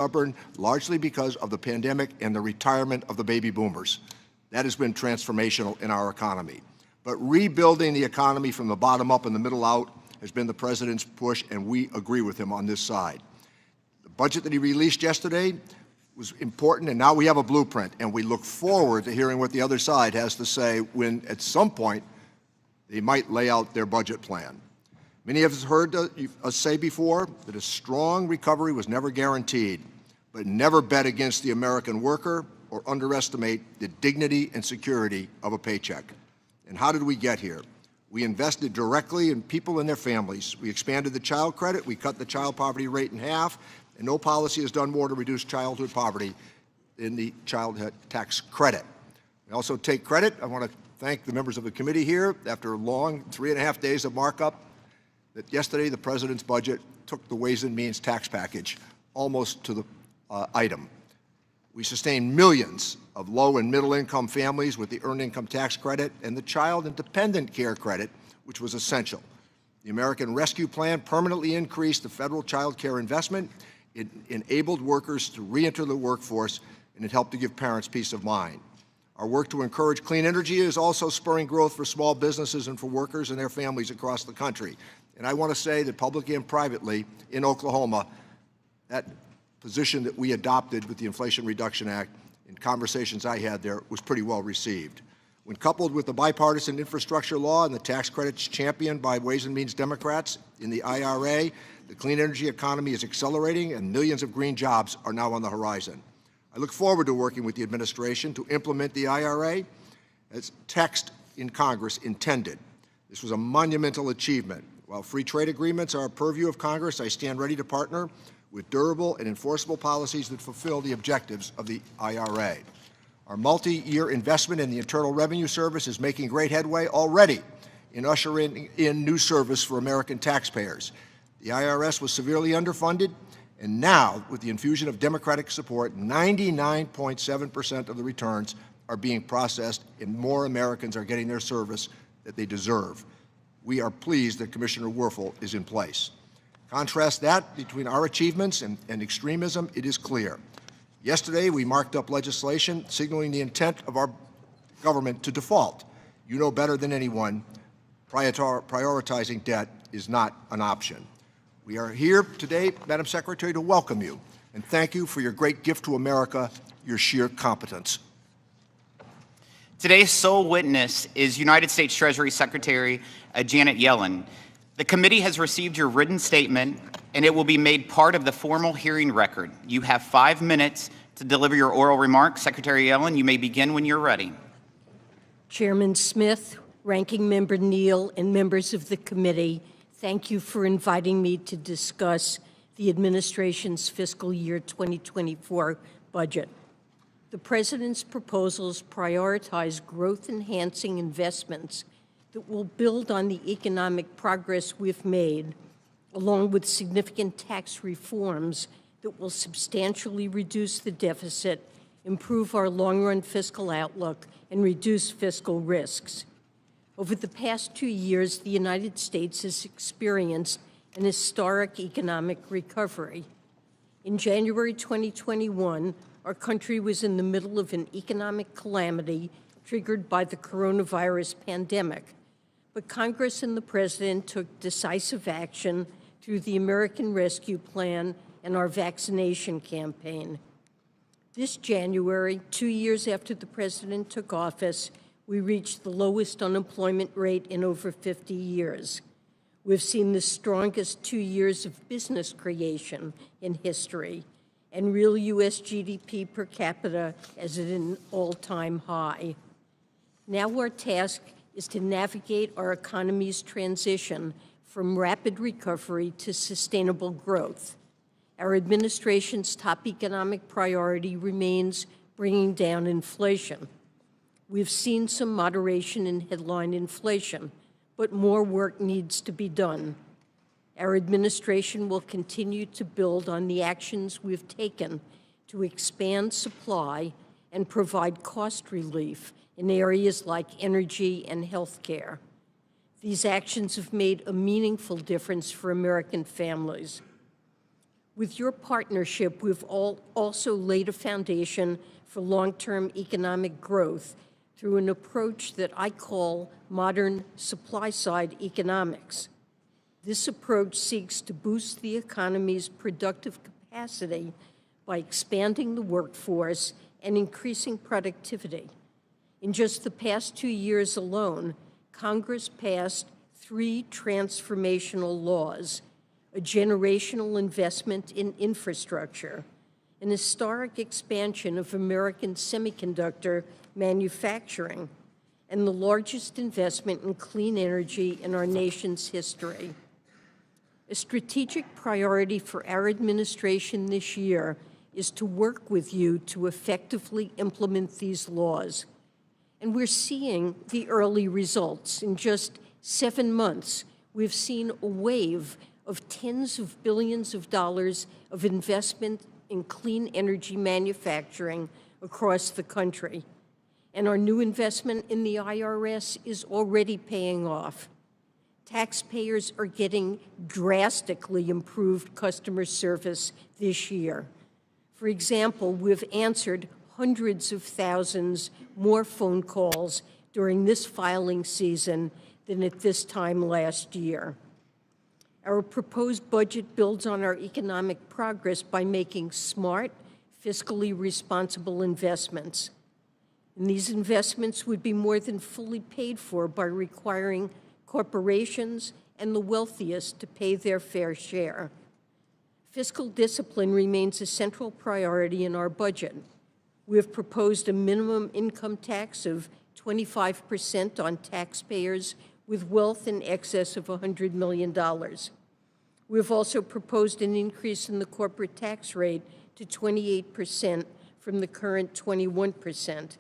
stubborn, largely because of the pandemic and the retirement of the baby boomers. That has been transformational in our economy. But rebuilding the economy from the bottom up and the middle out has been the president's push, and we agree with him on this side. The budget that he released yesterday was important, and now we have a blueprint, and we look forward to hearing what the other side has to say when, at some point, they might lay out their budget plan. Many of us heard us say before that a strong recovery was never guaranteed, but never bet against the American worker or underestimate the dignity and security of a paycheck. And how did we get here? We invested directly in people and their families. We expanded the child credit, we cut the child poverty rate in half, and no policy has done more to reduce childhood poverty than the child tax credit. We also take credit. I want to thank the members of the committee here. After a long 3.5 days of markup, that yesterday the president's budget took the Ways and Means tax package almost to the item. We sustained millions of low and middle income families with the earned income tax credit and the child and dependent care credit, which was essential. The American Rescue Plan permanently increased the federal child care investment. It enabled workers to re-enter the workforce, and it helped to give parents peace of mind. Our work to encourage clean energy is also spurring growth for small businesses and for workers and their families across the country. And I want to say that publicly and privately in Oklahoma, that position that we adopted with the Inflation Reduction Act in conversations I had there was pretty well received. When coupled with the bipartisan infrastructure law and the tax credits championed by Ways and Means Democrats in the IRA, the clean energy economy is accelerating and millions of green jobs are now on the horizon. I look forward to working with the administration to implement the IRA as text in Congress intended. This was a monumental achievement. While free trade agreements are a purview of Congress, I stand ready to partner with durable and enforceable policies that fulfill the objectives of the IRA. Our multi-year investment in the Internal Revenue Service is making great headway already in ushering in new service for American taxpayers. The IRS was severely underfunded, and now, with the infusion of Democratic support, 99.7% of the returns are being processed, and more Americans are getting their service that they deserve. We are pleased that Commissioner Werfel is in place. Contrast that between our achievements and extremism, it is clear. Yesterday, we marked up legislation signaling the intent of our government to default. You know better than anyone, prioritizing debt is not an option. We are here today, Madam Secretary, to welcome you and thank you for your great gift to America, your sheer competence. Today's sole witness is United States Treasury Secretary Janet Yellen. The committee has received your written statement, and it will be made part of the formal hearing record. You have 5 minutes to deliver your oral remarks. Secretary Yellen, you may begin when you're ready. Chairman Smith, Ranking Member Neal, and members of the committee, thank you for inviting me to discuss the administration's fiscal year 2024 budget. The President's proposals prioritize growth-enhancing investments that will build on the economic progress we've made, along with significant tax reforms that will substantially reduce the deficit, improve our long-run fiscal outlook, and reduce fiscal risks. Over the past 2 years, the United States has experienced an historic economic recovery. In January 2021, our country was in the middle of an economic calamity triggered by the coronavirus pandemic. But Congress and the President took decisive action through the American Rescue Plan and our vaccination campaign. This January, 2 years after the President took office, we reached the lowest unemployment rate in over 50 years. We've seen the strongest 2 years of business creation in history, and real U.S. GDP per capita is at an all-time high. Now our task is to navigate our economy's transition from rapid recovery to sustainable growth. Our administration's top economic priority remains bringing down inflation. We've seen some moderation in headline inflation, but more work needs to be done. Our administration will continue to build on the actions we've taken to expand supply and provide cost relief in areas like energy and healthcare. These actions have made a meaningful difference for American families. With your partnership, we've also laid a foundation for long-term economic growth through an approach that I call modern supply-side economics. This approach seeks to boost the economy's productive capacity by expanding the workforce and increasing productivity. In just the past 2 years alone, Congress passed 3 transformational laws: a generational investment in infrastructure, an historic expansion of American semiconductor manufacturing, and the largest investment in clean energy in our nation's history. A strategic priority for our administration this year is to work with you to effectively implement these laws. And we're seeing the early results. In just 7 months, we've seen a wave of tens of billions of dollars of investment in clean energy manufacturing across the country. And our new investment in the IRS is already paying off. Taxpayers are getting drastically improved customer service this year. For example, we've answered hundreds of thousands more phone calls during this filing season than at this time last year. Our proposed budget builds on our economic progress by making smart, fiscally responsible investments. And these investments would be more than fully paid for by requiring corporations and the wealthiest to pay their fair share. Fiscal discipline remains a central priority in our budget. We have proposed a minimum income tax of 25% on taxpayers with wealth in excess of $100 million. We have also proposed an increase in the corporate tax rate to 28% from the current 21%.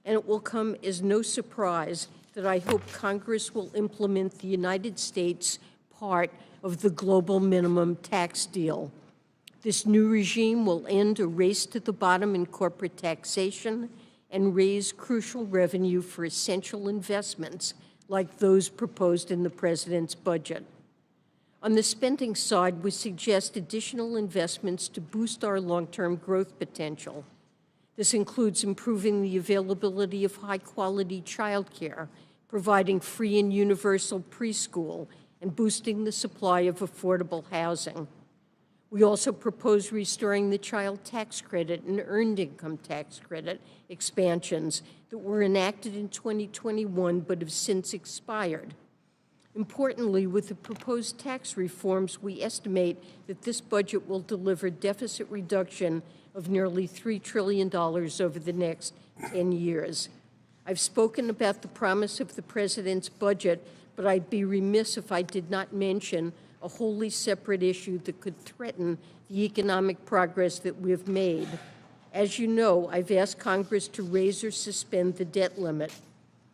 And it will come as no surprise that I hope Congress will implement the United States part of the global minimum tax deal. This new regime will end a race to the bottom in corporate taxation and raise crucial revenue for essential investments like those proposed in the President's budget. On the spending side, we suggest additional investments to boost our long-term growth potential. This includes improving the availability of high-quality childcare, providing free and universal preschool, and boosting the supply of affordable housing. We also propose restoring the child tax credit and earned income tax credit expansions that were enacted in 2021 but have since expired. Importantly, with the proposed tax reforms, we estimate that this budget will deliver deficit reduction of nearly $3 trillion over the next 10 years. I've spoken about the promise of the President's budget, but I'd be remiss if I did not mention a wholly separate issue that could threaten the economic progress that we've made. As you know, I've asked Congress to raise or suspend the debt limit.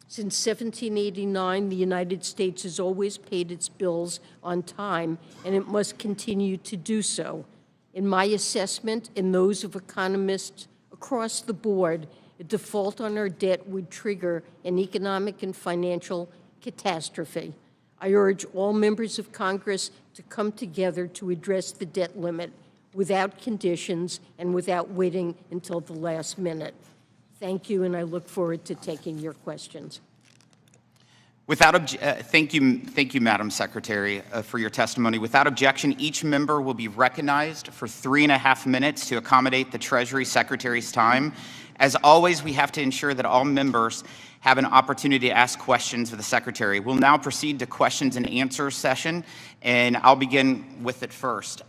Since 1789, the United States has always paid its bills on time, and it must continue to do so. In my assessment and those of economists across the board, a default on our debt would trigger an economic and financial catastrophe. I urge all members of Congress to come together to address the debt limit without conditions and without waiting until the last minute. Thank you, and I look forward to taking your questions. Thank you, Madam Secretary, for your testimony. Without objection, each member will be recognized for 3.5 minutes to accommodate the Treasury Secretary's time. As always, we have to ensure that all members have an opportunity to ask questions of the Secretary. We'll now proceed to questions and answers session, and I'll begin with it first.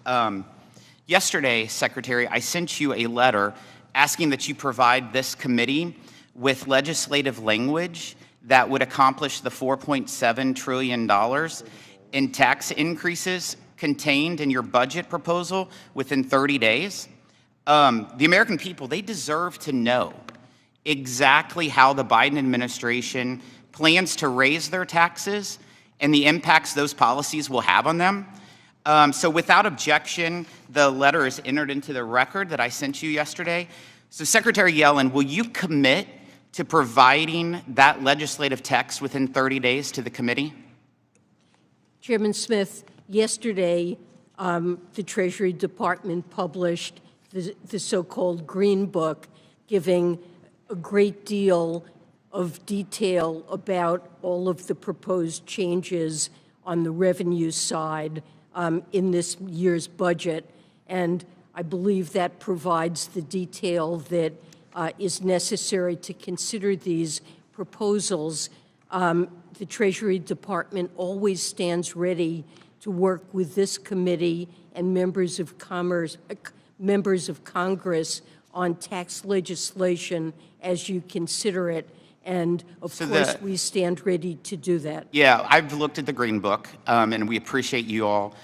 Yesterday, Secretary, I sent you a letter asking that you provide this committee with legislative language that would accomplish the $4.7 trillion in tax increases contained in your budget proposal within 30 days. The American people, they deserve to know exactly how the Biden administration plans to raise their taxes and the impacts those policies will have on them. So without objection, the letter is entered into the record that I sent you yesterday. So Secretary Yellen, will you commit to providing that legislative text within 30 days to the committee? Chairman Smith, yesterday the Treasury Department published the so-called Green Book, giving a great deal of detail about all of the proposed changes on the revenue side in this year's budget. And I believe that provides the detail that is necessary to consider these proposals. The Treasury Department always stands ready to work with this committee and members of Congress on tax legislation as you consider it. And of course, we stand ready to do that. Yeah, I've looked at the Green Book, and we appreciate you all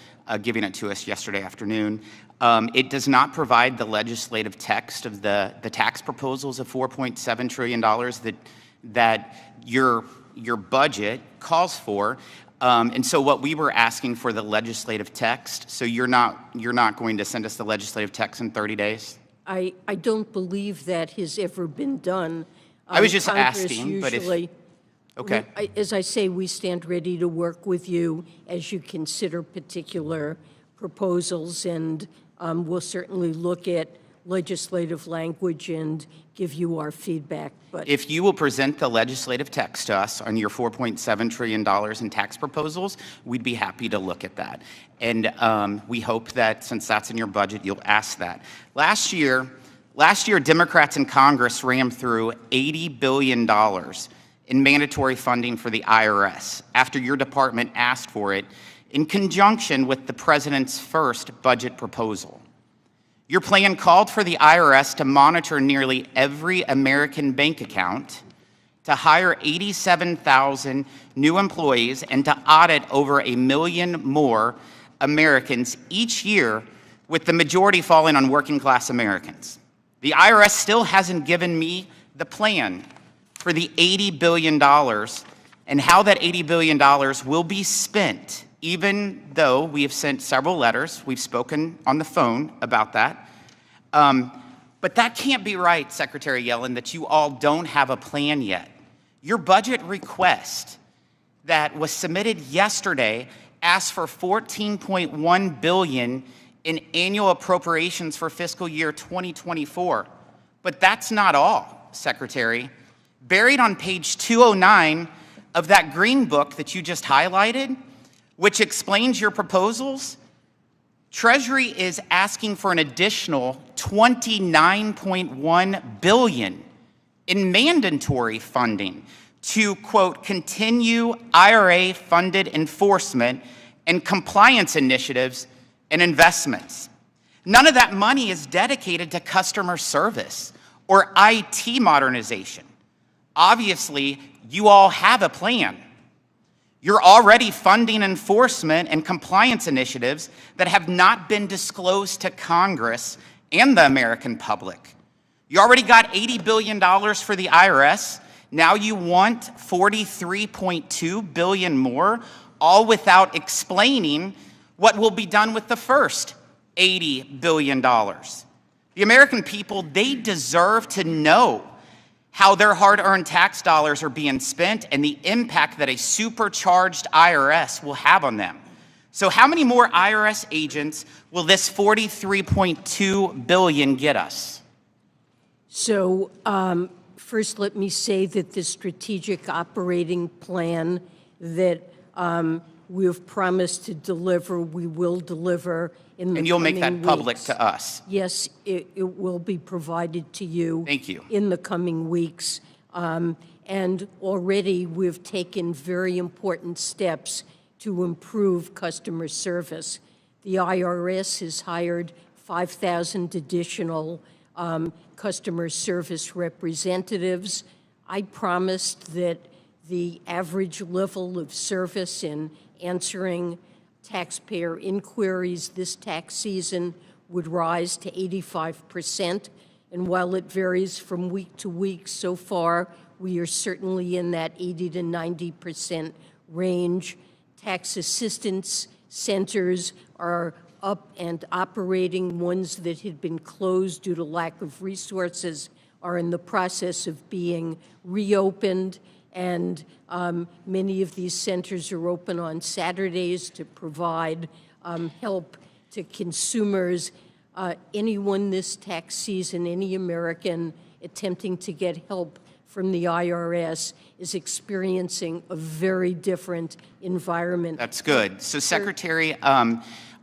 giving it to us yesterday afternoon. It does not provide the legislative text of the tax proposals of $4.7 trillion that your budget calls for. And so what we were asking for the legislative text, so you're not going to send us the legislative text in 30 days? I don't believe that has ever been done. I was just Congress asking, but usually, okay. As I say, we stand ready to work with you as you consider particular proposals, and we'll certainly look at legislative language and give you our feedback. But if you will present the legislative text to us on your $4.7 trillion in tax proposals, we'd be happy to look at that. And we hope that since that's in your budget, you'll ask that. Last year, Democrats in Congress rammed through $80 billion in mandatory funding for the IRS after your department asked for it in conjunction with the president's first budget proposal. Your plan called for the IRS to monitor nearly every American bank account, to hire 87,000 new employees, and to audit over 1 million more Americans each year, with the majority falling on working-class Americans. The IRS still hasn't given me the plan for the $80 billion and how that $80 billion will be spent, even though we have sent several letters. We've spoken on the phone about that. But that can't be right, Secretary Yellen, that you all don't have a plan yet. Your budget request that was submitted yesterday asked for $14.1 billion in annual appropriations for fiscal year 2024. But that's not all, Secretary. Buried on page 209 of that Green Book that you just highlighted, which explains your proposals, Treasury is asking for an additional $29.1 billion in mandatory funding to, quote, continue IRA-funded enforcement and compliance initiatives and investments. None of that money is dedicated to customer service or IT modernization. Obviously, you all have a plan. You're already funding enforcement and compliance initiatives that have not been disclosed to Congress and the American public. You already got $80 billion for the IRS. Now you want $43.2 billion more, all without explaining what will be done with the first $80 billion. The American people, they deserve to know how their hard-earned tax dollars are being spent and the impact that a supercharged IRS will have on them. So how many more IRS agents will this $43.2 billion get us? So first, let me say that the strategic operating plan that we have promised to deliver, we will deliver in the And you'll make that coming public weeks. to us. Yes, it will be provided to you. Thank you. In the coming weeks. And already we've taken very important steps to improve customer service. The IRS has hired 5,000 additional customer service representatives. I promised that the average level of service in answering taxpayer inquiries this tax season would rise to 85%. And while it varies from week to week, so far we are certainly in that 80 to 90% range. Tax assistance centers are up and operating. Ones that had been closed due to lack of resources are in the process of being reopened. And many of these centers are open on Saturdays to provide help to consumers. Anyone this tax season, any American attempting to get help from the IRS is experiencing a very different environment. That's good. So, Secretary,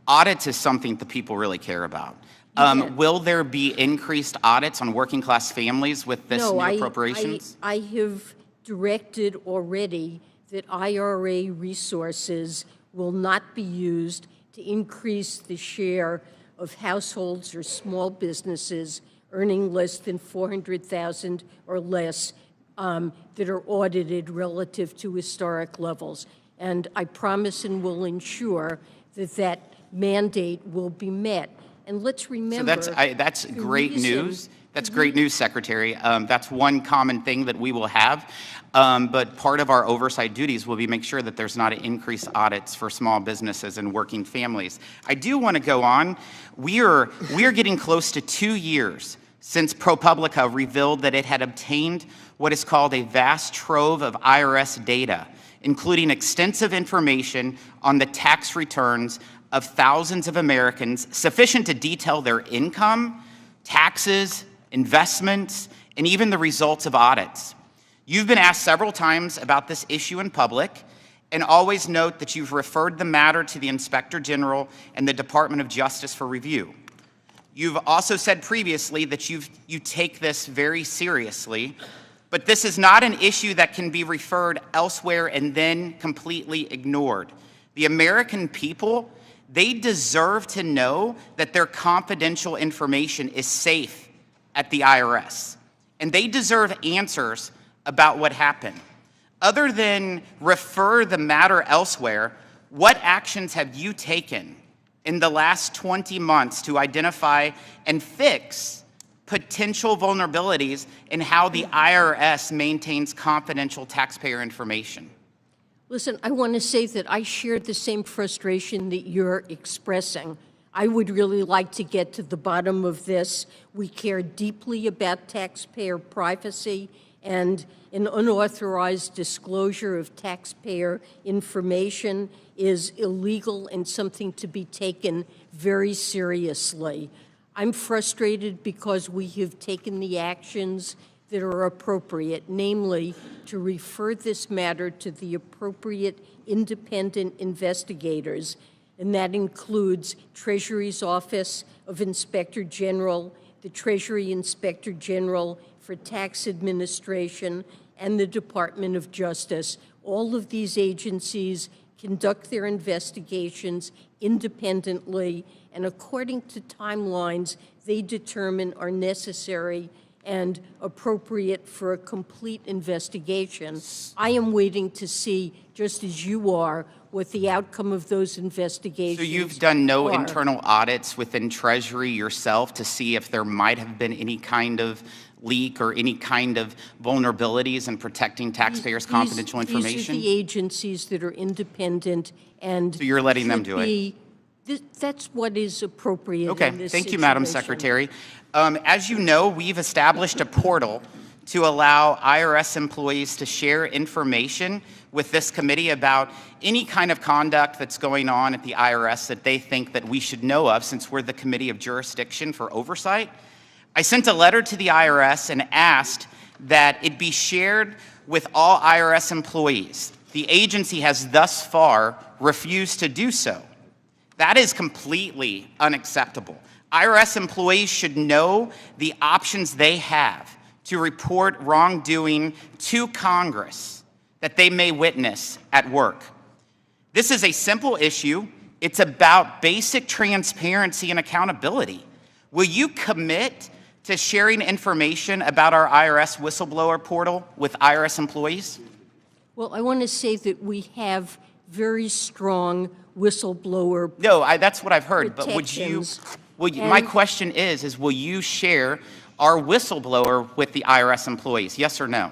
audits is something that people really care about. Will there be increased audits on working class families with this new appropriations? I have directed already that IRA resources will not be used to increase the share of households or small businesses earning less than $400,000 or less that are audited relative to historic levels. And I promise and will ensure that that mandate will be met. And let's remember— So that's great news. That's great news, Secretary. That's one common thing that we will have. But part of our oversight duties will be make sure that there's not increased audits for small businesses and working families. I do want to go on. We are getting close to 2 years since ProPublica revealed that it had obtained what is called a vast trove of IRS data, including extensive information on the tax returns of thousands of Americans, sufficient to detail their income, taxes, investments, and even the results of audits. You've been asked several times about this issue in public, and always note that you've referred the matter to the Inspector General and the Department of Justice for review. You've also said previously that you take this very seriously, but this is not an issue that can be referred elsewhere and then completely ignored. The American people, they deserve to know that their confidential information is safe at the IRS, and they deserve answers about what happened. Other than refer the matter elsewhere, what actions have you taken in the last 20 months to identify and fix potential vulnerabilities in how the IRS maintains confidential taxpayer information? Listen, I want to say that I share the same frustration that you're expressing. I would really like to get to the bottom of this. We care deeply about taxpayer privacy, and an unauthorized disclosure of taxpayer information is illegal and something to be taken very seriously. I'm frustrated because we have taken the actions that are appropriate, namely to refer this matter to the appropriate independent investigators, and that includes Treasury's Office of Inspector General, the Treasury Inspector General for Tax Administration, and the Department of Justice. All of these agencies conduct their investigations independently, and according to timelines they determine are necessary and appropriate for a complete investigation. I am waiting to see, just as you are, what the outcome of those investigations So you've done no are. internal audits within Treasury yourself to see if there might have been any kind of leak or any kind of vulnerabilities in protecting taxpayers' confidential information? These are the agencies that are independent, and So you're letting them do it? That's what is appropriate Okay, in this thank you, Madam situation. Secretary. As you know, we've established a portal to allow IRS employees to share information with this committee about any kind of conduct that's going on at the IRS that they think that we should know of, since we're the Committee of Jurisdiction for Oversight. I sent a letter to the IRS and asked that it be shared with all IRS employees. The agency has thus far refused to do so. That is completely unacceptable. IRS employees should know the options they have to report wrongdoing to Congress that they may witness at work. This is a simple issue. It's about basic transparency and accountability. Will you commit to sharing information about our IRS whistleblower portal with IRS employees? Well, I want to say that we have very strong whistleblower No, that's what I've heard, but would you, protections. my question is will you share our whistleblower with the IRS employees, yes or no?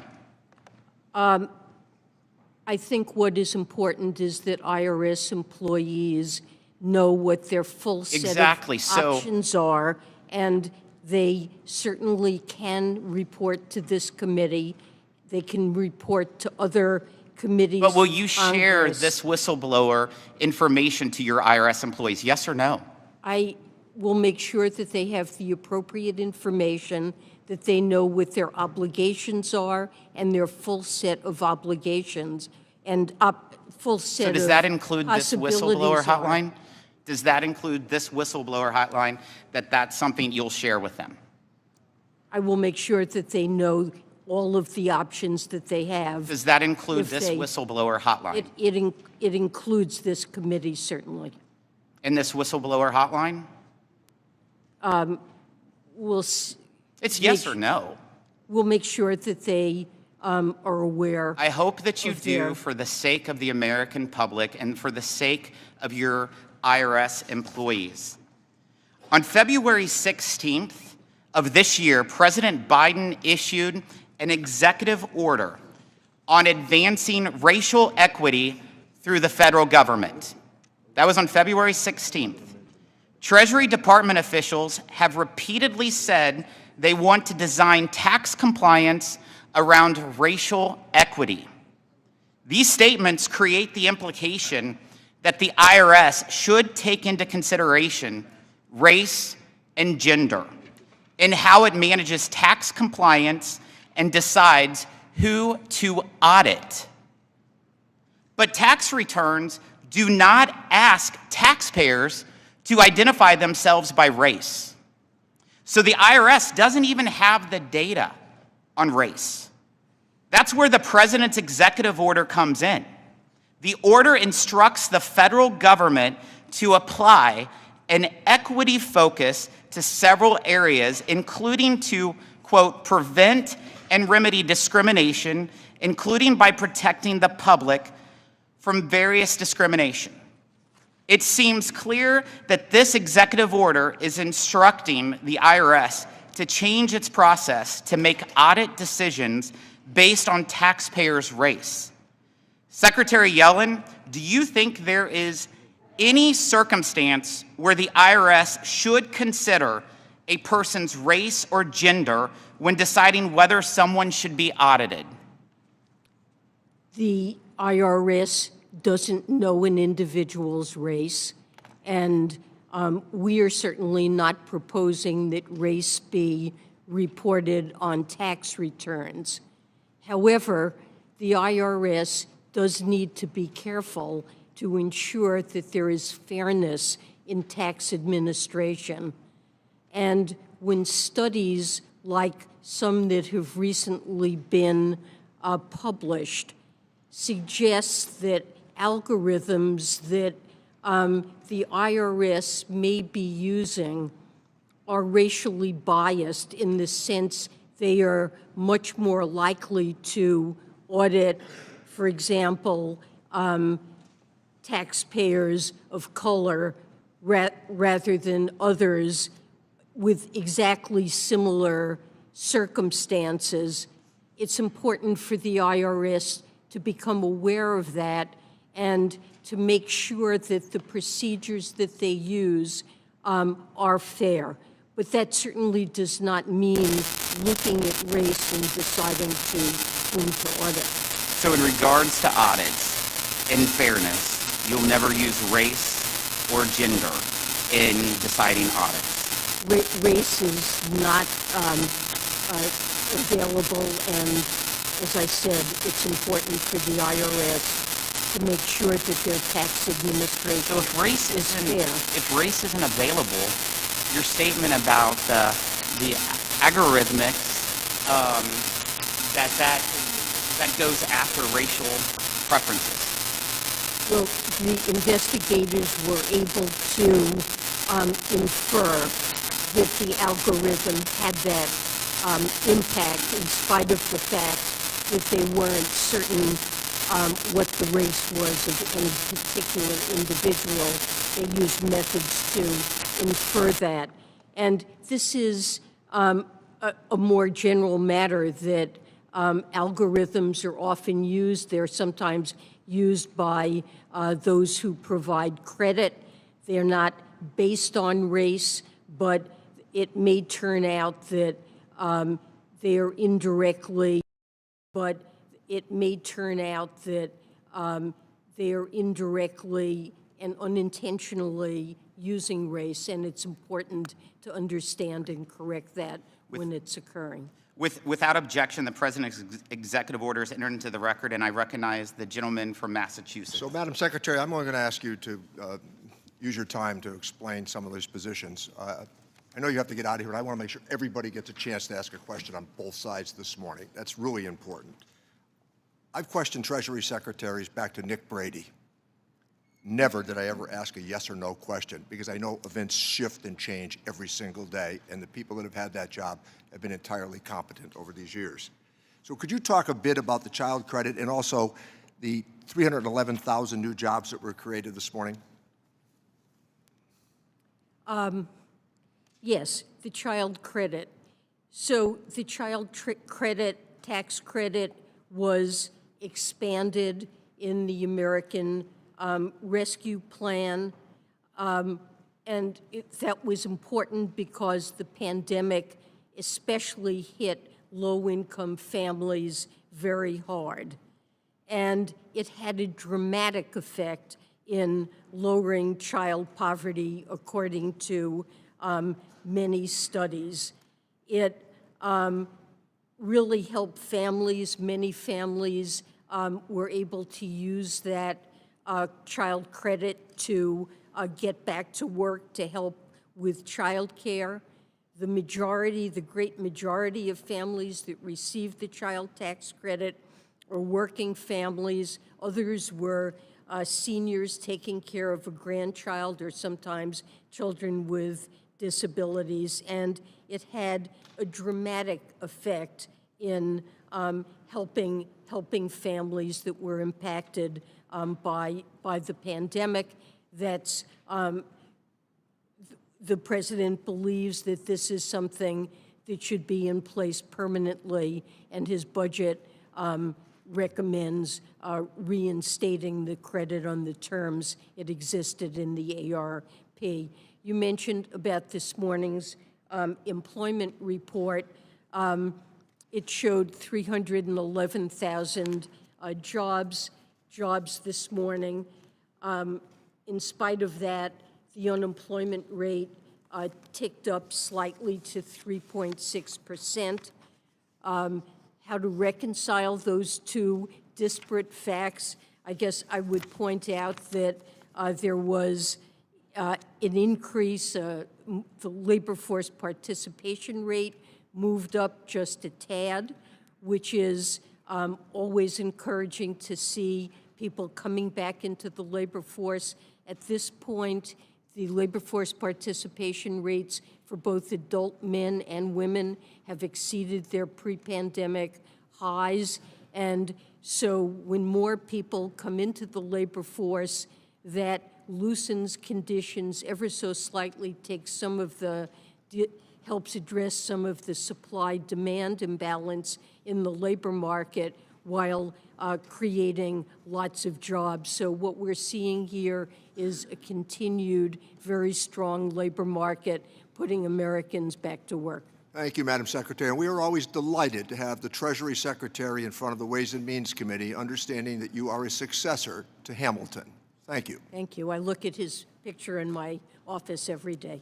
I think what is important is that IRS employees know what their full set Exactly, of so- options are, and they certainly can report to this committee. They can report to other committees. But will you of share Congress. this whistleblower information to your IRS employees, yes or no? I will make sure that they have the appropriate information, that they know what their obligations are and their full set of obligations and full set So of does that include this whistleblower possibilities are. hotline? Does that include this whistleblower hotline, that that's something you'll share with them? I will make sure that they know all of the options that they have. Does that include If this they- whistleblower hotline? It includes this committee, certainly. In this whistleblower hotline? It's yes or no. We'll make sure that they are aware. I hope that you of do, their- for the sake of the American public and for the sake of your IRS employees. On February 16th of this year, President Biden issued an executive order on advancing racial equity through the federal government. That was on February 16th. Treasury Department officials have repeatedly said they want to design tax compliance around racial equity. These statements create the implication that the IRS should take into consideration race and gender in how it manages tax compliance and decides who to audit. But tax returns do not ask taxpayers to identify themselves by race. So the IRS doesn't even have the data on race. That's where the president's executive order comes in. The order instructs the federal government to apply an equity focus to several areas, including to, quote, prevent and remedy discrimination, including by protecting the public from various discrimination. It seems clear that this executive order is instructing the IRS to change its process to make audit decisions based on taxpayers' race. Secretary Yellen, do you think there is any circumstance where the IRS should consider a person's race or gender when deciding whether someone should be audited? The IRS doesn't know an individual's race, and we are certainly not proposing that race be reported on tax returns. However, the IRS does need to be careful to ensure that there is fairness in tax administration. And when studies like some that have recently been published suggest that algorithms that the IRS may be using are racially biased in the sense they are much more likely to audit, for example, taxpayers of color rather than others with exactly similar circumstances. It's important for the IRS to become aware of that and to make sure that the procedures that they use are fair. But that certainly does not mean looking at race and deciding whom to audit. So in regards to audits, in fairness, you'll never use race or gender in deciding audits. Race is not available, and as I said, it's important for the IRS to make sure that their tax administration So if race is isn't fair. if race isn't available, your statement about the algorithmics that goes after racial preferences. Well, the investigators were able to infer that the algorithm had that impact in spite of the fact that they weren't certain what the race was of any particular individual. They used methods to infer that. And this is a more general matter that algorithms are often used. They're sometimes used by those who provide credit. They're not based on race, but it may turn out that they are indirectly, and unintentionally using race, and it's important to understand and correct that when it's occurring. Without objection, the President's executive order is entered into the record, and I recognize the gentleman from Massachusetts. So, Madam Secretary, I'm only going to ask you to use your time to explain some of these positions. I know you have to get out of here, but I want to make sure everybody gets a chance to ask a question on both sides this morning. That's really important. I've questioned Treasury Secretaries back to Nick Brady. Never did I ever ask a yes or no question, because I know events shift and change every single day, and the people that have had that job have been entirely competent over these years. So could you talk a bit about the child credit and also the 311,000 new jobs that were created this morning? Yes, the child credit. So the child credit, tax credit was expanded in the American Rescue Plan, and that was important because the pandemic especially hit low-income families very hard. And it had a dramatic effect in lowering child poverty, according to many studies. It really helped families. Many families were able to use that child credit to get back to work to help with child care. The great majority of families that received the child tax credit are working families. Others were seniors taking care of a grandchild or sometimes children with disabilities, and it had a dramatic effect in helping families that were impacted by the pandemic. That's the President believes that this is something that should be in place permanently, and his budget recommends reinstating the credit on the terms it existed in the ARP. You mentioned about this morning's employment report. It showed 311,000 jobs this morning. In spite of that, the unemployment rate ticked up slightly to 3.6%. How to reconcile those two disparate facts? I guess I would point out that there was an increase. The labor force participation rate moved up just a tad, which is always encouraging to see people coming back into the labor force. At this point, the labor force participation rates for both adult men and women have exceeded their pre-pandemic highs. And so when more people come into the labor force, that loosens conditions ever so slightly, takes some of the, helps address some of the supply-demand imbalance in the labor market while creating lots of jobs. So what we're seeing here is a continued, very strong labor market, putting Americans back to work. Thank you, Madam Secretary. And we are always delighted to have the Treasury Secretary in front of the Ways and Means Committee, understanding that you are a successor to Hamilton. Thank you. Thank you. I look at his picture in my office every day.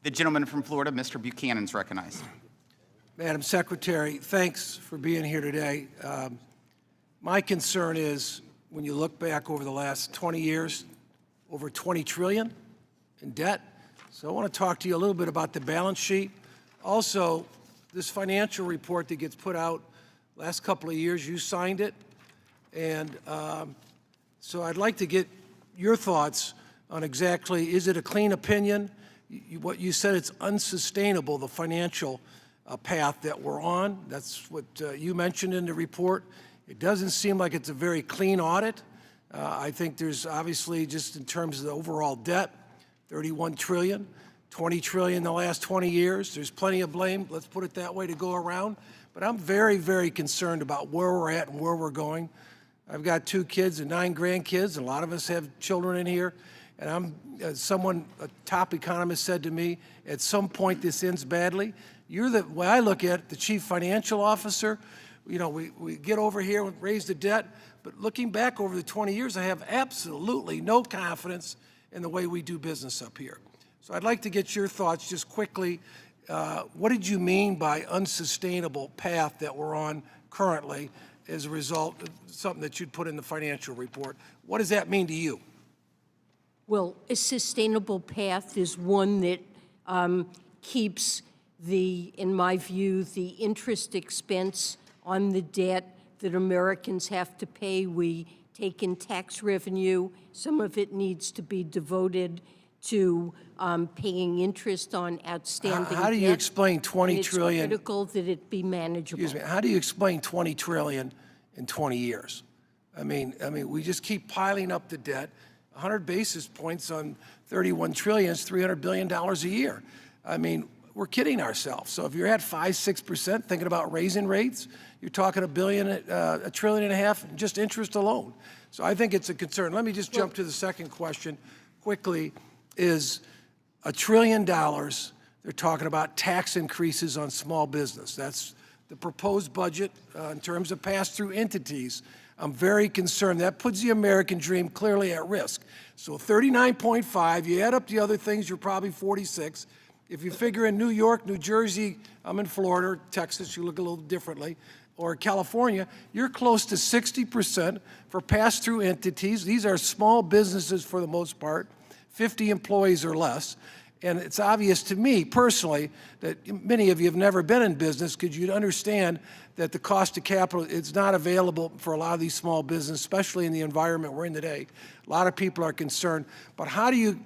The gentleman from Florida, Mr. Buchanan's recognized. Madam Secretary, thanks for being here today. My concern is when you look back over the last 20 years, over $20 trillion in debt. So I want to talk to you a little bit about the balance sheet. Also, this financial report that gets put out last couple of years, you signed it. And so I'd like to get your thoughts on exactly, is it a clean opinion? What you said, it's unsustainable, the financial path that we're on. That's what you mentioned in the report. It doesn't seem like it's a very clean audit. I think there's obviously, just in terms of the overall debt, 31 trillion, 20 trillion in the last 20 years. There's plenty of blame, let's put it that way, to go around. But I'm very, very concerned about where we're at and where we're going. I've got 2 kids and 9 grandkids, and a lot of us have children in here. And a top economist said to me, at some point this ends badly. You're the way I look at it, the chief financial officer. You know, we get over here and raise the debt, but looking back over the 20 years, I have absolutely no confidence and the way we do business up here. So I'd like to get your thoughts just quickly. What did you mean by unsustainable path that we're on currently as a result of something that you'd put in the financial report? What does that mean to you? Well, a sustainable path is one that keeps in my view, the interest expense on the debt that Americans have to pay. We take in tax revenue. Some of it needs to be devoted to paying interest on outstanding debt. How do you explain 20 trillion? It's critical that it be manageable. Excuse me. How do you explain 20 trillion in 20 years? I mean, we just keep piling up the debt. 100 basis points on 31 trillion is $300 billion a year. I mean, we're kidding ourselves. So if you're at 5-6% thinking about raising rates, you're talking $1 trillion and a half in just interest alone. So I think it's a concern. Let me just jump to the second question quickly. Is $1 trillion, they're talking about tax increases on small business. That's the proposed budget in terms of pass-through entities. I'm very concerned. That puts the American dream clearly at risk. So 39.5, you add up the other things, you're probably 46. If you figure in New York, New Jersey, I'm in Florida, Texas, you look a little differently, or California, you're close to 60% for pass-through entities. These are small businesses for the most part, 50 employees or less. And it's obvious to me personally that many of you have never been in business because you'd understand that the cost of capital is not available for a lot of these small businesses, especially in the environment we're in today. A lot of people are concerned. But how do you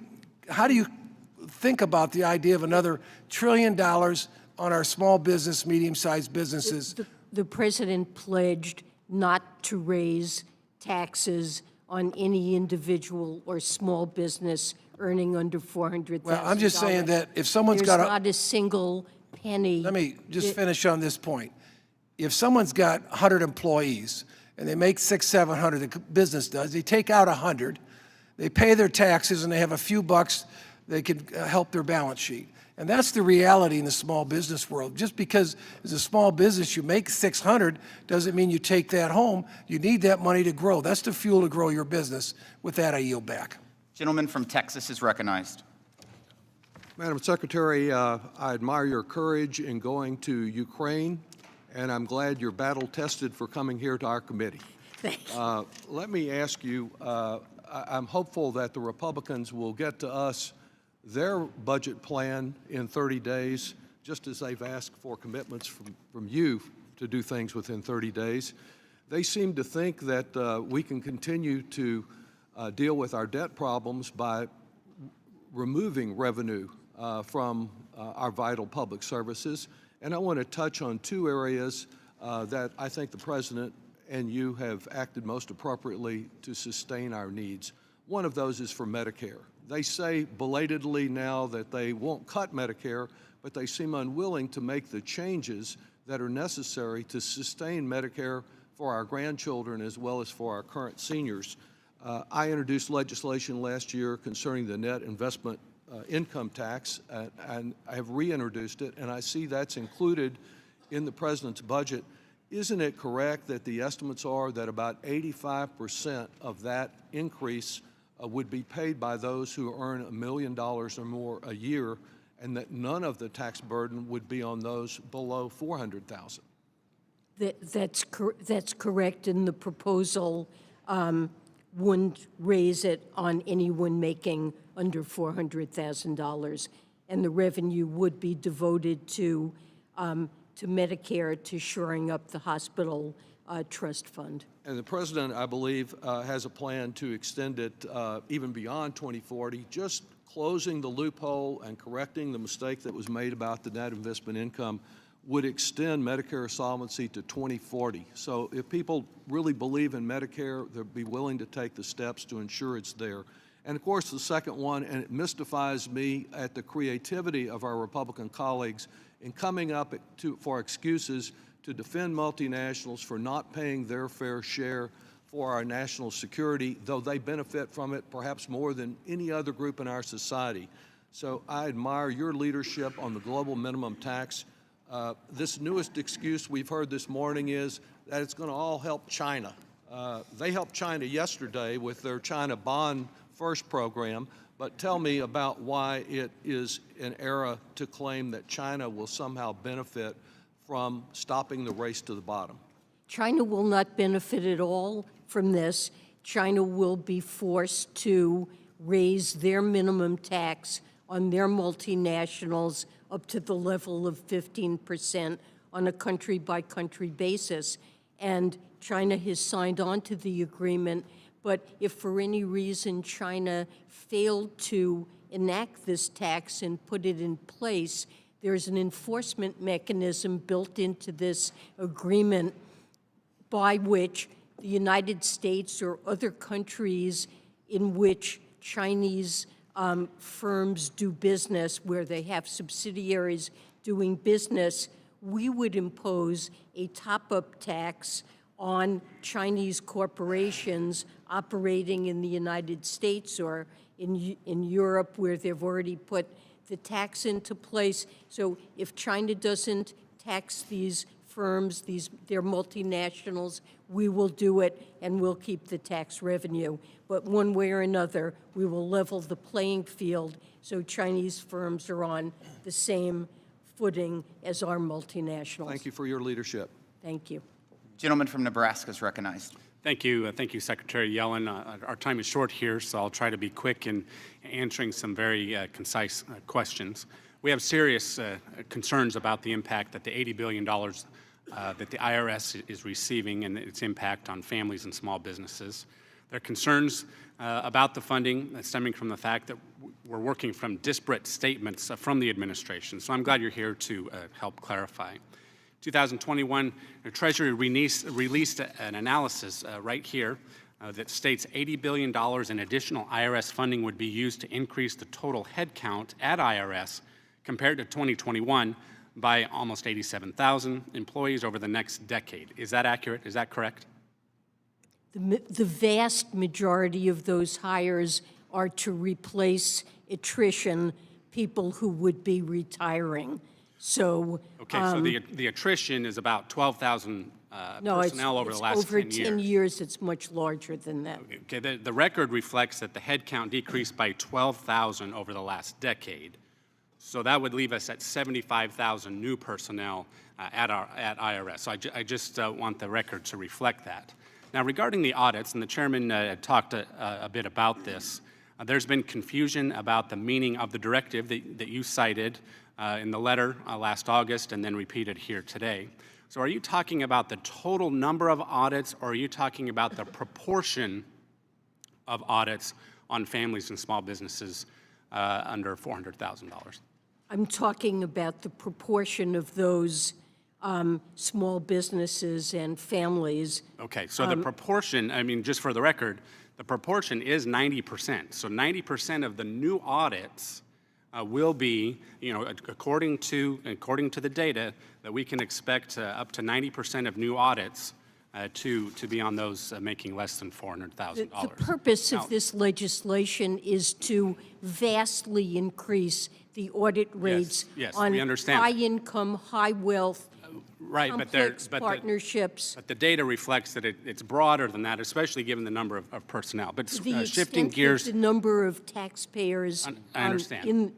think about the idea of another $1 trillion on our small business, medium-sized businesses? The president pledged not to raise taxes on any individual or small business earning under $400,000. Well, I'm just saying that if someone's got There's not a single penny. Let me just finish on this point. If someone's got 100 employees and they make 600-700, the business does, they take out 100, they pay their taxes, and they have a few bucks, they can help their balance sheet. And that's the reality in the small business world. Just because as a small business you make 600 doesn't mean you take that home. You need that money to grow. That's the fuel to grow your business. With that, I yield back. Gentleman from Texas is recognized. Madam Secretary, I admire your courage in going to Ukraine, and I'm glad you're battle-tested for coming here to our committee. Thank you. Let me ask you, I'm hopeful that the Republicans will get to us their budget plan in 30 days, just as they've asked for commitments from you to do things within 30 days. They seem to think that we can continue to deal with our debt problems by removing revenue from our vital public services. And I want to touch on two areas that I think the President and you have acted most appropriately to sustain our needs. One of those is for Medicare. They say belatedly now that they won't cut Medicare, but they seem unwilling to make the changes that are necessary to sustain Medicare for our grandchildren as well as for our current seniors. I introduced legislation last year concerning the net investment income tax, and I have reintroduced it, and I see that's included in the President's budget. Isn't it correct that the estimates are that about 85% of that increase would be paid by those who earn $1 million or more a year, and that none of the tax burden would be on those below $400,000? That's correct, and the proposal wouldn't raise it on anyone making under $400,000, and the revenue would be devoted to Medicare, to shoring up the hospital trust fund. And the President, I believe, has a plan to extend it even beyond 2040, just closing the loophole and correcting the mistake that was made about the net investment income would extend Medicare solvency to 2040. So if people really believe in Medicare, they'll be willing to take the steps to ensure it's there. And of course, the second one, and it mystifies me at the creativity of our Republican colleagues in coming up for excuses to defend multinationals for not paying their fair share for our national security, though they benefit from it perhaps more than any other group in our society. So I admire your leadership on the global minimum tax. This newest excuse we've heard this morning is that it's going to all help China. They helped China yesterday with their China bond first program, but tell me about why it is an error to claim that China will somehow benefit from stopping the race to the bottom. China will not benefit at all from this. China will be forced to raise their minimum tax on their multinationals up to the level of 15% on a country-by-country basis. And China has signed on to the agreement, but if for any reason China failed to enact this tax and put it in place, there's an enforcement mechanism built into this agreement by which the United States or other countries in which Chinese firms do business, where they have subsidiaries doing business, we would impose a top-up tax on Chinese corporations operating in the United States or in Europe, where they've already put the tax into place. So if China doesn't tax these firms, their multinationals, we will do it and we'll keep the tax revenue. But one way or another, we will level the playing field so Chinese firms are on the same footing as our multinationals. Thank you for your leadership. Thank you. Gentleman from Nebraska is recognized. Thank you, Secretary Yellen. Our time is short here, so I'll try to be quick in answering some very concise questions. We have serious concerns about the impact that the $80 billion that the IRS is receiving and its impact on families and small businesses. There are concerns about the funding stemming from the fact that we're working from disparate statements from the administration. So I'm glad you're here to help clarify. 2021, the Treasury released an analysis right here that states $80 billion in additional IRS funding would be used to increase the total headcount at IRS compared to 2021 by almost 87,000 employees over the next decade. Is that accurate? Is that correct? The vast majority of those hires are to replace attrition, people who would be retiring. So okay, so the attrition is about 12,000 personnel over the last 10 years. Over 10 years, it's much larger than that. Okay, the record reflects that the headcount decreased by 12,000 over the last decade. So that would leave us at 75,000 new personnel at IRS. So I just want the record to reflect that. Now, regarding the audits, and the chairman talked a bit about this, there's been confusion about the meaning of the directive that you cited in the letter last August and then repeated here today. So are you talking about the total number of audits, or are you talking about the proportion of audits on families and small businesses under $400,000? I'm talking about the proportion of those small businesses and families. Okay, so the proportion, I mean, just for the record, the proportion is 90%. So 90% of the new audits will be, according to the data, that we can expect up to 90% of new audits to be on those making less than $400,000. The purpose of this legislation is to vastly increase the audit rates yes, on we understand. high income, high wealth, Right, complex partnerships. But the data reflects that it's broader than that, especially given the number of personnel. But The shifting extent that gears, the number of taxpayers I understand. in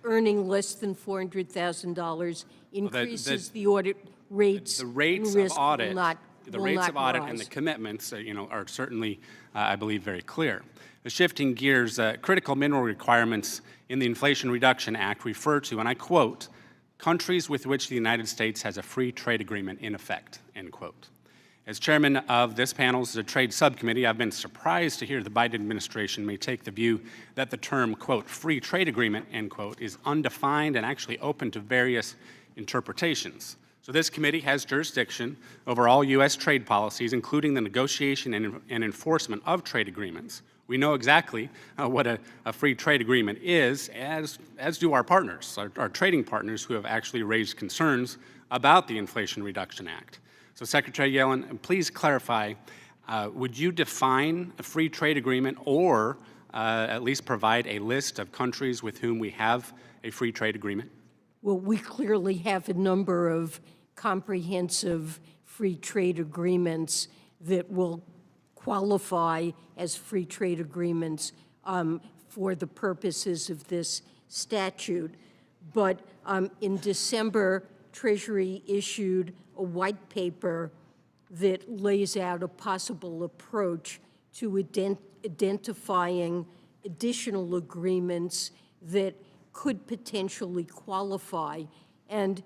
earning less than $400,000 increases the audit rates. the rates and of risk audit, will not, the will rates not of audit rise. and the commitments, are certainly, I believe, very clear. The shifting gears, critical mineral requirements in the Inflation Reduction Act refer to, and I quote, countries with which the United States has a free trade agreement in effect, end quote. As chairman of this panel's trade subcommittee, I've been surprised to hear the Biden administration may take the view that the term, quote, free trade agreement, end quote, is undefined and actually open to various interpretations. So this committee has jurisdiction over all U.S. trade policies, including the negotiation and enforcement of trade agreements. We know exactly what a free trade agreement is, as do our partners, our trading partners, who have actually raised concerns about the Inflation Reduction Act. So Secretary Yellen, please clarify, would you define a free trade agreement or at least provide a list of countries with whom we have a free trade agreement? Well, we clearly have a number of comprehensive free trade agreements that will qualify as free trade agreements for the purposes of this statute. But in December, Treasury issued a white paper that lays out a possible approach to identifying additional agreements that could potentially qualify. And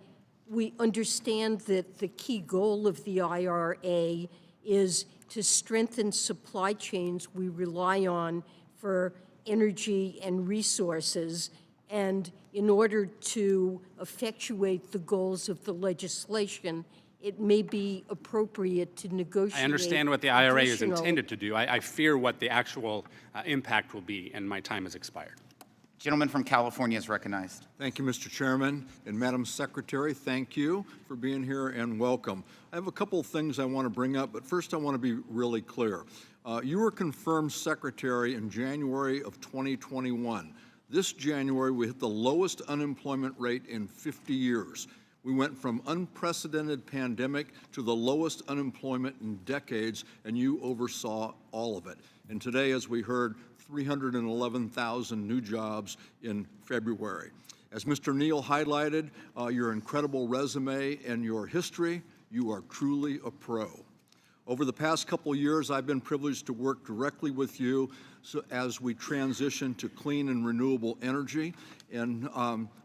we understand that the key goal of the IRA is to strengthen supply chains we rely on for energy and resources. And in order to effectuate the goals of the legislation, it may be appropriate to negotiate. I understand what the IRA is additional- intended to do. I fear what the actual impact will be, and my time has expired. Gentleman from California is recognized. Thank you, Mr. Chairman. And Madam Secretary, thank you for being here and welcome. I have a couple of things I want to bring up, but first I want to be really clear. You were confirmed Secretary in January of 2021. This January, we hit the lowest unemployment rate in 50 years. We went from unprecedented pandemic to the lowest unemployment in decades, and you oversaw all of it. And today, as we heard, 311,000 new jobs in February. As Mr. Neal highlighted, your incredible resume and your history, you are truly a pro. Over the past couple of years, I've been privileged to work directly with you as we transition to clean and renewable energy, and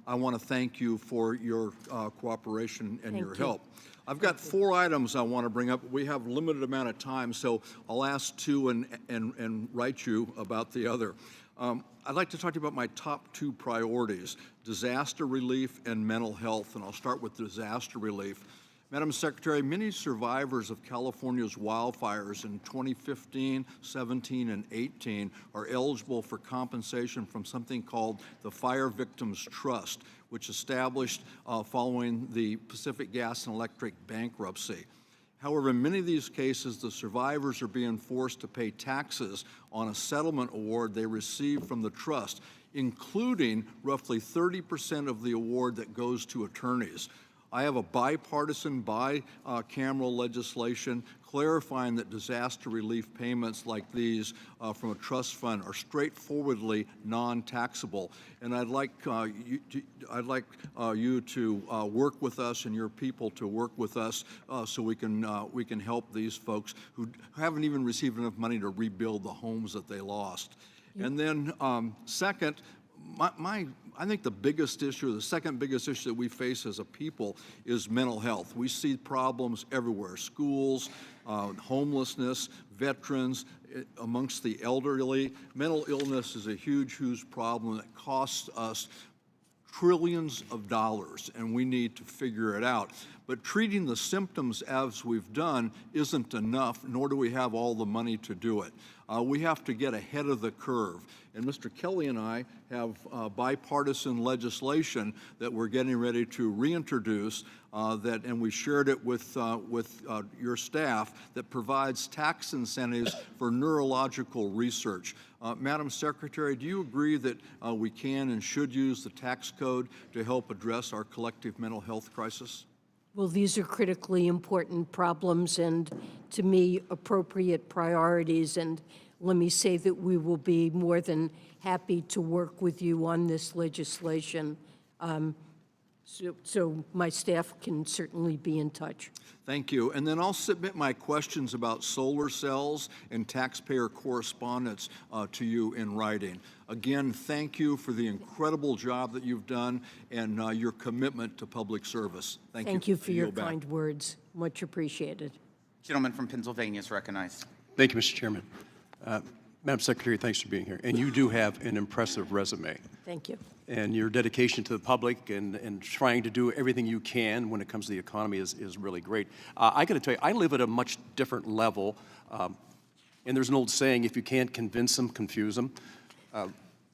I want to thank you for your cooperation and your help. I've got 4 items I want to bring up. We have a limited amount of time, so I'll ask 2 and write you about the other. I'd like to talk to you about my top 2 priorities, disaster relief and mental health, and I'll start with disaster relief. Madam Secretary, many survivors of California's wildfires in 2015, 17, and 18 are eligible for compensation from something called the Fire Victims Trust, which established following the Pacific Gas and Electric bankruptcy. However, in many of these cases, the survivors are being forced to pay taxes on a settlement award they received from the trust, including roughly 30% of the award that goes to attorneys. I have a bipartisan, bicameral legislation clarifying that disaster relief payments like these from a trust fund are straightforwardly non-taxable. And I'd like you to work with us and your people to work with us so we can help these folks who haven't even received enough money to rebuild the homes that they lost. And then second, I think the biggest issue, the second biggest issue that we face as a people is mental health. We see problems everywhere, schools, homelessness, veterans, amongst the elderly. Mental illness is a huge, huge problem that costs us trillions of dollars, and we need to figure it out. But treating the symptoms as we've done isn't enough, nor do we have all the money to do it. We have to get ahead of the curve. And Mr. Kelly and I have bipartisan legislation that we're getting ready to reintroduce and we shared it with your staff, that provides tax incentives for neurological research. Madam Secretary, do you agree that we can and should use the tax code to help address our collective mental health crisis? Well, these are critically important problems and, to me, appropriate priorities. And let me say that we will be more than happy to work with you on this legislation. So my staff can certainly be in touch. Thank you. And then I'll submit my questions about solar cells and taxpayer correspondence to you in writing. Again, thank you for the incredible job that you've done and your commitment to public service. Thank you. Thank you for I your yield back. kind words. Much appreciated. Gentleman from Pennsylvania is recognized. Thank you, Mr. Chairman. Madam Secretary, thanks for being here. And you do have an impressive resume. Thank you. And your dedication to the public and trying to do everything you can when it comes to the economy is really great. I got to tell you, I live at a much different level. And there's an old saying, if you can't convince them, confuse them.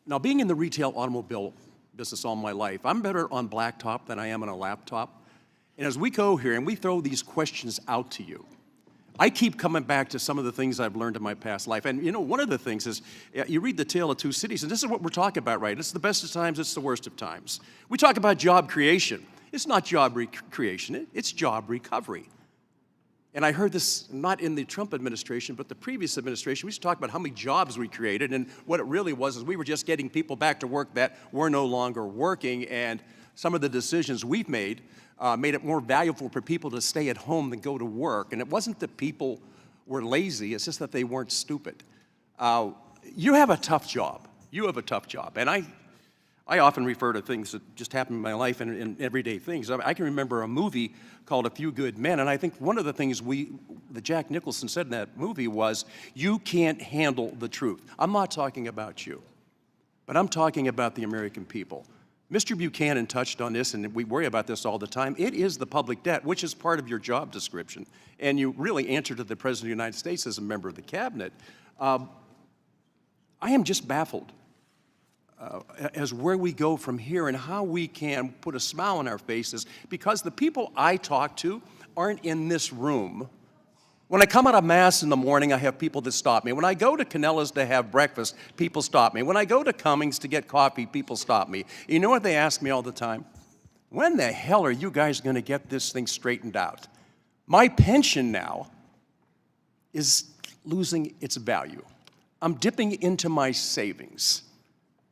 Now, being in the retail automobile business all my life, I'm better on blacktop than I am on a laptop. And as we go here and we throw these questions out to you, I keep coming back to some of the things I've learned in my past life. And, you know, one of the things is, you read The Tale of Two Cities, and this is what we're talking about, right? It's the best of times, it's the worst of times. We talk about job creation. It's not job creation, it's job recovery. And I heard this not in the Trump administration, but the previous administration. We used to talk about how many jobs we created, and what it really was is we were just getting people back to work that were no longer working, and some of the decisions we've made made it more valuable for people to stay at home than go to work. And it wasn't that people were lazy, it's just that they weren't stupid. You have a tough job. You have a tough job. And I often refer to things that just happen in my life and everyday things. I can remember a movie called A Few Good Men, and I think one of the things that Jack Nicholson said in that movie was, you can't handle the truth. I'm not talking about you, but I'm talking about the American people. Mr. Buchanan touched on this, and we worry about this all the time. It is the public debt, which is part of your job description, and you really answer to the President of the United States as a member of the cabinet. I am just baffled as where we go from here and how we can put a smile on our faces, because the people I talk to aren't in this room. When I come out of Mass in the morning, I have people that stop me. When I go to Canella's to have breakfast, people stop me. When I go to Cummings to get coffee, people stop me. You know what they ask me all the time? When the hell are you guys going to get this thing straightened out? My pension now is losing its value. I'm dipping into my savings.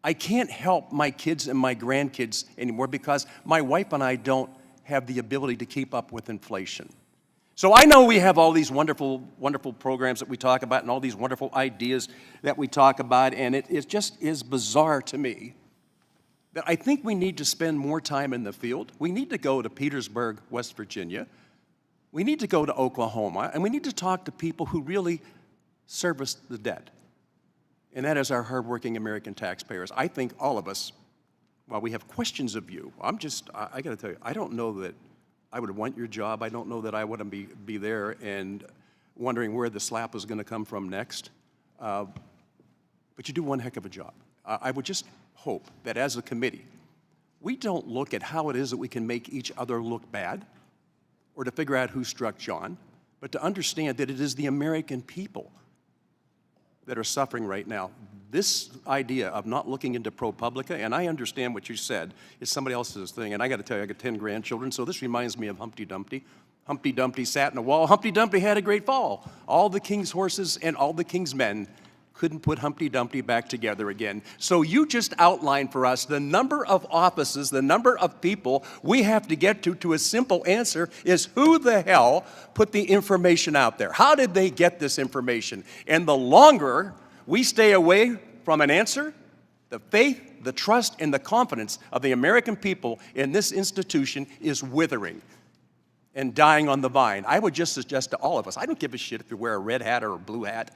I can't help my kids and my grandkids anymore because my wife and I don't have the ability to keep up with inflation. So I know we have all these wonderful, wonderful programs that we talk about and all these wonderful ideas that we talk about, and it just is bizarre to me that I think we need to spend more time in the field. We need to go to Petersburg, West Virginia. We need to go to Oklahoma, and we need to talk to people who really service the debt. And that is our hardworking American taxpayers. I think all of us, while we have questions of you, I got to tell you, I don't know that I would want your job. I don't know that I wouldn't be there and wondering where the slap was going to come from next. But you do one heck of a job. I would just hope that as a committee, we don't look at how it is that we can make each other look bad or to figure out who struck John, but to understand that it is the American people that are suffering right now. This idea of not looking into ProPublica, and I understand what you said, is somebody else's thing, and I got to tell you, I got 10 grandchildren, so this reminds me of Humpty Dumpty. Humpty Dumpty sat in a wall. Humpty Dumpty had a great fall. All the king's horses and all the king's men couldn't put Humpty Dumpty back together again. So you just outlined for us the number of offices, the number of people we have to get to a simple answer is who the hell put the information out there? How did they get this information? And the longer we stay away from an answer, the faith, the trust, and the confidence of the American people in this institution is withering and dying on the vine. I would just suggest to all of us, I don't give a shit if you wear a red hat or a blue hat.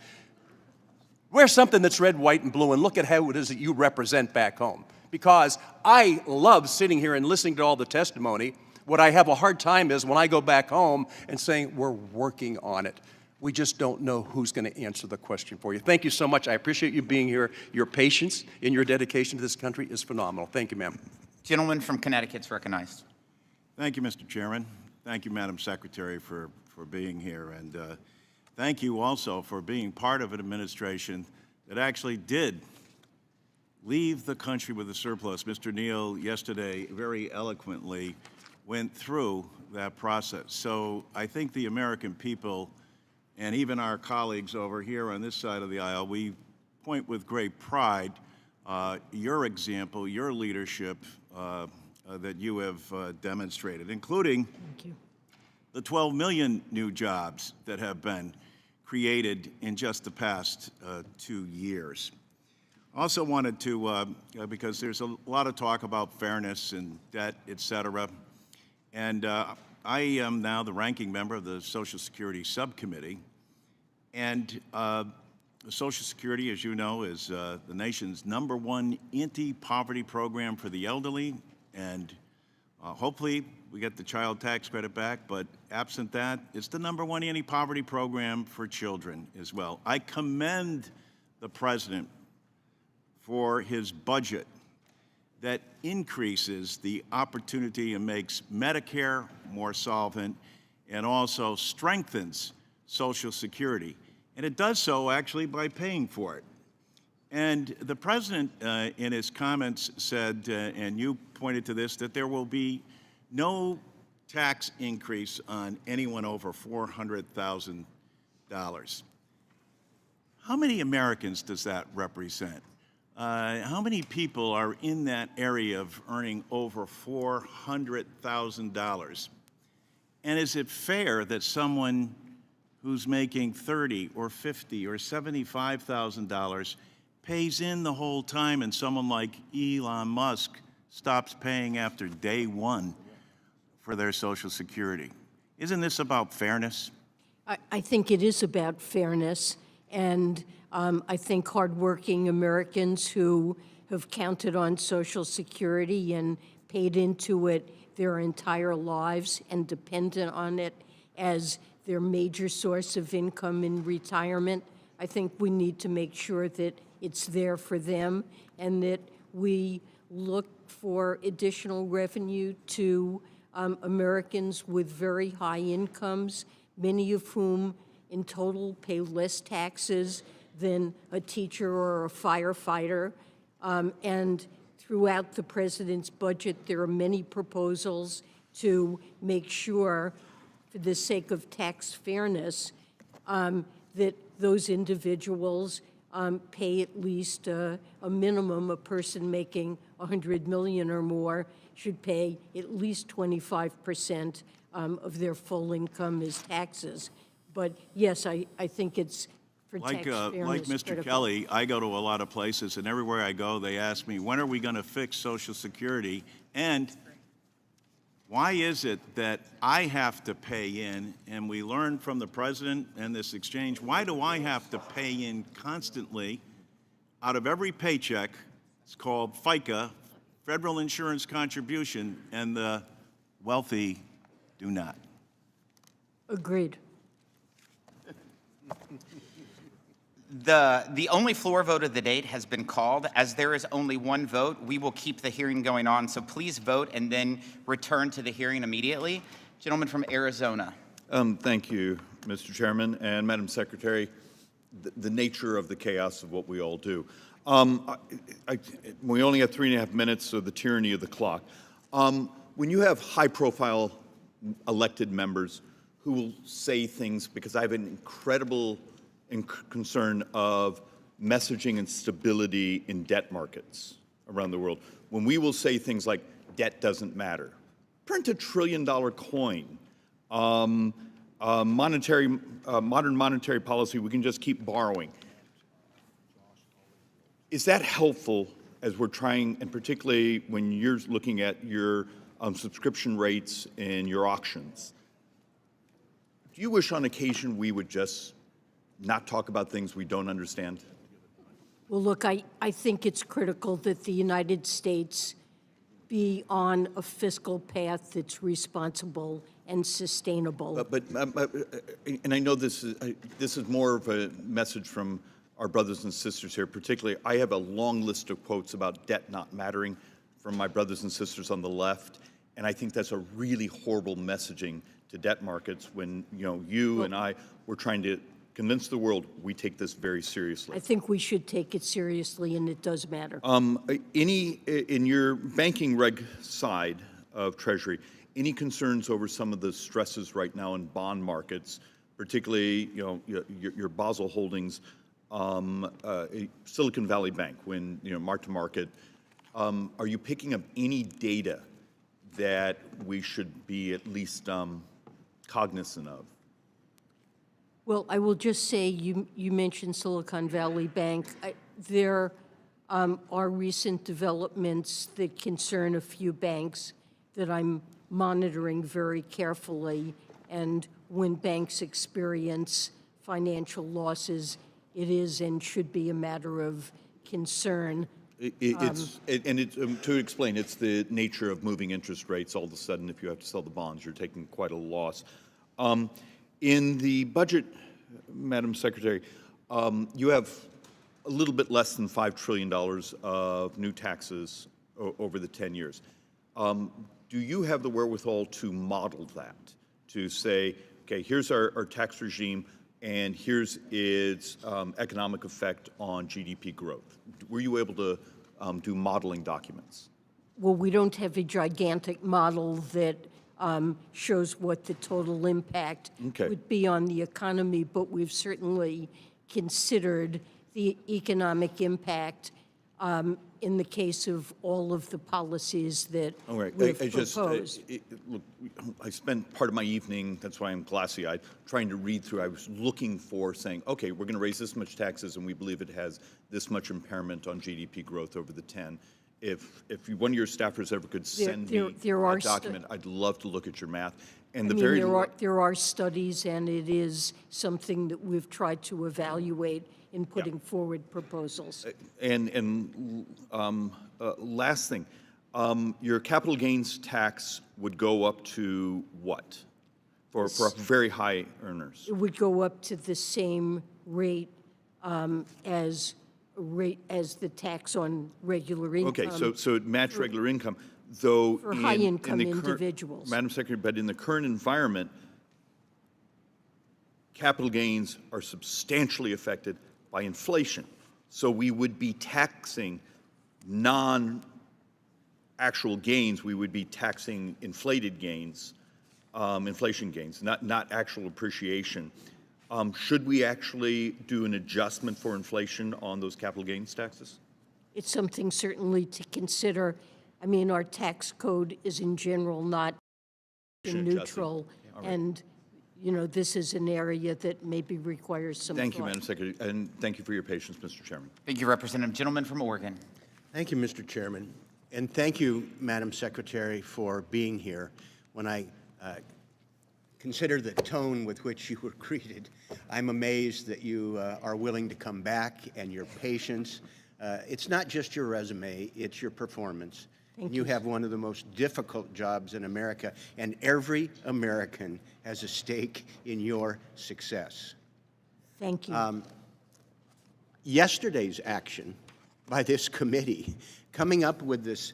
Wear something that's red, white, and blue, and look at how it is that you represent back home. Because I love sitting here and listening to all the testimony. What I have a hard time is when I go back home and saying, we're working on it. We just don't know who's going to answer the question for you. Thank you so much. I appreciate you being here. Your patience and your dedication to this country is phenomenal. Thank you, ma'am. Gentleman from Connecticut's recognized. Thank you, Mr. Chairman. Thank you, Madam Secretary, for being here. And thank you also for being part of an administration that actually did leave the country with a surplus. Mr. Neal yesterday very eloquently went through that process. So I think the American people and even our colleagues over here on this side of the aisle, we point with great pride your example, your leadership that you have demonstrated, including the 12 million new jobs that have been created in just the past 2 years. Also wanted to, because there's a lot of talk about fairness and debt, et cetera, and I am now the ranking member of the Social Security Subcommittee, and Social Security, as you know, is the nation's #1 anti-poverty program for the elderly, and hopefully we get the child tax credit back, but absent that, it's the #1 anti-poverty program for children as well. I commend the President for his budget that increases the opportunity and makes Medicare more solvent and also strengthens Social Security. And it does so actually by paying for it. And the President in his comments said, and you pointed to this, that there will be no tax increase on anyone over $400,000. How many Americans does that represent? How many people are in that area of earning over $400,000? And is it fair that someone who's making $30,000 or $50,000 or $75,000 pays in the whole time, and someone like Elon Musk stops paying after day one for their Social Security? Isn't this about fairness? I think it is about fairness, and I think hardworking Americans who have counted on Social Security and paid into it their entire lives and dependent on it as their major source of income in retirement, I think we need to make sure that it's there for them and that we look for additional revenue to Americans with very high incomes, many of whom in total pay less taxes than a teacher or a firefighter. And throughout the president's budget, there are many proposals to make sure, for the sake of tax fairness, that those individuals pay at least a minimum. A person making $100 million or more should pay at least 25% of their full income as taxes. But yes, I think it's for tax fairness Like Mr. critical. Kelly, I go to a lot of places, and everywhere I go, they ask me, when are we going to fix Social Security? And why is it that I have to pay in, and we learned from the president and this exchange, why do I have to pay in constantly out of every paycheck? It's called FICA, Federal Insurance Contribution, and the wealthy do not. Agreed. The only floor vote of the date has been called. As there is only one vote, we will keep the hearing going on. So please vote and then return to the hearing immediately. Gentleman from Arizona. Thank you, Mr. Chairman and Madam Secretary. The nature of the chaos of what we all do. We only have 3.5 minutes, so the tyranny of the clock. When you have high-profile elected members who will say things, because I have an incredible concern of messaging and stability in debt markets around the world, when we will say things like, debt doesn't matter, print $1 trillion coin, modern monetary policy, we can just keep borrowing. Is that helpful as we're trying, and particularly when you're looking at your subscription rates and your auctions? Do you wish on occasion we would just not talk about things we don't understand? Well, look, I think it's critical that the United States be on a fiscal path that's responsible and sustainable. And I know this is more of a message from our brothers and sisters here. Particularly, I have a long list of quotes about debt not mattering from my brothers and sisters on the left, and I think that's a really horrible messaging to debt markets when you and I were trying to convince the world we take this very seriously. I think we should take it seriously, and it does matter. In your banking reg side of Treasury, any concerns over some of the stresses right now in bond markets, particularly your Basel holdings, Silicon Valley Bank, when mark to market? Are you picking up any data that we should be at least cognizant of? Well, I will just say you mentioned Silicon Valley Bank. There are recent developments that concern a few banks that I'm monitoring very carefully. And when banks experience financial losses, it is and should be a matter of concern. To explain, it's the nature of moving interest rates. All of a sudden, if you have to sell the bonds, you're taking quite a loss. In the budget, Madam Secretary, you have a little bit less than $5 trillion of new taxes over the 10 years. Do you have the wherewithal to model that, to say, okay, here's our tax regime, and here's its economic effect on GDP growth? Were you able to do modeling documents? Well, we don't have a gigantic model that shows what the total impact Okay. would be on the economy, but we've certainly considered the economic impact in the case of all of the policies that All right, we've I just, proposed. look, I spent part of my evening, that's why I'm glassy-eyed, trying to read through. I was looking for saying, okay, we're going to raise this much taxes and we believe it has this much impairment on GDP growth over the 10. If one of your staffers ever could send me there are a document, I'd love to look at your math. And I the mean, very, there are studies, and it is something that we've tried to evaluate in putting forward proposals. last thing, your capital gains tax would go up to what? For very high earners? It would go up to the same rate as the tax on regular income. Okay, so it matched regular income, though. For in high-income the current- individuals. Madam Secretary, but in the current environment, capital gains are substantially affected by inflation. So we would be taxing non-actual gains, we would be taxing inflated gains, inflation gains, not actual appreciation. Should we actually do an adjustment for inflation on those capital gains taxes? It's something certainly to consider. I mean, our tax code is in general not neutral, and, you know, this is an area that maybe requires some Thank you, thought. Madam Secretary, and thank you for your patience, Mr. Chairman. Thank you, Representative. Gentleman from Oregon. Thank you, Mr. Chairman. And thank you, Madam Secretary, for being here. When I consider the tone with which you were greeted, I'm amazed that you are willing to come back and your patience. It's not just your resume, it's your performance. You have one of the most difficult jobs in America, and every American has a stake in your success. Thank you. Yesterday's action by this committee, coming up with this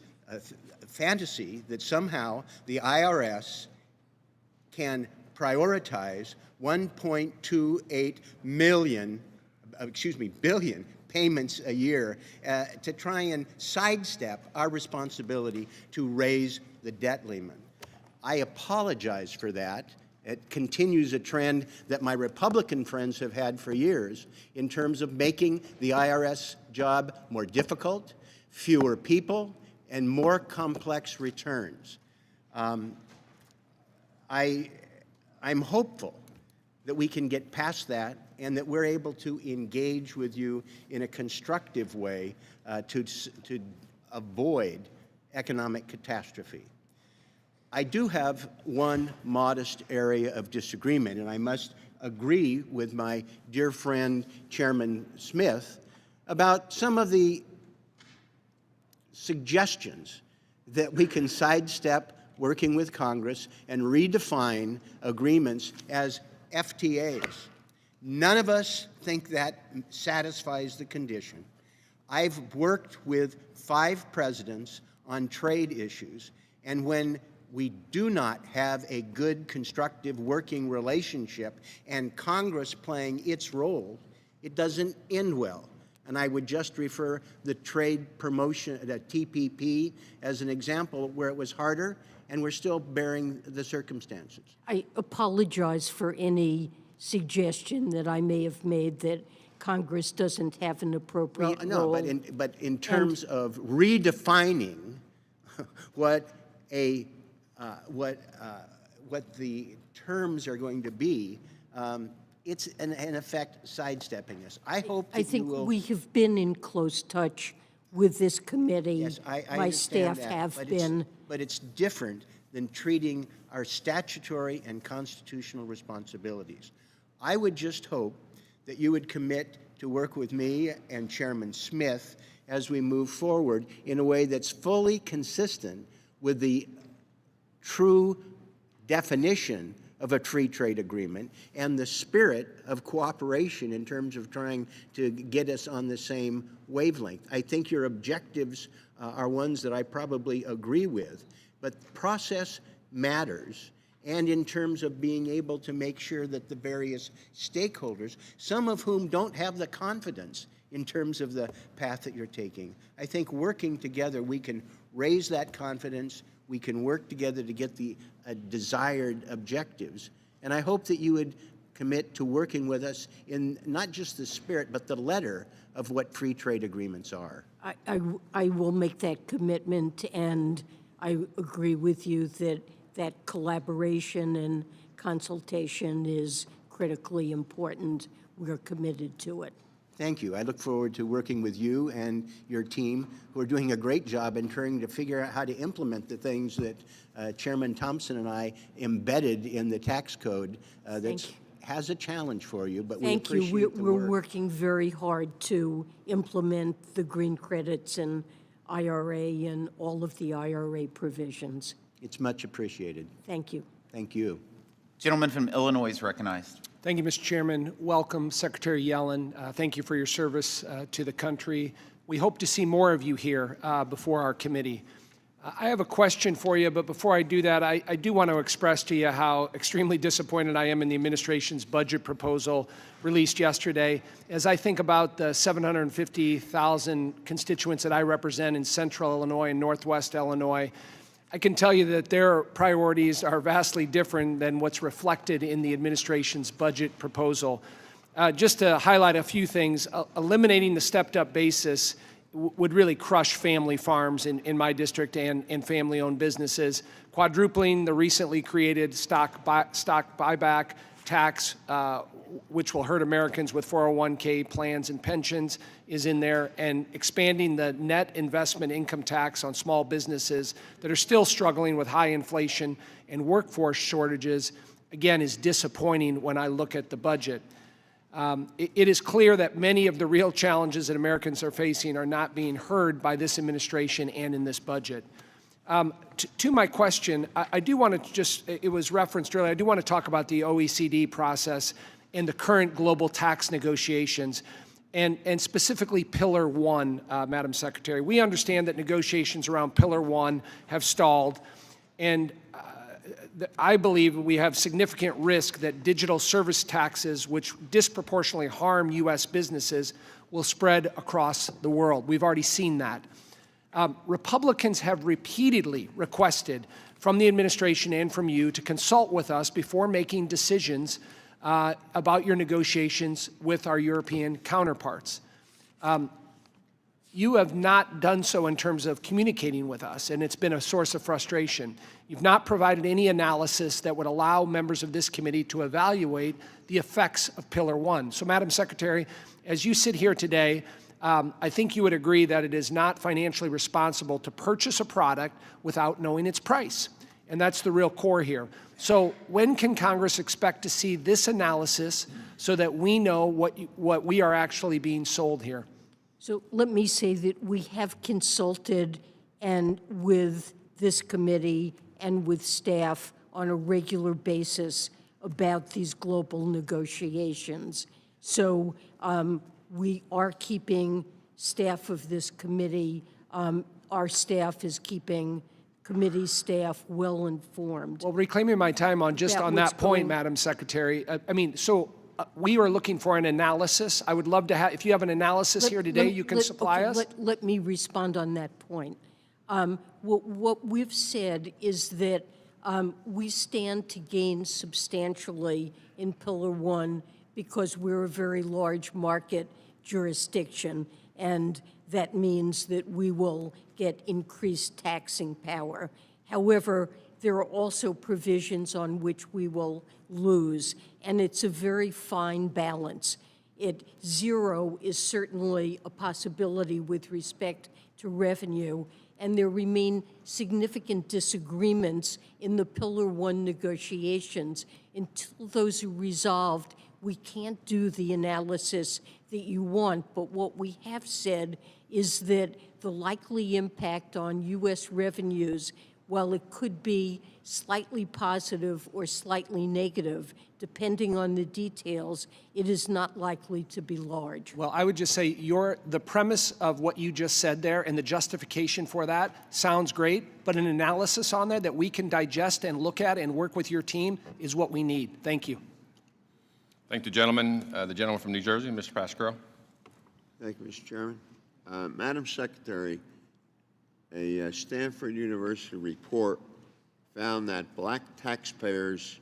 fantasy that somehow the IRS can prioritize 1.28 billion payments a year to try and sidestep our responsibility to raise the debt limit. I apologize for that. It continues a trend that my Republican friends have had for years in terms of making the IRS job more difficult, fewer people, and more complex returns. I'm hopeful that we can get past that and that we're able to engage with you in a constructive way to avoid economic catastrophe. I do have one modest area of disagreement, and I must agree with my dear friend Chairman Smith about some of the suggestions that we can sidestep working with Congress and redefine agreements as FTAs. None of us think that satisfies the condition. I've worked with 5 presidents on trade issues, and when we do not have a good, constructive working relationship and Congress playing its role, it doesn't end well. And I would just refer the trade promotion, the TPP, as an example where it was harder, and we're still bearing the circumstances. I apologize for any suggestion that I may have made that Congress doesn't have an appropriate role. But in terms of redefining what the terms are going to be, it's in effect sidestepping us. I hope that I think you will. we have been in close touch with this committee. Yes, I My understand staff that, have but been. But it's different than treating our statutory and constitutional responsibilities. I would just hope that you would commit to work with me and Chairman Smith as we move forward in a way that's fully consistent with the true definition of a free trade agreement and the spirit of cooperation in terms of trying to get us on the same wavelength. I think your objectives are ones that I probably agree with, but process matters, and in terms of being able to make sure that the various stakeholders, some of whom don't have the confidence in terms of the path that you're taking, I think working together we can raise that confidence, we can work together to get the desired objectives. And I hope that you would commit to working with us in not just the spirit, but the letter of what free trade agreements are. I will make that commitment, and I agree with you that collaboration and consultation is critically important. We're committed to it. Thank you. I look forward to working with you and your team, who are doing a great job in trying to figure out how to implement the things that Chairman Thompson and I embedded in the tax code that has a challenge for you, but we appreciate the work. We're working very hard to implement the green credits and IRA and all of the IRA provisions. It's much appreciated. Thank you. Thank you. Gentleman from Illinois is recognized. Thank you, Mr. Chairman. Welcome, Secretary Yellen. Thank you for your service to the country. We hope to see more of you here before our committee. I have a question for you, but before I do that, I do want to express to you how extremely disappointed I am in the administration's budget proposal released yesterday. As I think about the 750,000 constituents that I represent in Central Illinois and Northwest Illinois, I can tell you that their priorities are vastly different than what's reflected in the administration's budget proposal. Just to highlight a few things, eliminating the stepped-up basis would really crush family farms in my district and family-owned businesses. Quadrupling the recently created stock buyback tax, which will hurt Americans with 401k plans and pensions, is in there, and expanding the net investment income tax on small businesses that are still struggling with high inflation and workforce shortages, again, is disappointing when I look at the budget. It is clear that many of the real challenges that Americans are facing are not being heard by this administration and in this budget. To my question, I do want to just, it was referenced earlier, I do want to talk about the OECD process and the current global tax negotiations, and specifically Pillar 1, Madam Secretary. We understand that negotiations around Pillar 1 have stalled, and I believe we have significant risk that digital service taxes, which disproportionately harm U.S. businesses, will spread across the world. We've already seen that. Republicans have repeatedly requested from the administration and from you to consult with us before making decisions about your negotiations with our European counterparts. You have not done so in terms of communicating with us, and it's been a source of frustration. You've not provided any analysis that would allow members of this committee to evaluate the effects of Pillar 1. So, Madam Secretary, as you sit here today, I think you would agree that it is not financially responsible to purchase a product without knowing its price. And that's the real core here. So when can Congress expect to see this analysis so that we know what we are actually being sold here? So let me say that we have consulted and with this committee and with staff on a regular basis about these global negotiations. So we are keeping staff of this committee, our staff is keeping committee staff well informed. Well, reclaiming my time on just on that point, Madam Secretary, we are looking for an analysis. I would love to have, if you have an analysis here today, you can supply us. Let me respond on that point. What we've said is that we stand to gain substantially in Pillar 1 because we're a very large market jurisdiction, and that means that we will get increased taxing power. However, there are also provisions on which we will lose, and it's a very fine balance. Zero is certainly a possibility with respect to revenue, and there remain significant disagreements in the Pillar 1 negotiations. Until those are resolved, we can't do the analysis that you want, but what we have said is that the likely impact on U.S. revenues, while it could be slightly positive or slightly negative, depending on the details, it is not likely to be large. Well, I would just say the premise of what you just said there and the justification for that sounds great, but an analysis on that we can digest and look at and work with your team is what we need. Thank you. Thank the gentleman. The gentleman from New Jersey, Mr. Pascrell. Thank you, Mr. Chairman. Madam Secretary, A Stanford University report found that black taxpayers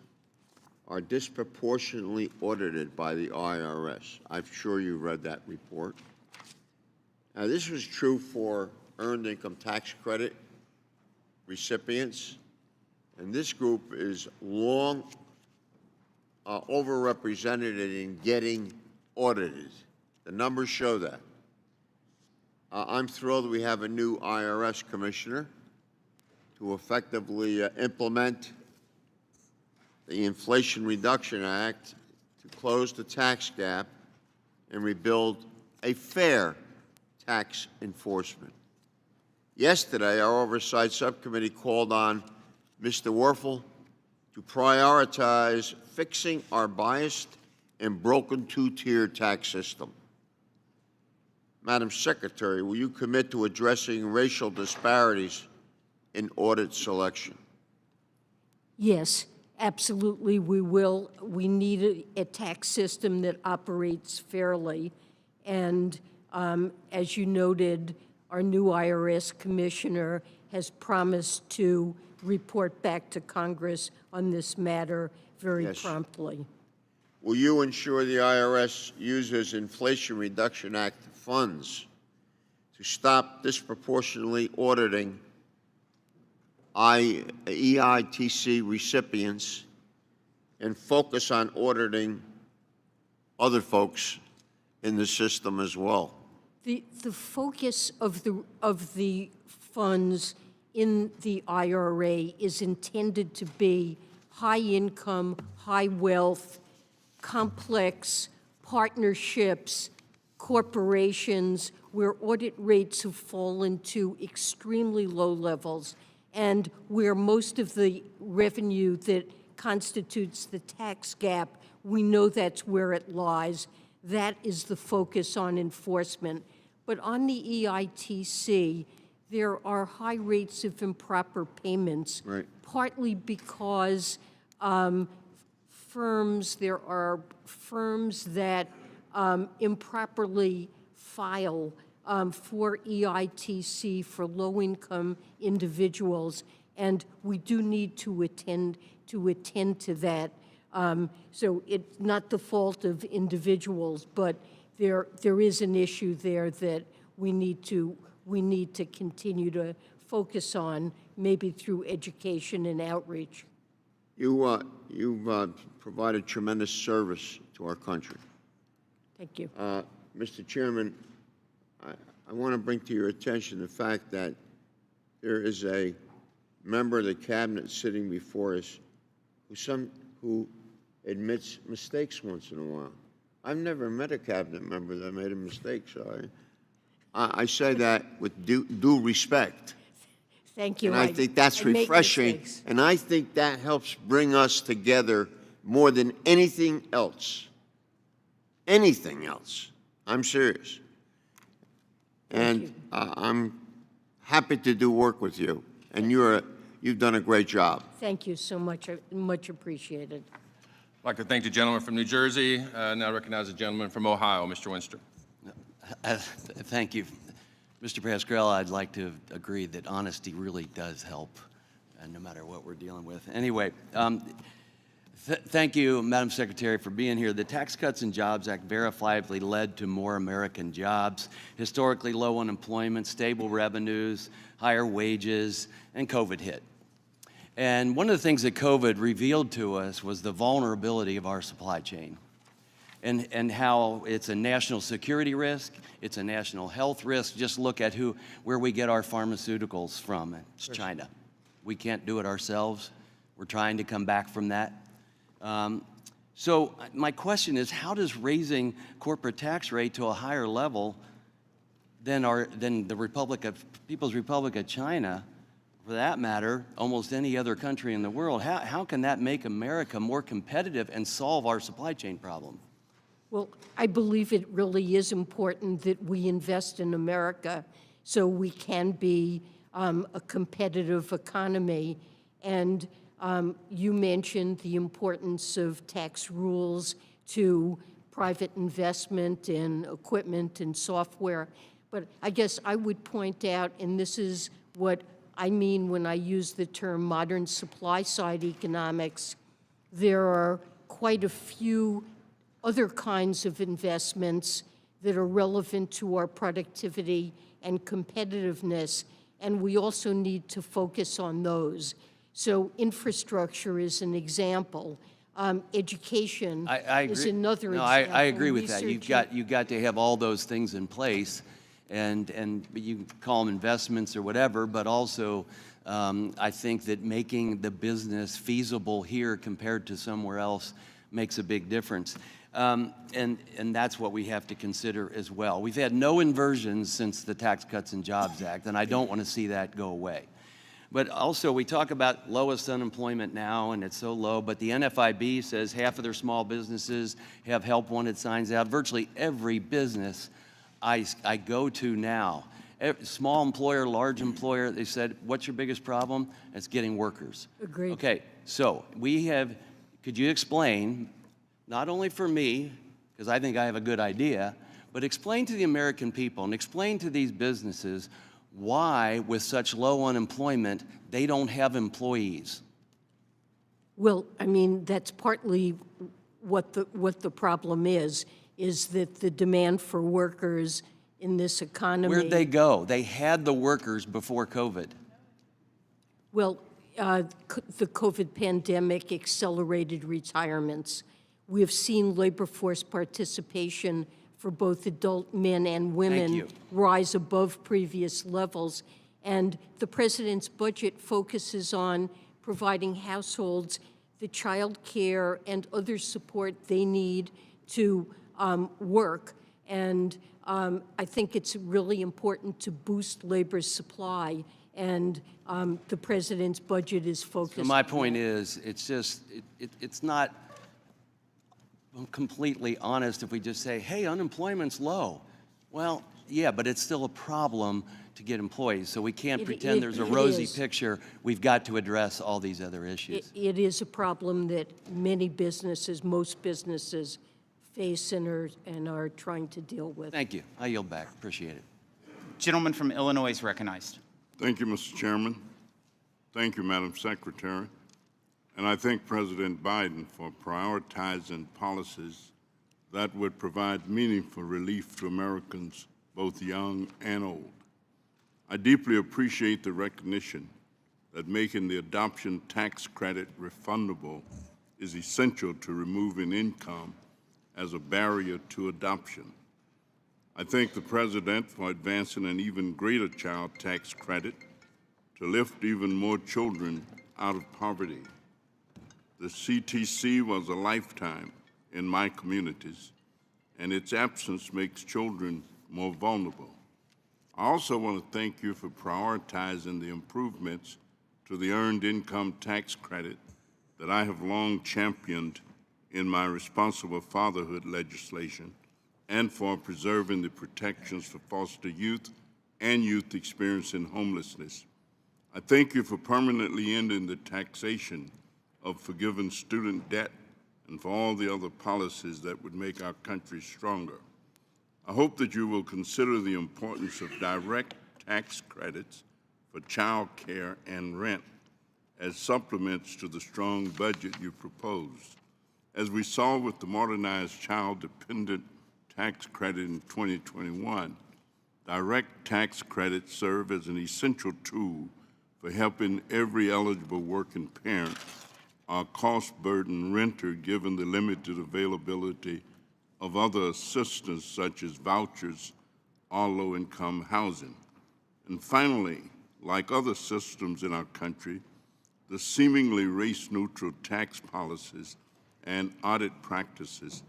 are disproportionately audited by the IRS. I'm sure you read that report. Now, this was true for earned income tax credit recipients, and this group is long overrepresented in getting audited. The numbers show that. I'm thrilled we have a new IRS commissioner to effectively implement the Inflation Reduction Act to close the tax gap and rebuild a fair tax enforcement. Yesterday, our Oversight Subcommittee called on Mr. Werfel to prioritize fixing our biased and broken two-tier tax system. Madam Secretary, will you commit to addressing racial disparities in audit selection? Yes, absolutely, we will. We need a tax system that operates fairly. And as you noted, our new IRS commissioner has promised to report back to Congress on this matter very promptly. Will you ensure the IRS uses Inflation Reduction Act funds to stop disproportionately auditing EITC recipients and focus on auditing other folks in the system as well? The focus of the funds in the IRA is intended to be high income, high wealth, complex partnerships, corporations where audit rates have fallen to extremely low levels and where most of the revenue that constitutes the tax gap, we know that's where it lies. That is the focus on enforcement. But on the EITC, there are high rates of improper payments, partly because there are firms that improperly file for EITC for low-income individuals, and we do need to attend to that. So it's not the fault of individuals, but there is an issue there that we need to continue to focus on, maybe through education and outreach. You've provided tremendous service to our country. Thank you. Mr. Chairman, I want to bring to your attention the fact that there is a member of the cabinet sitting before us who admits mistakes once in a while. I've never met a cabinet member that made a mistake, so I say that with due respect. Thank you. And I think that's refreshing, and I think that helps bring us together more than anything else. Anything else. I'm serious. And I'm happy to do work with you, and you've done a great job. Thank you so much. Much appreciated. I'd like to thank the gentleman from New Jersey. Now recognize the gentleman from Ohio, Mr. Winster. Thank you. Mr. Pascrell, I'd like to agree that honesty really does help, no matter what we're dealing with. Anyway, thank you, Madam Secretary, for being here. The Tax Cuts and Jobs Act verifiably led to more American jobs, historically low unemployment, stable revenues, higher wages, and COVID hit. And one of the things that COVID revealed to us was the vulnerability of our supply chain and how it's a national security risk, it's a national health risk. Just look at where we get our pharmaceuticals from. It's China. We can't do it ourselves. We're trying to come back from that. So my question is, how does raising corporate tax rate to a higher level than the People's Republic of China, for that matter, almost any other country in the world, how can that make America more competitive and solve our supply chain problem? Well, I believe it really is important that we invest in America so we can be a competitive economy. And you mentioned the importance of tax rules to private investment in equipment and software. But I guess I would point out, and this is What I mean when I use the term modern supply-side economics, there are quite a few other kinds of investments that are relevant to our productivity and competitiveness, and we also need to focus on those. So infrastructure is an example. Education I agree. is another No, example. I agree with that. Research You've got to have all those things in place, and you can call them investments or whatever, but also I think that making the business feasible here compared to somewhere else makes a big difference. And that's what we have to consider as well. We've had no inversions since the Tax Cuts and Jobs Act, and I don't want to see that go away. But also, we talk about lowest unemployment now, and it's so low, but the NFIB says half of their small businesses have help wanted signs out. Virtually every business I go to now, small employer, large employer, they said, what's your biggest problem? It's getting workers. Agreed. Okay, so could you explain, not only for me, because I think I have a good idea, but explain to the American people and explain to these businesses why, with such low unemployment, they don't have employees. Well, I mean, that's partly what the problem is that the demand for workers in this economy. Where'd they go? They had the workers before COVID. Well, the COVID pandemic accelerated retirements. We have seen labor force participation for both adult men and women rise above previous levels. And the president's budget focuses on providing households the child care and other support they need to work. And I think it's really important to boost labor supply. And the president's budget is focused. So my point is, it's not completely honest if we just say, hey, unemployment's low. Well, yeah, but it's still a problem to get employees. So we can't pretend there's a rosy picture. We've got to address all these other issues. It is a problem that many businesses, most businesses, face and are trying to deal with. Thank you. I yield back. Appreciate it. Gentleman from Illinois is recognized. Thank you, Mr. Chairman. Thank you, Madam Secretary. And I thank President Biden for prioritizing policies that would provide meaningful relief to Americans, both young and old. I deeply appreciate the recognition that making the adoption tax credit refundable is essential to removing income as a barrier to adoption. I thank the President for advancing an even greater child tax credit to lift even more children out of poverty. The CTC was a lifetime in my communities, and its absence makes children more vulnerable. I also want to thank you for prioritizing the improvements to the Earned Income Tax Credit that I have long championed in my responsible fatherhood legislation, and for preserving the protections for foster youth and youth experiencing homelessness. I thank you for permanently ending the taxation of forgiving student debt and for all the other policies that would make our country stronger. I hope that you will consider the importance of direct tax credits for child care and rent as supplements to the strong budget you proposed. As we saw with the modernized child-dependent tax credit in 2021, direct tax credits serve as an essential tool for helping every eligible working parent or cost-burdened renter given the limited availability of other assistance such as vouchers or low-income housing. And finally, like other systems in our country, the seemingly race-neutral tax policies and audit practices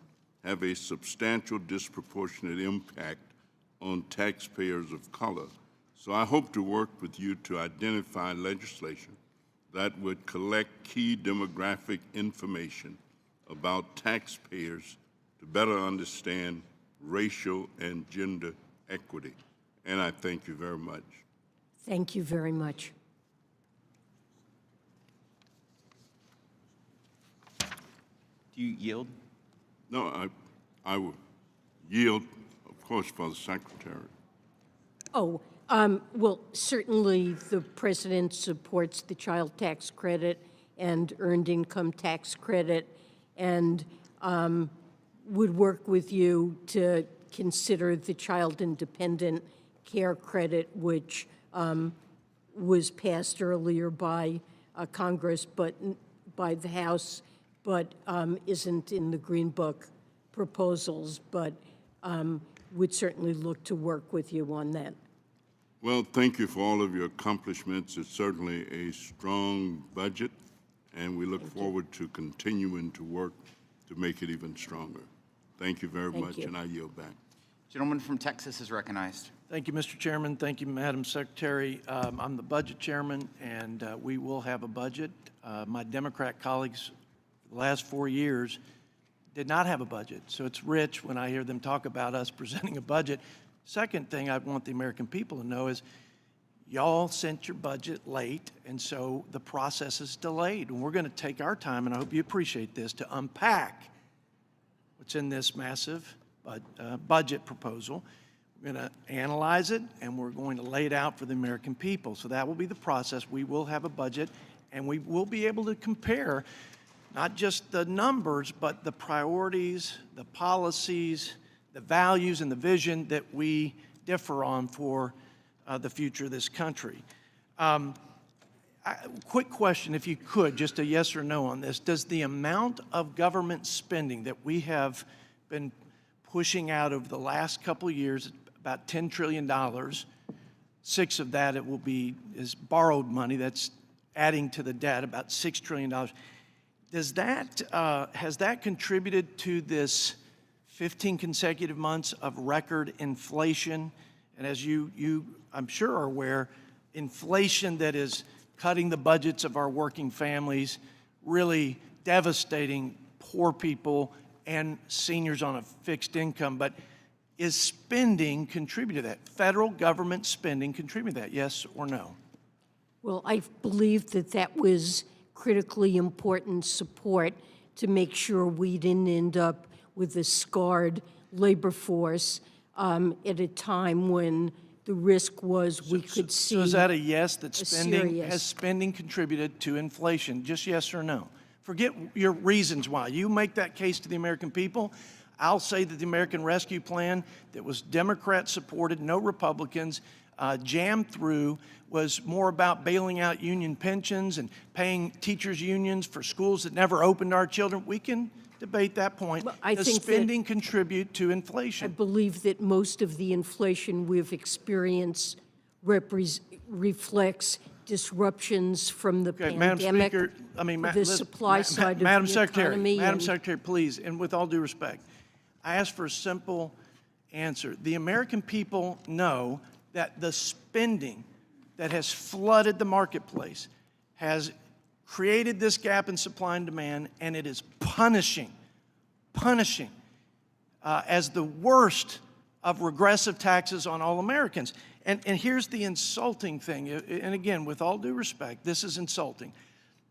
have a substantial disproportionate impact on taxpayers of color. So I hope to work with you to identify legislation that would collect key demographic information about taxpayers to better understand racial and gender equity. And I thank you very much. Thank you very much. Do you yield? No, I will yield, of course, for the Secretary. Oh, Well, certainly the president supports the child tax credit and earned income tax credit, and would work with you to consider the child independent care credit, which was passed earlier by Congress, but by the House, but isn't in the Green Book proposals, but would certainly look to work with you on that. Well, thank you for all of your accomplishments. It's certainly a strong budget, and we look forward to continuing to work to make it even stronger. Thank you very much, and I yield back. Gentleman from Texas is recognized. Thank you, Mr. Chairman. Thank you, Madam Secretary. I'm the budget chairman, and we will have a budget. My Democrat colleagues, the last 4 years, did not have a budget, so it's rich when I hear them talk about us presenting a budget. Second thing I want the American people to know is y'all sent your budget late, and so the process is delayed. And we're going to take our time, and I hope you appreciate this, to unpack what's in this massive budget proposal. We're going to analyze it, and we're going to lay it out for the American people. So that will be the process. We will have a budget, and we will be able to compare not just the numbers, but the priorities, the policies, the values, and the vision that we differ on for the future of this country. Quick question, if you could, just a yes or no on this. Does the amount of government spending that we have been pushing out over the last couple of years, about $10 trillion, 6 of that is borrowed money, that's adding to the debt, about $6 trillion. Does that, has that contributed to this 15 consecutive months of record inflation? And as you I'm sure are aware, inflation that is cutting the budgets of our working families, really devastating poor people and seniors on a fixed income. But is spending contributed to that? Federal government spending contributed to that, yes or no? Well, I believe that that was critically important support to make sure we didn't end up with a scarred labor force at a time when the risk was we could see. So is that a yes, that has spending contributed to inflation? Just yes or no? Forget your reasons why. You make that case to the American people. I'll say that the American Rescue Plan that was Democrat supported, no Republicans, jammed through, was more about bailing out union pensions and paying teachers' unions for schools that never opened to our children. We can debate that point. Does spending contribute to inflation? I believe that most of the inflation we've experienced reflects disruptions from the pandemic, the supply side of the economy. Madam Secretary, please, and with all due respect, I ask for a simple answer. The American people know that the spending that has flooded the marketplace has created this gap in supply and demand, and it is punishing as the worst of regressive taxes on all Americans. And here's the insulting thing, and again, with all due respect, this is insulting,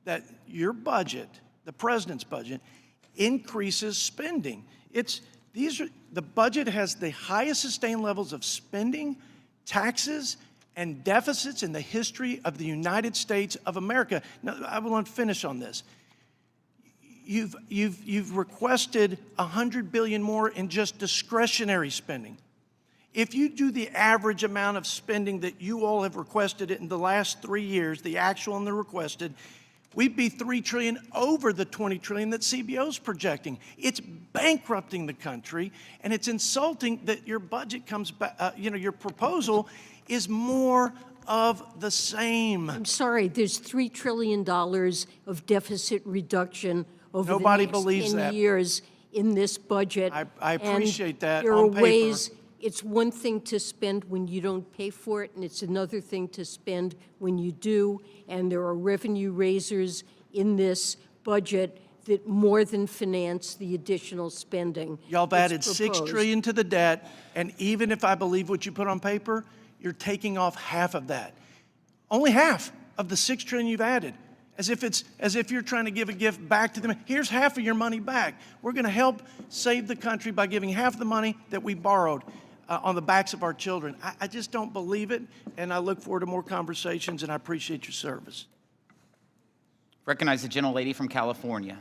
that your budget, the president's budget, increases spending. The budget has the highest sustained levels of spending, taxes, and deficits in the history of the United States of America. Now, I want to finish on this. You've requested $100 billion more in just discretionary spending. If you do the average amount of spending that you all have requested in the last 3 years, the actual and the requested, we'd be $3 trillion over the $20 trillion that CBO is projecting. It's bankrupting the country, and it's insulting that your budget comes back, your proposal is more of the same. I'm sorry, there's $3 trillion of deficit reduction over Nobody the next believes 10 that. years in this budget. I appreciate that there on are paper. ways, it's one thing to spend when you don't pay for it, and it's another thing to spend when you do, and there are revenue raisers in this budget that more than finance the additional spending. Y'all have added proposed. $6 trillion to the debt, and even if I believe what you put on paper, you're taking off half of that. Only half of the $6 trillion you've added. As if you're trying to give a gift back to them. Here's half of your money back. We're going to help save the country by giving half the money that we borrowed. on the backs of our children. I just don't believe it, and I look forward to more conversations, and I appreciate your service. Recognize the gentlelady from California.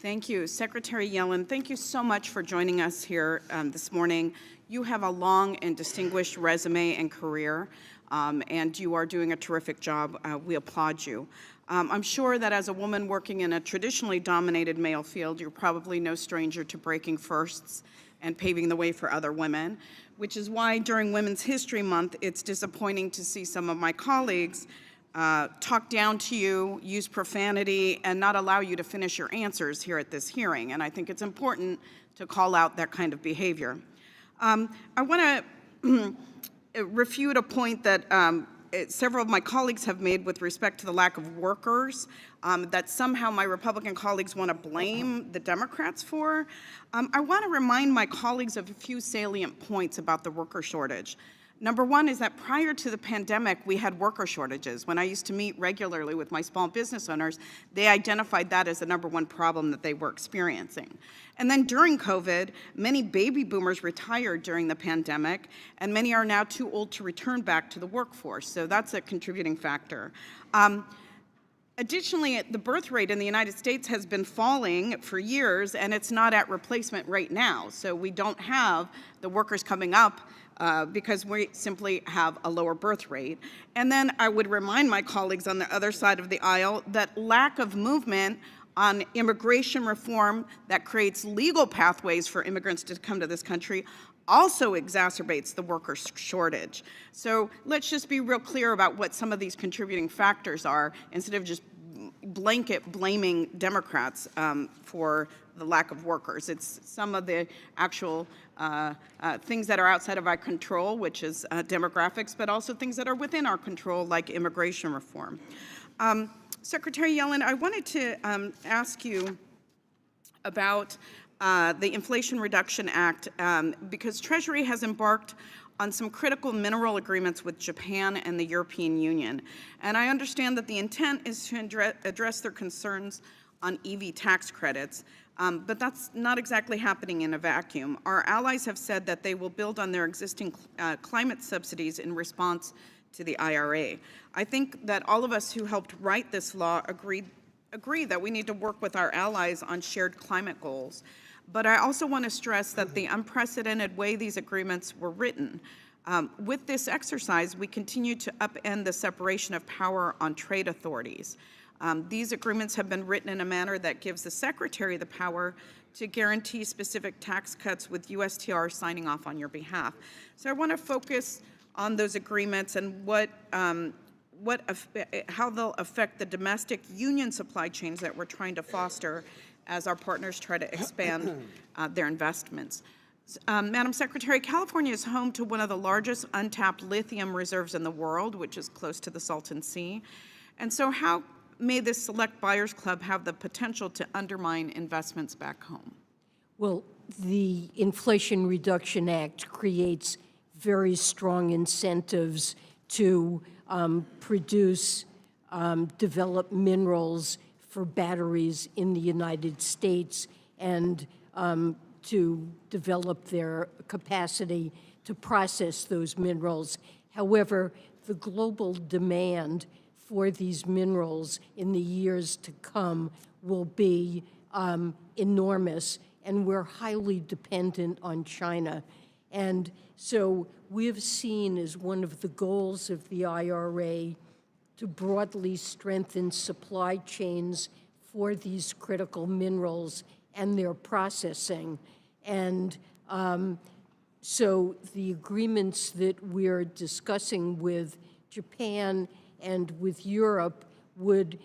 Thank you. Secretary Yellen, thank you so much for joining us here this morning. You have a long and distinguished resume and career, and you are doing a terrific job. We applaud you. I'm sure that as a woman working in a traditionally dominated male field, you're probably no stranger to breaking firsts and paving the way for other women, which is why during Women's History Month, it's disappointing to see some of my colleagues talk down to you, use profanity, and not allow you to finish your answers here at this hearing. And I think it's important to call out that kind of behavior. I want to refute a point that several of my colleagues have made with respect to the lack of workers, that somehow my Republican colleagues want to blame the Democrats for. I want to remind my colleagues of a few salient points about the worker shortage. Number one is that prior to the pandemic, we had worker shortages. When I used to meet regularly with my small business owners, they identified that as the number one problem that they were experiencing. And then during COVID, many baby boomers retired during the pandemic, and many are now too old to return back to the workforce. So that's a contributing factor. Additionally, the birth rate in the United States has been falling for years, and it's not at replacement right now. So we don't have the workers coming up because we simply have a lower birth rate. And then I would remind my colleagues on the other side of the aisle that lack of movement on immigration reform that creates legal pathways for immigrants to come to this country also exacerbates the worker shortage. So let's just be real clear about what some of these contributing factors are instead of just blanket blaming Democrats for the lack of workers. It's some of the actual things that are outside of our control, which is demographics, but also things that are within our control, like immigration reform. Secretary Yellen, I wanted to ask you about the Inflation Reduction Act, because Treasury has embarked on some critical mineral agreements with Japan and the European Union. And I understand that the intent is to address their concerns on EV tax credits, but that's not exactly happening in a vacuum. Our allies have said that they will build on their existing climate subsidies in response to the IRA. I think that all of us who helped write this law agree that we need to work with our allies on shared climate goals. But I also want to stress that the unprecedented way these agreements were written, with this exercise, we continue to upend the separation of power on trade authorities. These agreements have been written in a manner that gives the Secretary the power to guarantee specific tax cuts with USTR signing off on your behalf. So I want to focus on those agreements and how they'll affect the domestic union supply chains that we're trying to foster as our partners try to expand their investments. Madam Secretary, California is home to one of the largest untapped lithium reserves in the world, which is close to the Salton Sea. And so how may this select buyers club have the potential to undermine investments back home? Well, the Inflation Reduction Act creates very strong incentives to produce, develop minerals for batteries in the United States and to develop their capacity to process those minerals. However, the global demand for these minerals in the years to come will be enormous, and we're highly dependent on China. And so we've seen as one of the goals of the IRA to broadly strengthen supply chains for these critical minerals and their processing. And so the agreements that we're discussing with Japan and with Europe would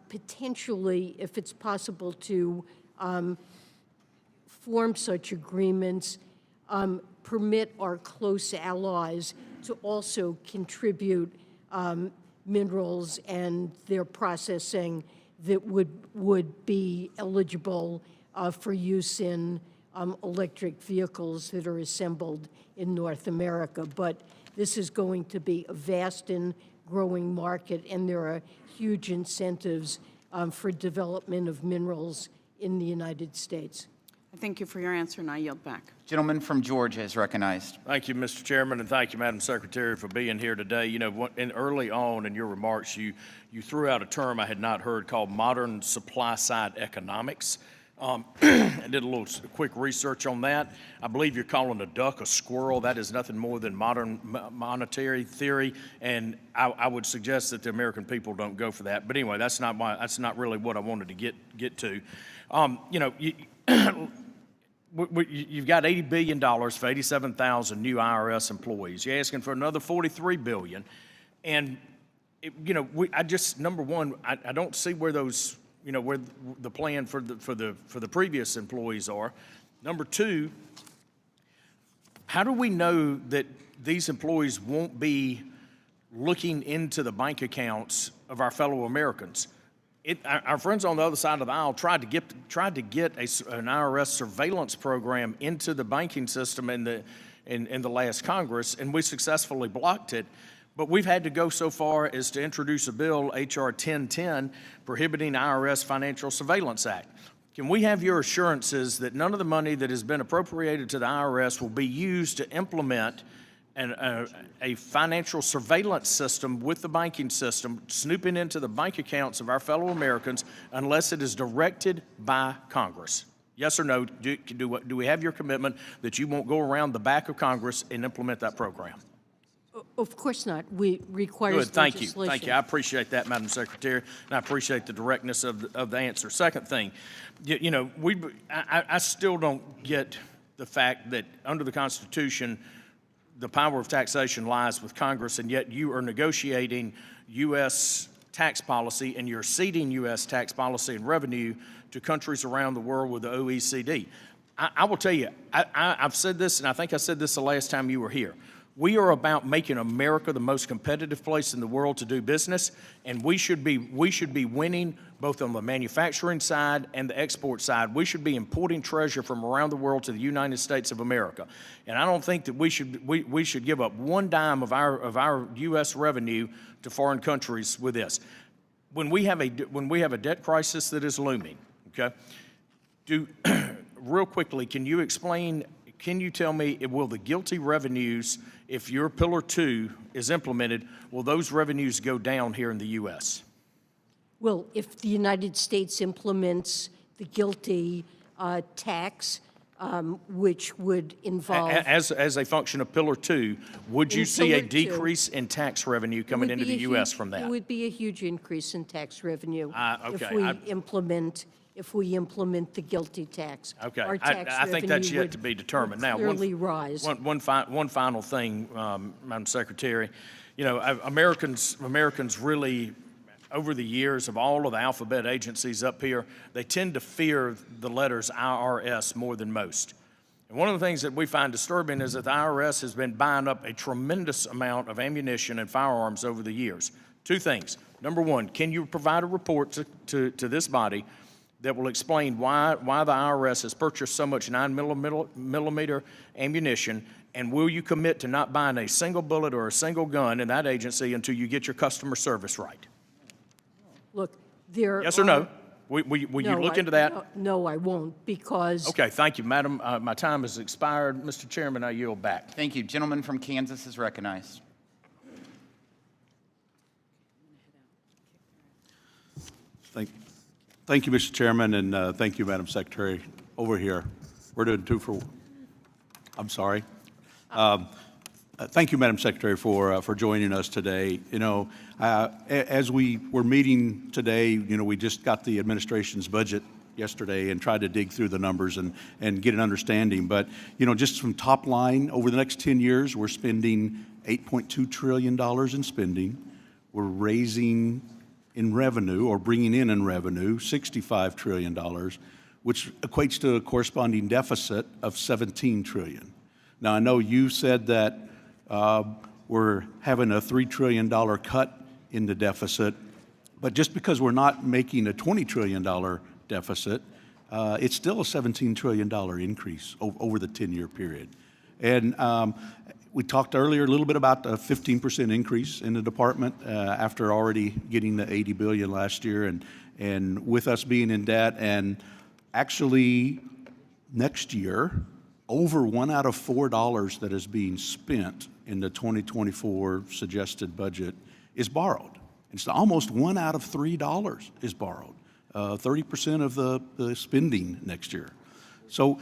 potentially, if it's possible to form such agreements, permit our close allies to also contribute minerals and their processing that would be eligible for use in electric vehicles that are assembled in North America. But this is going to be a vast and growing market, and there are huge incentives for development of minerals in the United States. I thank you for your answer, and I yield back. Gentleman from Georgia is recognized. Thank you, Mr. Chairman, and thank you, Madam Secretary, for being here today. You know, early on in your remarks, you threw out a term I had not heard called modern supply-side economics. I did a little quick research on that. I believe you're calling a duck a squirrel. That is nothing more than modern monetary theory, and I would suggest that the American people don't go for that. But anyway, that's not really what I wanted to get to. You know, you've got $80 billion for 87,000 new IRS employees. You're asking for another $43 billion, and you know, number one, I don't see where those, you know, where the plan for the previous employees are. Number two, how do we know that these employees won't be looking into the bank accounts of our fellow Americans? Our friends on the other side of the aisle tried to get an IRS surveillance program into the banking system in the last Congress, and we successfully blocked it. But we've had to go so far as to introduce a bill, H.R. 1010, prohibiting IRS Financial Surveillance Act. Can we have your assurances that none of the money that has been appropriated to the IRS will be used to implement a financial surveillance system with the banking system, snooping into the bank accounts of our fellow Americans unless it is directed by Congress? Yes or no, do we have your commitment that you won't go around the back of Congress and implement that program? Of course not. We require Good, thank you. legislation. Thank you. I appreciate that, Madam Secretary, and I appreciate the directness of the answer. Second thing, you know, I still don't get the fact that under the Constitution, the power of taxation lies with Congress, and yet you are negotiating U.S. tax policy and you're ceding U.S. tax policy and revenue to countries around the world with the OECD. I will tell you, I've said this, and I think I said this the last time you were here. We are about making America the most competitive place in the world to do business, and we should be winning both on the manufacturing side and the export side. We should be importing treasure from around the world to the United States of America, and I don't think that we should give up one dime of our U.S. revenue to foreign countries with this. When we have a debt crisis that is looming, okay? Real quickly, can you explain? Can you tell me, will the GILTI revenues, if your Pillar 2 is implemented, will those revenues go down here in the U.S.? Well, if the United States implements the GILTI tax, which would involve... As a function of Pillar 2, would you see a decrease in tax revenue coming into the U.S. from that? It would be a huge increase in tax revenue okay. if we implement the GILTI tax. Okay, Our tax I think that's revenue yet to be determined. Now, clearly rise. One final thing, Madam Secretary. You know, Americans really, over the years of all of the alphabet agencies up here, they tend to fear the letters IRS more than most. And one of the things that we find disturbing is that the IRS has been buying up a tremendous amount of ammunition and firearms over the years. Two things. Number one, can you provide a report to this body that will explain why the IRS has purchased so much 9mm ammunition, and will you commit to not buying a single bullet or a single gun in that agency until you get your customer service right? Look, there Yes or no? Will you look into that? No, I won't, because... Okay, thank you, Madam. My time has expired. Mr. Chairman, I yield back. Thank you. Gentleman from Kansas is recognized. Thank you, Mr. Chairman, and thank you, Madam Secretary. Over here, we're doing two for. I'm sorry. Thank you, Madam Secretary, for joining us today. You know, as we were meeting today, you know, we just got the administration's budget yesterday and tried to dig through the numbers and get an understanding. But you know, just from top line, over the next 10 years, we're spending $8.2 trillion in spending. We're raising in revenue, or bringing in revenue, $65 trillion, which equates to a corresponding deficit of $17 trillion. Now, I know you said that we're having a $3 trillion cut in the deficit, but just because we're not making a $20 trillion deficit, it's still a $17 trillion increase over the 10-year period. And we talked earlier a little bit about the 15% increase in the department after already getting the $80 billion last year, and with us being in debt, and actually next year, over 1 out of $4 that is being spent in the 2024 suggested budget is borrowed. It's almost 1 out of $3 is borrowed, 30% of the spending next year. So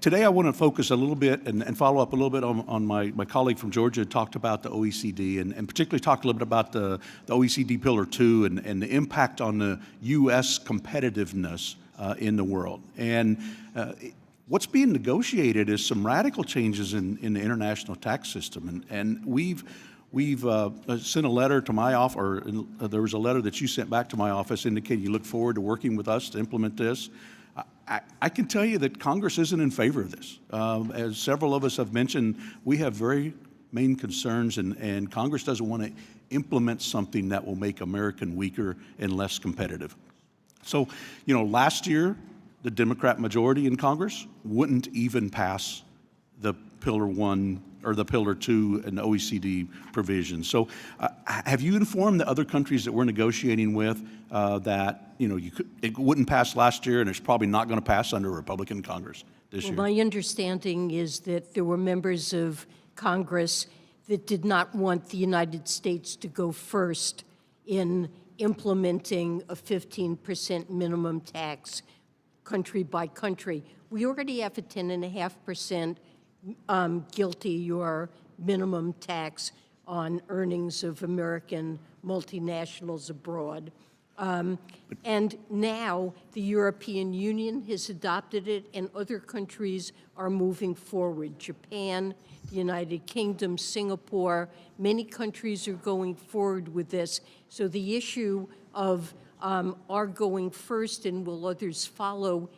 today I want to focus a little bit and follow up a little bit on my colleague from Georgia talked about the OECD and particularly talk a little bit about the OECD Pillar 2 and the impact on the U.S. competitiveness in the world. And what's being negotiated is some radical changes in the international tax system. And we've sent a letter to my office, or there was a letter that you sent back to my office indicating you look forward to working with us to implement this. I can tell you that Congress isn't in favor of this. As several of us have mentioned, we have very main concerns, and Congress doesn't want to implement something that will make America weaker and less competitive. So, last year, the Democrat majority in Congress wouldn't even pass the Pillar 1 or the Pillar 2 and the OECD provisions. So have you informed the other countries that we're negotiating with that it wouldn't pass last year and it's probably not going to pass under a Republican Congress this year? My understanding is that there were members of Congress that did not want the United States to go first in implementing a 15% minimum tax country by country. We already have a 10.5% guilty or minimum tax on earnings of American multinationals abroad. And now the European Union has adopted it and other countries are moving forward. Japan, the United Kingdom, Singapore, many countries are going forward with this. So the issue of our going first and will others follow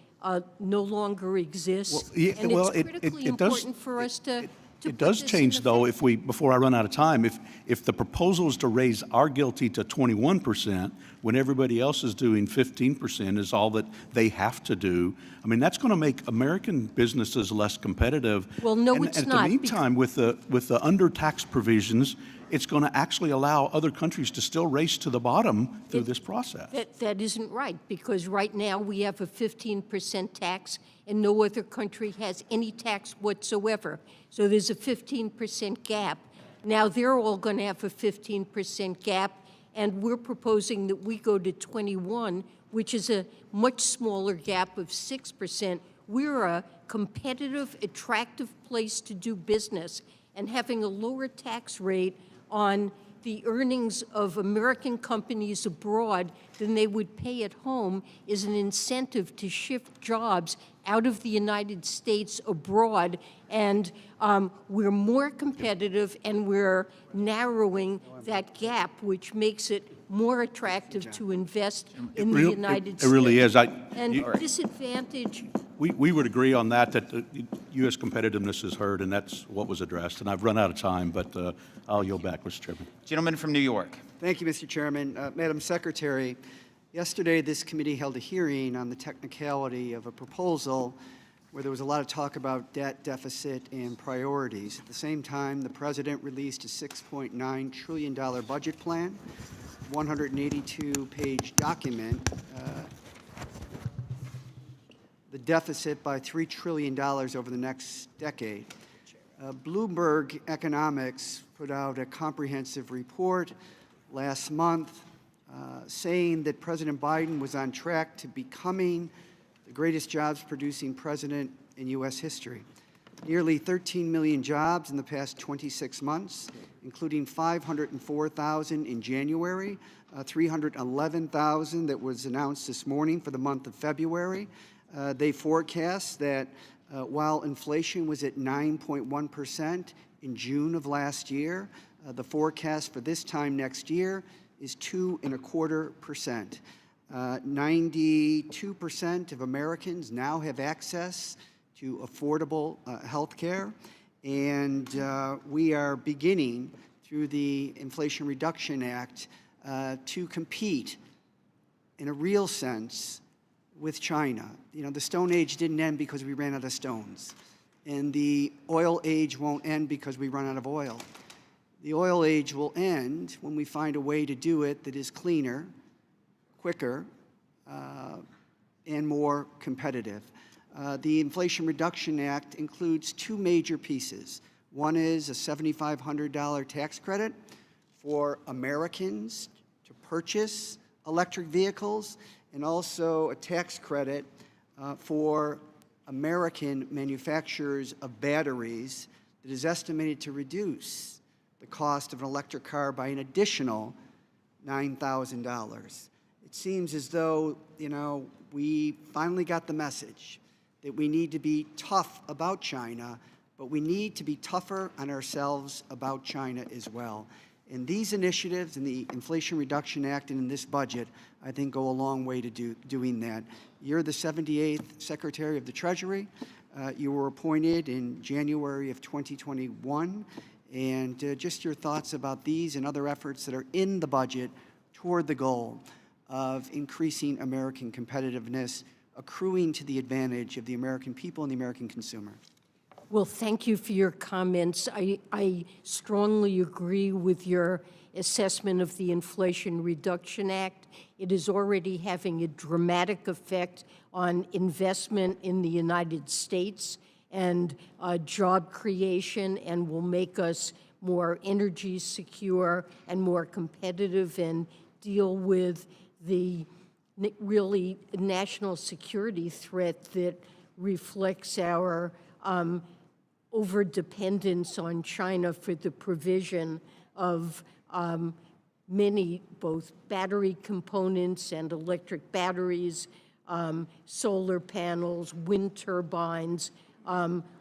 no longer exists. Well, yeah, and well, it's critically important for us to It does change, though, before I run out of time, if the proposal is to raise our guilty to 21%, when everybody else is doing 15% is all that they have to do, I mean, that's going to make American businesses less competitive. Well, no, it's not. not. In the meantime, with the under-tax provisions, it's going to actually allow other countries to still race to the bottom through this process. That isn't right, because right now we have a 15% tax and no other country has any tax whatsoever. So there's a 15% gap. Now they're all going to have a 15% gap, and we're proposing that we go to 21, which is a much smaller gap of 6%. We're a competitive, attractive place to do business, and having a lower tax rate on the earnings of American companies abroad than they would pay at home is an incentive to shift jobs out of the United States abroad, and we're more competitive and we're narrowing that gap, which makes it more attractive to invest in the United States. It really is. Disadvantage. We would agree on that the U.S. competitiveness is hurt, and that's what was addressed. And I've run out of time, but I'll yield back, Mr. Chairman. Gentleman from New York. Thank you, Mr. Chairman. Madam Secretary, yesterday this committee held a hearing on the technicality of a proposal where there was a lot of talk about debt, deficit, and priorities. At the same time, the President released a $6.9 trillion budget plan, 182-page document, the deficit by $3 trillion over the next decade. Bloomberg Economics put out a comprehensive report last month saying that President Biden was on track to becoming the greatest jobs-producing president in U.S. history. Nearly 13 million jobs in the past 26 months, including 504,000 in January, 311,000 that was announced this morning for the month of February. They forecast that while inflation was at 9.1% in June of last year, the forecast for this time next year is 2.25%. 92% of Americans now have access to affordable health care, and we are beginning through the Inflation Reduction Act to compete in a real sense with China. You know, the Stone Age didn't end because we ran out of stones, and the oil age won't end because we run out of oil. The oil age will end when we find a way to do it that is cleaner, quicker, and more competitive. The Inflation Reduction Act includes two major pieces. One is a $7,500 tax credit for Americans to purchase electric vehicles, and also a tax credit for American manufacturers of batteries that is estimated to reduce the cost of an electric car by an additional $9,000. It seems as though, we finally got the message that we need to be tough about China, but we need to be tougher on ourselves about China as well. And these initiatives in the Inflation Reduction Act and in this budget, I think, go a long way to doing that. You're the 78th Secretary of the Treasury. You were appointed in January of 2021. And just your thoughts about these and other efforts that are in the budget toward the goal of increasing American competitiveness, accruing to the advantage of the American people and the American consumer. Well, thank you for your comments. I strongly agree with your assessment of the Inflation Reduction Act. It is already having a dramatic effect on investment in the United States and job creation, and will make us more energy secure and more competitive and deal with the really national security threat that reflects our overdependence on China for the provision of many, both battery components and electric batteries, solar panels, wind turbines,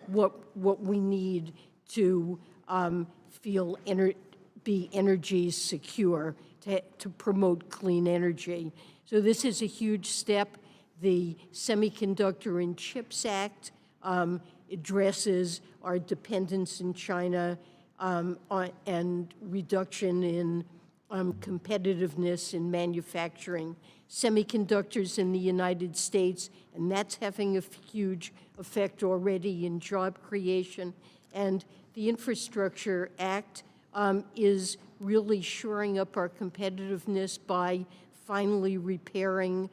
what we need to be energy secure, to promote clean energy. So this is a huge step. The Semiconductor and Chips Act addresses our dependence in China and reduction in competitiveness in manufacturing semiconductors in the United States, and that's having a huge effect already in job creation. And the Infrastructure Act is really shoring up our competitiveness by finally repairing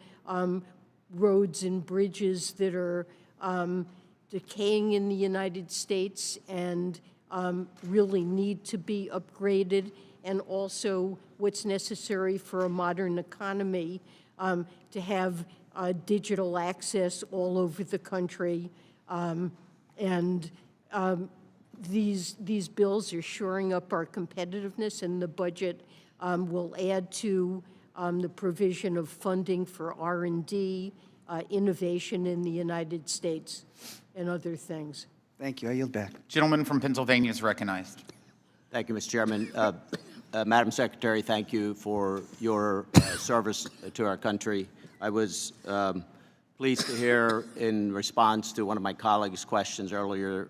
roads and bridges that are decaying in the United States and really need to be upgraded, and also what's necessary for a modern economy to have digital access all over the country. These bills are shoring up our competitiveness, and the budget will add to the provision of funding for R&D, innovation in the United States, and other things. Thank you. I yield back. Gentleman from Pennsylvania is recognized. Thank you, Mr. Chairman. Madam Secretary, thank you for your service to our country. I was pleased to hear, in response to one of my colleagues' questions earlier,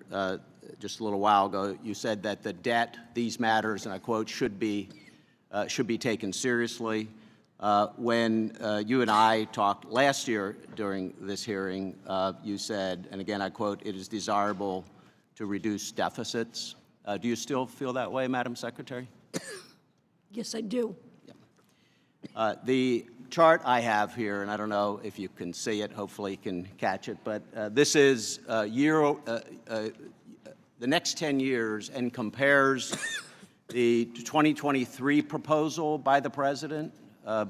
just a little while ago, you said that the debt, these matters, and I quote, should be taken seriously. When you and I talked last year during this hearing, you said, and again I quote, "It is desirable to reduce deficits." Do you still feel that way, Madam Secretary? Yes, I do. The chart I have here, and I don't know if you can see it, hopefully you can catch it, but this is the next 10 years and compares the 2023 proposal by the President,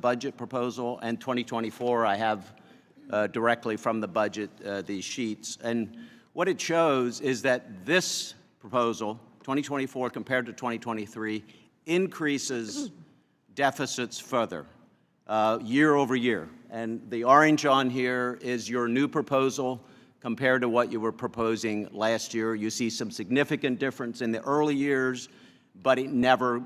budget proposal, and 2024. I have directly from the budget these sheets. And what it shows is that this proposal, 2024 compared to 2023, increases deficits further year over year. And the orange on here is your new proposal compared to what you were proposing last year. You see some significant difference in the early years, but it never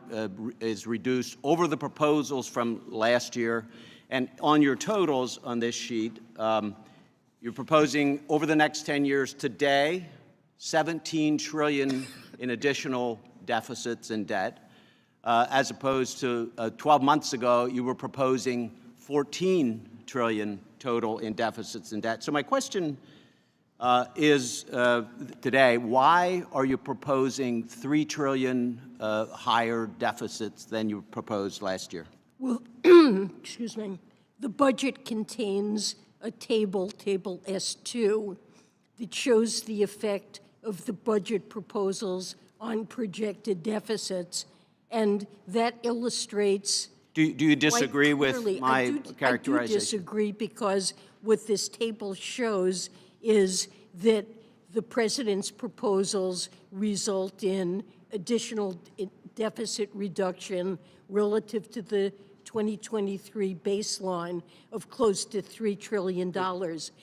is reduced over the proposals from last year. And on your totals on this sheet, you're proposing over the next 10 years today, $17 trillion in additional deficits and debt, as opposed to 12 months ago, you were proposing $14 trillion total in deficits and debt. So my question is today, why are you proposing $3 trillion higher deficits than you proposed last year? Well, excuse me, the budget contains a table, Table S2, that shows the effect of the budget proposals on projected deficits, and that illustrates. Do you disagree quite with clearly, my characterization? I do disagree, because what this table shows is that the president's proposals result in additional deficit reduction relative to the 2023 baseline of close to $3 trillion.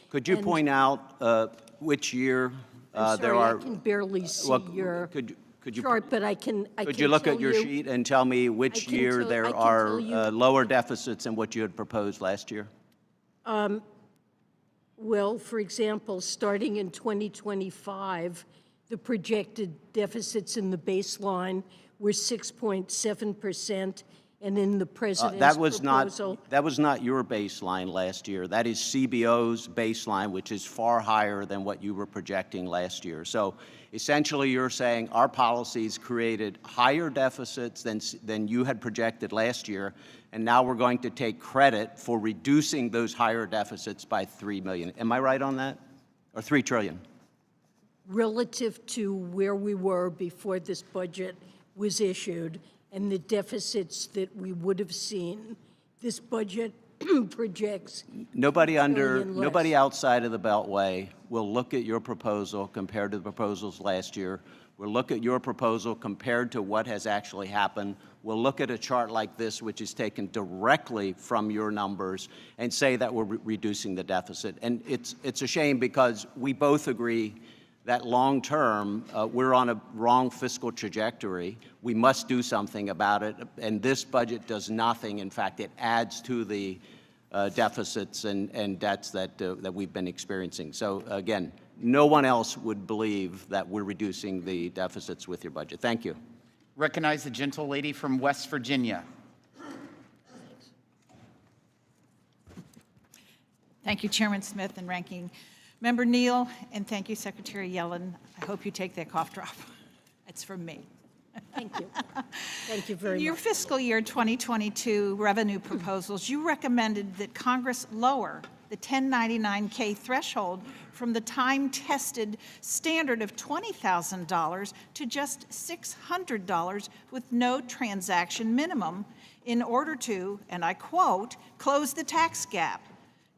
Could you point out which year there are? I can barely see your could you, chart, but I can could you look at your sheet and tell me which year there are lower deficits than what you had proposed last year? Well, for example, starting in 2025, the projected deficits in the baseline were 6.7%, and in the president's proposal. That was not your baseline last year. That is CBO's baseline, which is far higher than what you were projecting last year. So essentially, you're saying our policies created higher deficits than you had projected last year, and now we're going to take credit for reducing those higher deficits by $3 million. Am I right on that? Or $3 trillion? Relative to where we were before this budget was issued and the deficits that we would have seen, this budget projects. Nobody outside of the Beltway will look at your proposal compared to the proposals last year. We'll look at your proposal compared to what has actually happened. We'll look at a chart like this, which is taken directly from your numbers, and say that we're reducing the deficit. And it's a shame, because we both agree that long term, we're on a wrong fiscal trajectory. We must do something about it, and this budget does nothing. In fact, it adds to the deficits and debts that we've been experiencing. So again, no one else would believe that we're reducing the deficits with your budget. Thank you. Recognize the gentlelady from West Virginia. Thank you, Chairman Smith and Ranking Member Neal, and thank you, Secretary Yellen. I hope you take that cough drop. It's from me. Thank you. Thank you very much. In your fiscal year 2022 revenue proposals, you recommended that Congress lower the 1099K threshold from the time-tested standard of $20,000 to just $600 with no transaction minimum in order to, and I quote, close the tax gap.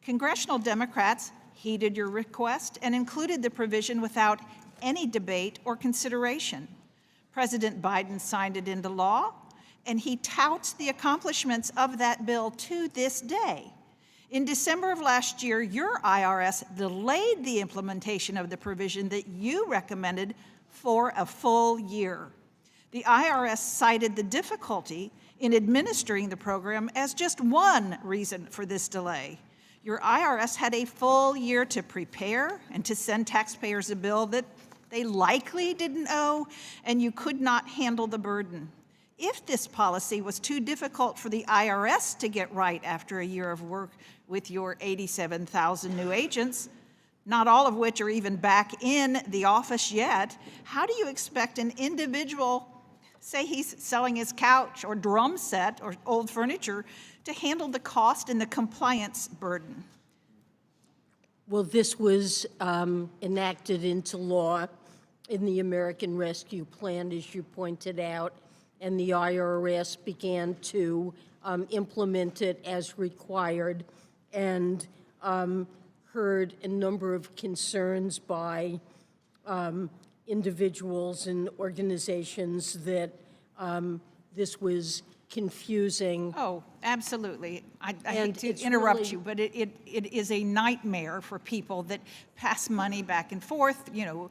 Congressional Democrats heeded your request and included the provision without any debate or consideration. President Biden signed it into law, and he touts the accomplishments of that bill to this day. In December of last year, your IRS delayed the implementation of the provision that you recommended for a full year. The IRS cited the difficulty in administering the program as just one reason for this delay. Your IRS had a full year to prepare and to send taxpayers a bill that they likely didn't owe, and you could not handle the burden. If this policy was too difficult for the IRS to get right after a year of work with your 87,000 new agents, not all of which are even back in the office yet, how do you expect an individual, say he's selling his couch or drum set or old furniture, to handle the cost and the compliance burden? Well, this was enacted into law in the American Rescue Plan, as you pointed out, and the IRS began to implement it as required, and heard a number of concerns by individuals and organizations that this was confusing. Oh, absolutely. I hate to interrupt you, but it is a nightmare for people that pass money back and forth. You know,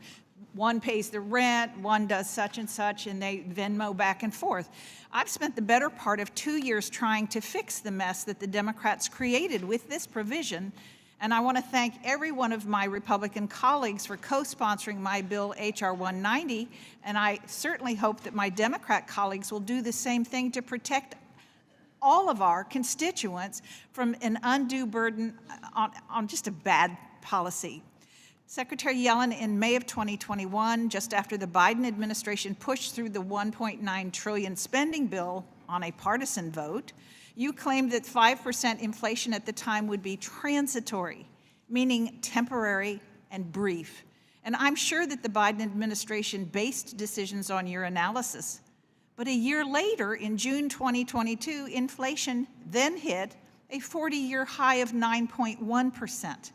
one pays the rent, one does such and such, and they Venmo back and forth. I've spent the better part of 2 years trying to fix the mess that the Democrats created with this provision, and I want to thank every one of my Republican colleagues for co-sponsoring my bill, H.R. 190, and I certainly hope that my Democrat colleagues will do the same thing to protect all of our constituents from an undue burden on just a bad policy. Secretary Yellen, in May of 2021, just after the Biden administration pushed through the $1.9 trillion spending bill on a partisan vote, you claimed that 5% inflation at the time would be transitory, meaning temporary and brief. And I'm sure that the Biden administration based decisions on your analysis. But a year later, in June 2022, inflation then hit a 40-year high of 9.1%.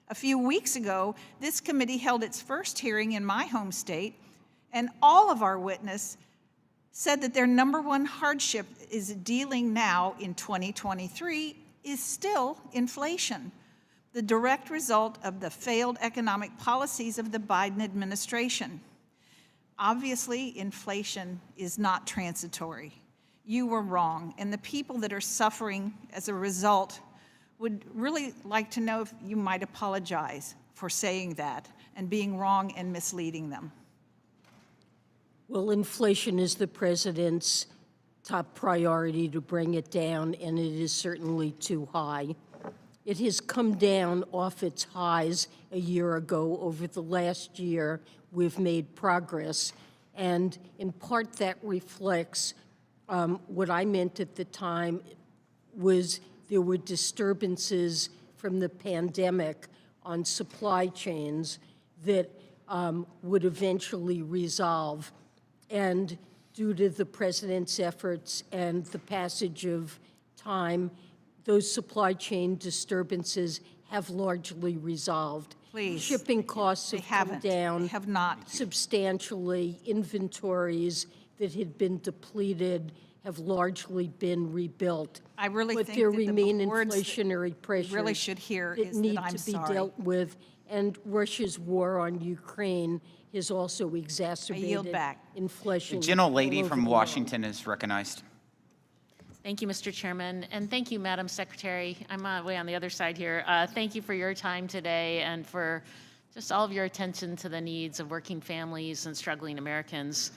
A few weeks ago, this committee held its first hearing in my home state, and all of our witnesses said that their number one hardship is dealing now in 2023 is still inflation, the direct result of the failed economic policies of the Biden administration. Obviously, inflation is not transitory. You were wrong, and the people that are suffering as a result would really like to know if you might apologize for saying that and being wrong and misleading them. Well, inflation is the president's top priority to bring it down, and it is certainly too high. It has come down off its highs a year ago. Over the last year, we've made progress, and in part that reflects what I meant at the time was there were disturbances from the pandemic on supply chains that would eventually resolve. And due to the president's efforts and the passage of time, those supply chain disturbances have largely resolved. Please. Shipping costs have come down. They have not. Substantially. Inventories that had been depleted have largely been rebuilt. I really but think there that the remain words that inflationary pressures really should hear that is that need I'm to be sorry. dealt with, and Russia's war on Ukraine has also exacerbated back. inflation. The gentlelady all over from the world. Washington is recognized. Thank you, Mr. Chairman, and thank you, Madam Secretary. I'm way on the other side here. Thank you for your time today and for just all of your attention to the needs of working families and struggling Americans.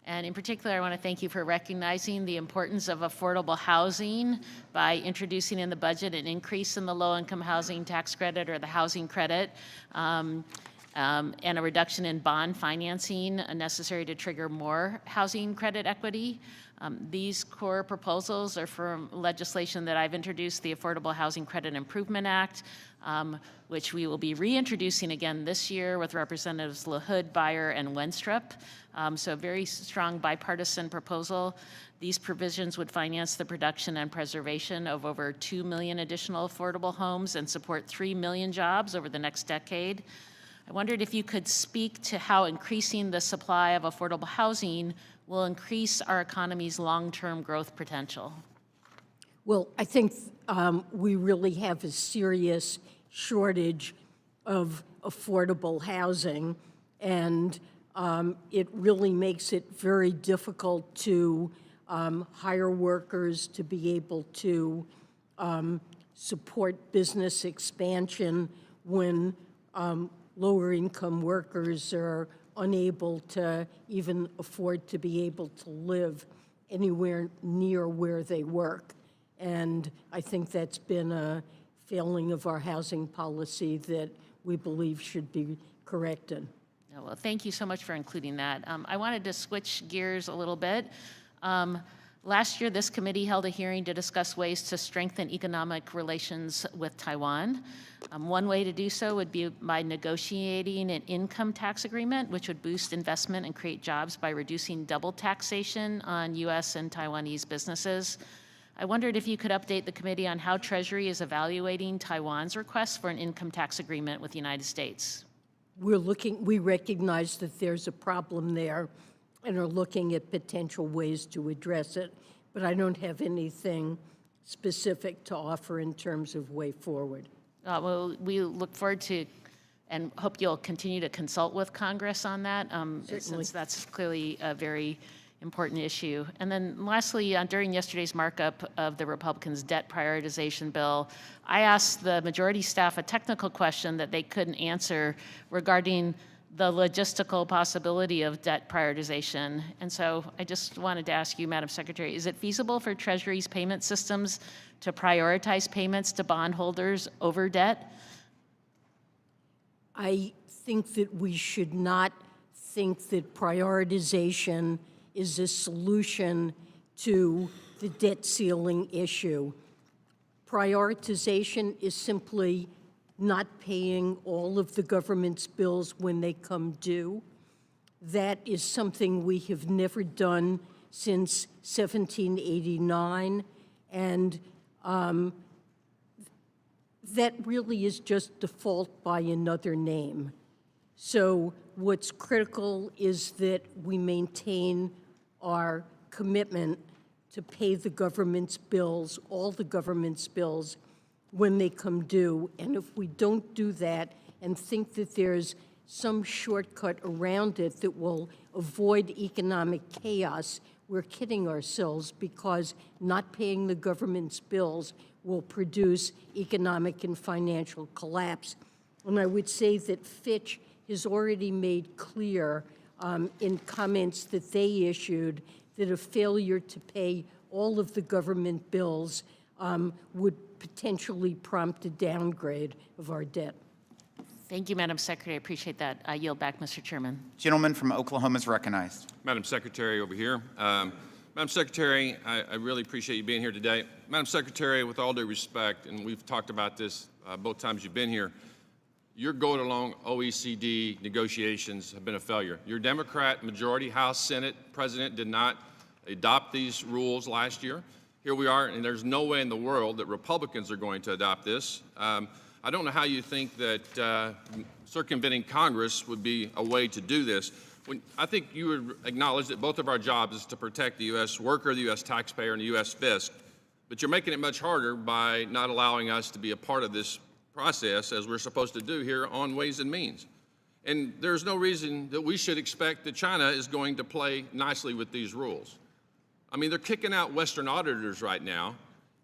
And in particular, I want to thank you for recognizing the importance of affordable housing by introducing in the budget an increase in the low-income housing tax credit or the housing credit, and a reduction in bond financing necessary to trigger more housing credit equity. These core proposals are from legislation that I've introduced, the Affordable Housing Credit Improvement Act, which we will be reintroducing again this year with Representatives LaHood, Beyer, and Wenstrup. So a very strong bipartisan proposal. These provisions would finance the production and preservation of over 2 million additional affordable homes and support 3 million jobs over the next decade. I wondered if you could speak to how increasing the supply of affordable housing will increase our economy's long-term growth potential. Well, I think we really have a serious shortage of affordable housing, and it really makes it very difficult to hire workers to be able to support business expansion when lower-income workers are unable to even afford to be able to live anywhere near where they work. And I think that's been a failing of our housing policy that we believe should be corrected. Well, thank you so much for including that. I wanted to switch gears a little bit. Last year, this committee held a hearing to discuss ways to strengthen economic relations with Taiwan. One way to do so would be by negotiating an income tax agreement, which would boost investment and create jobs by reducing double taxation on U.S. and Taiwanese businesses. I wondered if you could update the committee on how Treasury is evaluating Taiwan's request for an income tax agreement with the United States. We recognize that there's a problem there and are looking at potential ways to address it, but I don't have anything specific to offer in terms of way forward. Well, we look forward to and hope you'll continue to consult with Congress on that, since that's clearly a very important issue. And then lastly, during yesterday's markup of the Republicans' debt prioritization bill, I asked the majority staff a technical question that they couldn't answer regarding the logistical possibility of debt prioritization. And so I just wanted to ask you, Madam Secretary, is it feasible for Treasury's payment systems to prioritize payments to bondholders over debt? I think that we should not think that prioritization is a solution to the debt ceiling issue. Prioritization is simply not paying all of the government's bills when they come due. That is something we have never done since 1789, and that really is just default by another name. So what's critical is that we maintain our commitment to pay the government's bills, all the government's bills, when they come due. And if we don't do that and think that there's some shortcut around it that will avoid economic chaos, we're kidding ourselves, because not paying the government's bills will produce economic and financial collapse. And I would say that Fitch has already made clear in comments that they issued that a failure to pay all of the government bills would potentially prompt a downgrade of our debt. Thank you, Madam Secretary. I appreciate that. I yield back, Mr. Chairman. Gentleman from Oklahoma is recognized. Madam Secretary over here. Madam Secretary, I really appreciate you being here today. Madam Secretary, with all due respect, and we've talked about this both times you've been here, your go-along OECD negotiations have been a failure. Your Democrat majority House Senate president did not adopt these rules last year. Here we are, and there's no way in the world that Republicans are going to adopt this. I don't know how you think that circumventing Congress would be a way to do this. I think you would acknowledge that both of our jobs is to protect the U.S. worker, the U.S. taxpayer, and the U.S. fisc, but you're making it much harder by not allowing us to be a part of this process as we're supposed to do here on Ways and Means. And there's no reason that we should expect that China is going to play nicely with these rules. I mean, they're kicking out Western auditors right now,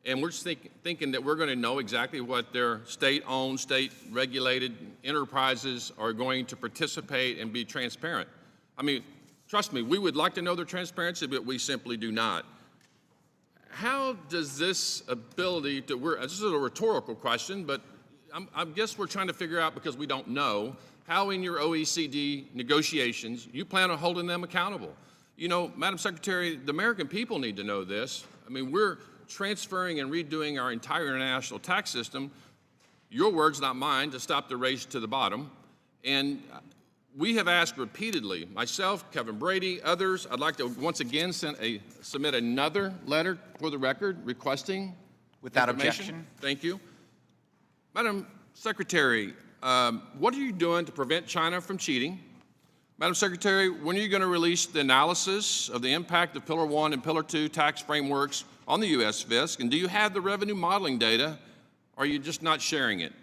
and we're thinking that we're going to know exactly what their state-owned, state-regulated enterprises are going to participate and be transparent. I mean, trust me, we would like to know their transparency, but we simply do not. How does this ability to, this is a rhetorical question, but I guess we're trying to figure out, because we don't know, how in your OECD negotiations you plan on holding them accountable. You know, Madam Secretary, the American people need to know this. I mean, we're transferring and redoing our entire international tax system, your words, not mine, to stop the race to the bottom. And we have asked repeatedly, myself, Kevin Brady, others, I'd like to once again submit another letter for the record requesting Without information. objection. Thank you. Madam Secretary, what are you doing to prevent China from cheating? Madam Secretary, when are you going to release the analysis of the impact of Pillar 1 and Pillar 2 tax frameworks on the U.S. fisc? And do you have the revenue modeling data, or are you just not sharing it?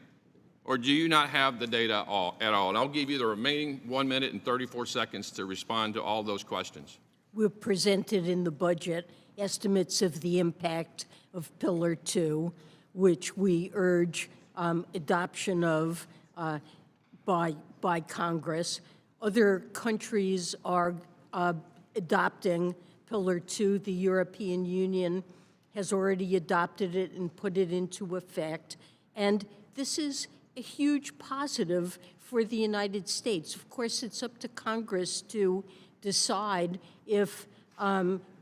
Or do you not have the data at all? And I'll give you the remaining 1 minute and 34 seconds to respond to all those questions. We've presented in the budget estimates of the impact of Pillar 2, which we urge adoption of by Congress. Other countries are adopting Pillar 2. The European Union has already adopted it and put it into effect. And this is a huge positive for the United States. Of course, it's up to Congress to decide if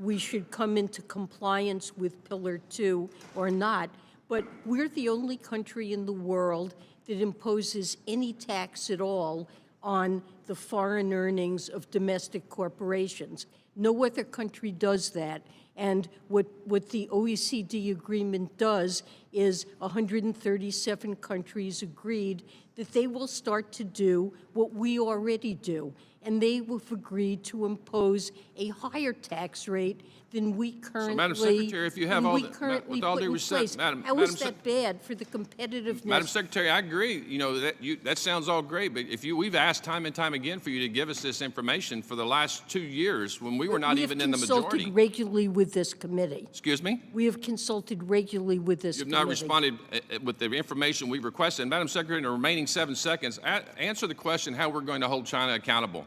we should come into compliance with Pillar 2 or not. But we're the only country in the world that imposes any tax at all on the foreign earnings of domestic corporations. No other country does that. And what the OECD agreement does is 137 countries agreed that they will start to do what we already do. And they have agreed to impose a higher tax rate than we currently, So, Madam Secretary, if you have all the, with all due respect, How is that bad for the competitiveness? Madam Secretary, I agree. You know, that sounds all great, but we've asked time and time again for you to give us this information for the last 2 years when we were not even in the majority. We have consulted regularly with this committee. Excuse me? We have consulted regularly with this You've committee. not responded with the information we requested. Madam Secretary, in the remaining 7 seconds, answer the question how we're going to hold China accountable.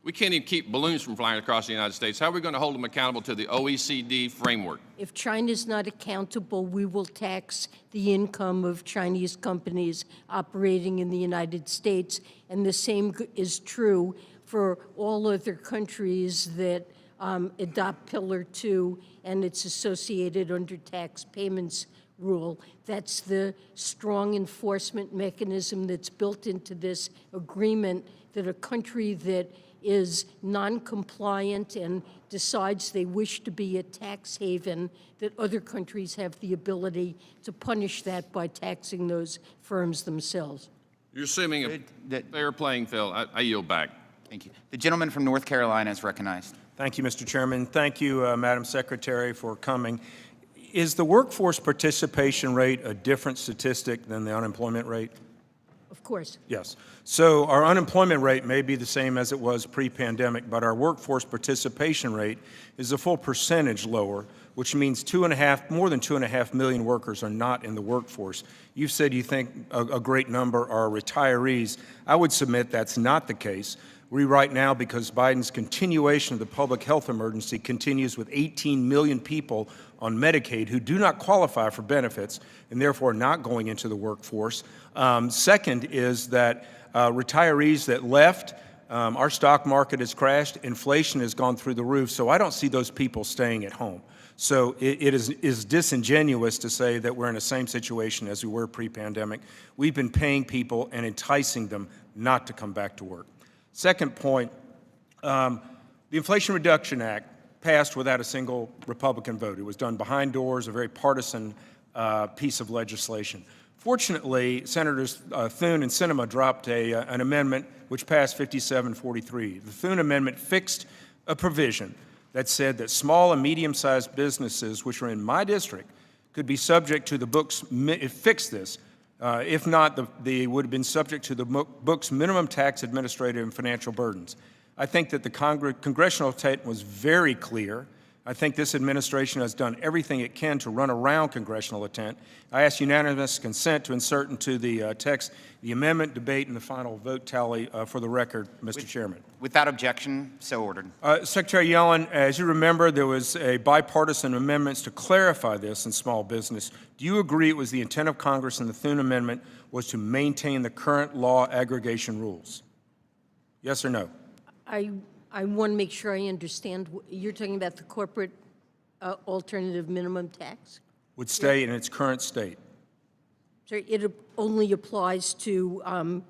We can't even keep balloons from flying across the United States. How are we going to hold them accountable to the OECD framework? If China's not accountable, we will tax the income of Chinese companies operating in the United States, and the same is true for all other countries that adopt Pillar 2 and its associated undertax payments rule. That's the strong enforcement mechanism that's built into this agreement, that a country that is non-compliant and decides they wish to be a tax haven, that other countries have the ability to punish that by taxing those firms themselves. You're assuming a fair playing field. I yield back. Thank you. The gentleman from North Carolina is recognized. Thank you, Mr. Chairman. Thank you, Madam Secretary, for coming. Is the workforce participation rate a different statistic than the unemployment rate? Of course. Yes. So our unemployment rate may be the same as it was pre-pandemic, but our workforce participation rate is a full percentage lower, which means more than 2.5 million workers are not in the workforce. You've said you think a great number are retirees. I would submit that's not the case. We right now, because Biden's continuation of the public health emergency continues with 18 million people on Medicaid who do not qualify for benefits and therefore not going into the workforce. Second is that retirees that left, our stock market has crashed, inflation has gone through the roof, so I don't see those people staying at home. So it is disingenuous to say that we're in the same situation as we were pre-pandemic. We've been paying people and enticing them not to come back to work. Second point, the Inflation Reduction Act passed without a single Republican vote. It was done behind doors, a very partisan piece of legislation. Fortunately, Senators Thune and Sinema dropped an amendment which passed 57-43. The Thune amendment fixed a provision that said that small and medium-sized businesses, which are in my district, could be subject to the books, it fixed this. If not, they would have been subject to the book's minimum tax, administrative, and financial burdens. I think that the congressional intent was very clear. I think this administration has done everything it can to run around congressional intent. I ask unanimous consent to insert into the text the amendment, debate, and the final vote tally for the record, Mr. Chairman. Without objection, so ordered. Secretary Yellen, as you remember, there was a bipartisan amendments to clarify this in small business. Do you agree it was the intent of Congress in the Thune Amendment was to maintain the current law aggregation rules? Yes or no? I want to make sure I understand. You're talking about the corporate alternative minimum tax? Would stay in its current state. So it only applies to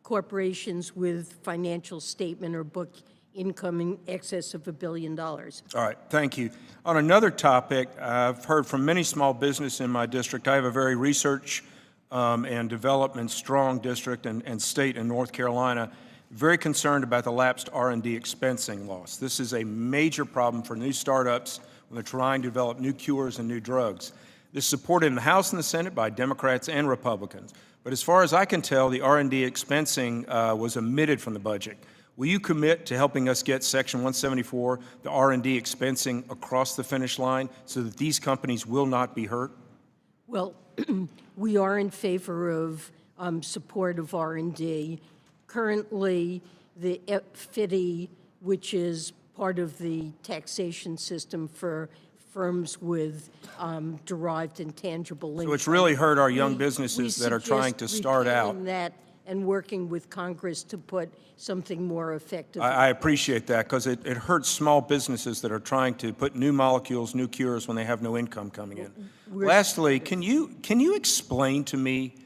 corporations with financial statement or book income in excess of $1 billion. All right, thank you. On another topic, I've heard from many small business in my district. I have a very research and development strong district and state in North Carolina, very concerned about the lapsed R&D expensing loss. This is a major problem for new startups when they're trying to develop new cures and new drugs. This is supported in the House and the Senate by Democrats and Republicans. But as far as I can tell, the R&D expensing was omitted from the budget. Will you commit to helping us get Section 174, the R&D expensing, across the finish line so that these companies will not be hurt? Well, we are in favor of support of R&D. Currently, the FDII, which is part of the taxation system for firms with derived intangible income. So it's really hurt our young businesses that are trying to start out. Retaining that and working with Congress to put something more effective. I appreciate that because it hurts small businesses that are trying to put new molecules, new cures when they have no income coming in. Lastly, can you explain to me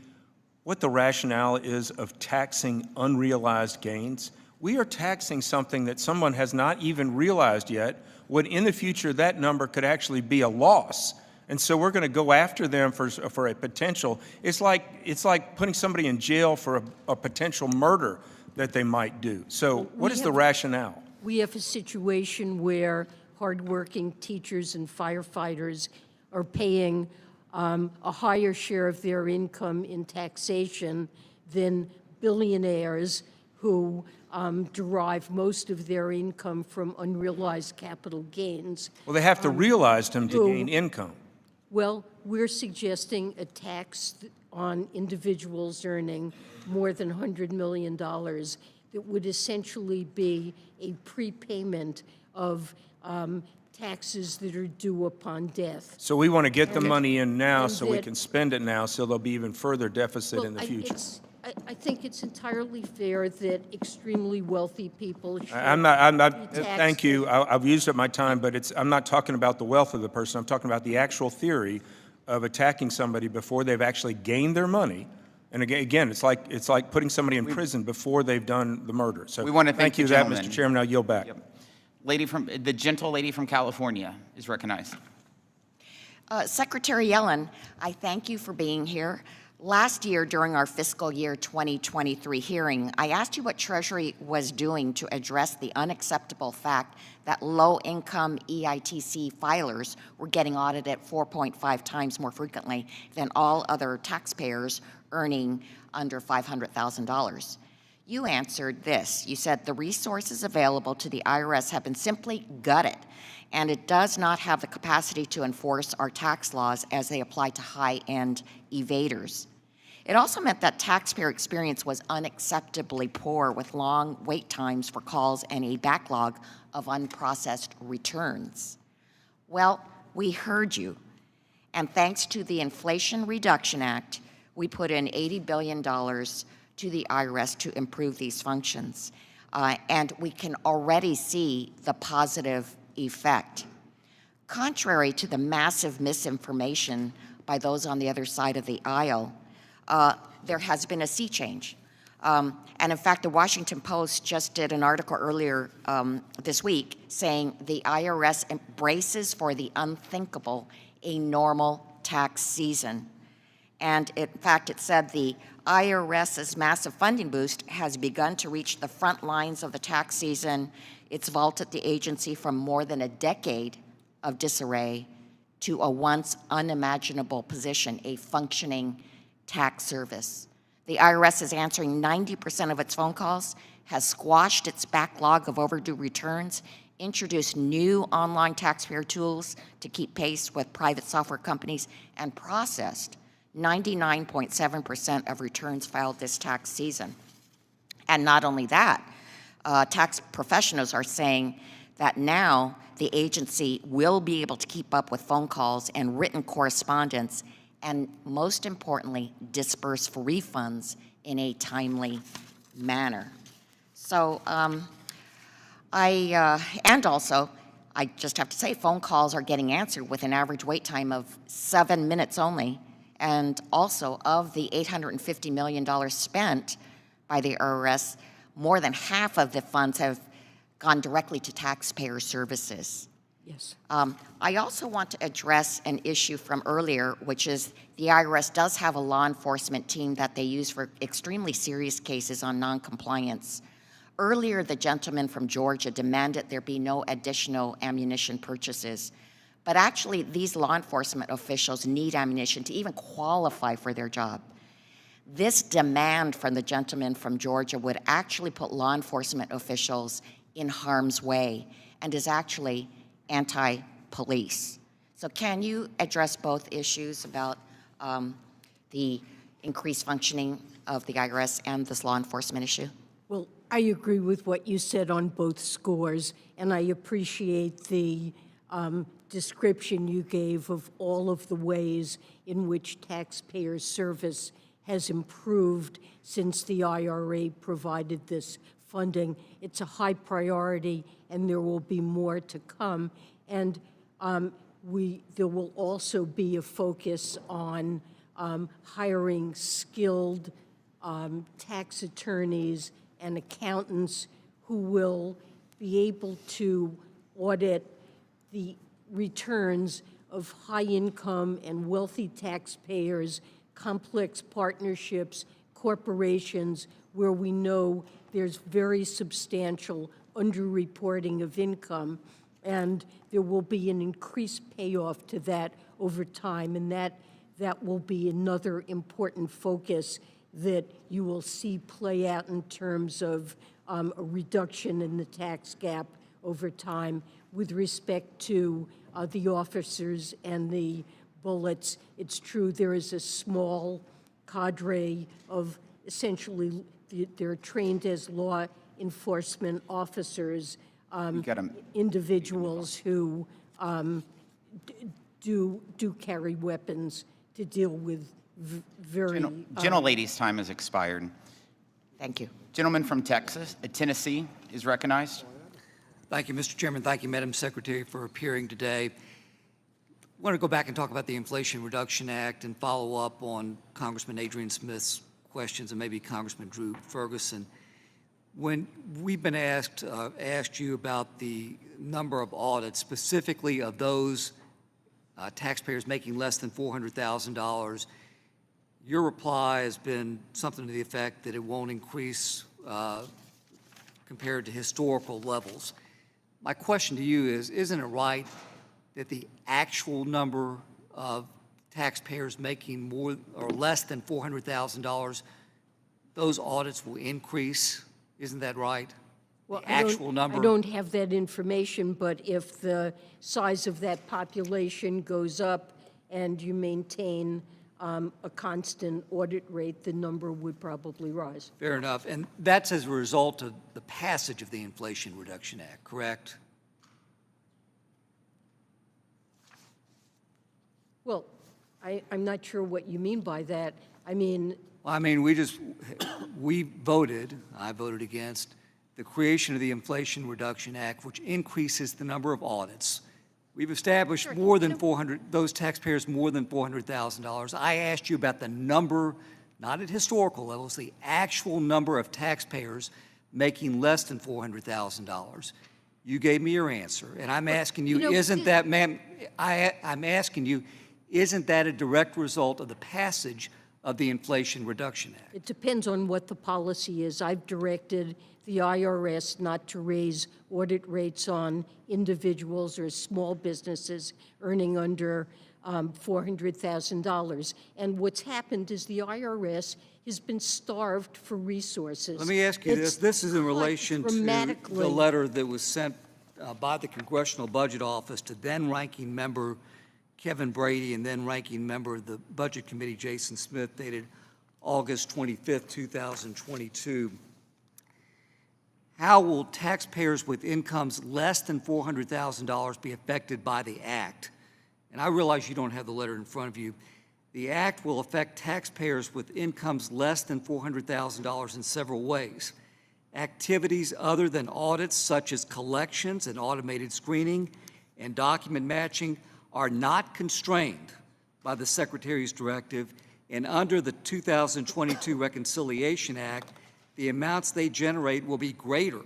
what the rationale is of taxing unrealized gains? We are taxing something that someone has not even realized yet, when in the future that number could actually be a loss. And so we're going to go after them for a potential. It's like putting somebody in jail for a potential murder that they might do. So what is the rationale? We have a situation where hardworking teachers and firefighters are paying a higher share of their income in taxation than billionaires who derive most of their income from unrealized capital gains. Well, they have to realize them to gain income. Well, we're suggesting a tax on individuals earning more than $100 million that would essentially be a prepayment of taxes that are due upon death. So we want to get the money in now so we can spend it now so there'll be even further deficit in the future. I think it's entirely fair that extremely wealthy people should thank you. I've used up my time, but I'm not talking about the wealth of the person. I'm talking about the actual theory of attacking somebody before they've actually gained their money. And again, it's like putting somebody in prison before they've done the murder. So We want to thank you the for that, gentleman. Mr. Chairman. I'll yield back. The gentle lady from California is recognized. Secretary Yellen, I thank you for being here. Last year, during our fiscal year 2023 hearing, I asked you what Treasury was doing to address the unacceptable fact that low-income EITC filers were getting audited 4.5 times more frequently than all other taxpayers earning under $500,000. You answered this. You said the resources available to the IRS have been simply gutted, and it does not have the capacity to enforce our tax laws as they apply to high-end evaders. It also meant that taxpayer experience was unacceptably poor, with long wait times for calls and a backlog of unprocessed returns. Well, we heard you, and thanks to the Inflation Reduction Act, we put in $80 billion to the IRS to improve these functions, and we can already see the positive effect. Contrary to the massive misinformation by those on the other side of the aisle, there has been a sea change. And in fact, the Washington Post just did an article earlier this week saying the IRS embraces for the unthinkable a normal tax season. And in fact, it said the IRS's massive funding boost has begun to reach the front lines of the tax season. It's vaulted the agency from more than a decade of disarray to a once unimaginable position, a functioning tax service. The IRS is answering 90% of its phone calls, has squashed its backlog of overdue returns, introduced new online taxpayer tools to keep pace with private software companies, and processed 99.7% of returns filed this tax season. And not only that, tax professionals are saying that now the agency will be able to keep up with phone calls and written correspondence, and most importantly, disperse for refunds in a timely manner. So, and also, I just have to say, phone calls are getting answered with an average wait time of 7 minutes only. And also, of the $850 million spent by the IRS, more than half of the funds have gone directly to taxpayer services. Yes. I also want to address an issue from earlier, which is the IRS does have a law enforcement team that they use for extremely serious cases on noncompliance. Earlier, the gentleman from Georgia demanded there be no additional ammunition purchases. But actually, these law enforcement officials need ammunition to even qualify for their job. This demand from the gentleman from Georgia would actually put law enforcement officials in harm's way and is actually anti-police. So can you address both issues about the increased functioning of the IRS and this law enforcement issue? Well, I agree with what you said on both scores, and I appreciate the description you gave of all of the ways in which taxpayer service has improved since the IRA provided this funding. It's a high priority, and there will be more to come. And there will also be a focus on hiring skilled tax attorneys and accountants who will be able to audit the returns of high-income and wealthy taxpayers, complex partnerships, corporations, where we know there's very substantial underreporting of income, and there will be an increased payoff to that over time, and that will be another important focus that you will see play out in terms of a reduction in the tax gap over time. With respect to the officers and the bullets, it's true there is a small cadre of essentially, they're trained as law enforcement officers, individuals who do carry weapons to deal with very... Gentlelady's time has expired. Thank you. Gentleman from Tennessee is recognized. Thank you, Mr. Chairman. Thank you, Madam Secretary, for appearing today. want to go back and talk about the Inflation Reduction Act and follow up on Congressman Adrian Smith's questions and maybe Congressman Drew Ferguson. When we've been asked you about the number of audits, specifically of those taxpayers making less than $400,000, your reply has been something to the effect that it won't increase compared to historical levels. My question to you is, isn't it right that the actual number of taxpayers making more or less than $400,000, those audits will increase? Isn't that right? Well, The actual number. I don't have that information, but if the size of that population goes up and you maintain a constant audit rate, the number would probably rise. Fair enough. And that's as a result of the passage of the Inflation Reduction Act, correct? Well, I'm not sure what you mean by that. I Well, we voted, I voted against the creation of the Inflation Reduction Act, which increases the number of audits. We've established more than 400, those taxpayers more than $400,000. I asked you about the number, not at historical levels, the actual number of taxpayers making less than $400,000. You gave me your answer, and I'm asking you, isn't that, ma'am, I'm asking you, isn't that a direct result of the passage of the Inflation Reduction Act? It depends on what the policy is. I've directed the IRS not to raise audit rates on individuals or small businesses earning under $400,000. And what's happened is the IRS has been starved for resources. Let me ask you this. This is in relation to dramatically. the letter that was sent by the Congressional Budget Office to then-ranking member Kevin Brady and then-ranking member of the Budget Committee Jason Smith, dated August 25th, 2022. How will taxpayers with incomes less than $400,000 be affected by the Act? And I realize you don't have the letter in front of you. The Act will affect taxpayers with incomes less than $400,000 in several ways. Activities other than audits, such as collections and automated screening and document matching, are not constrained by the Secretary's directive, and under the 2022 Reconciliation Act, the amounts they generate will be greater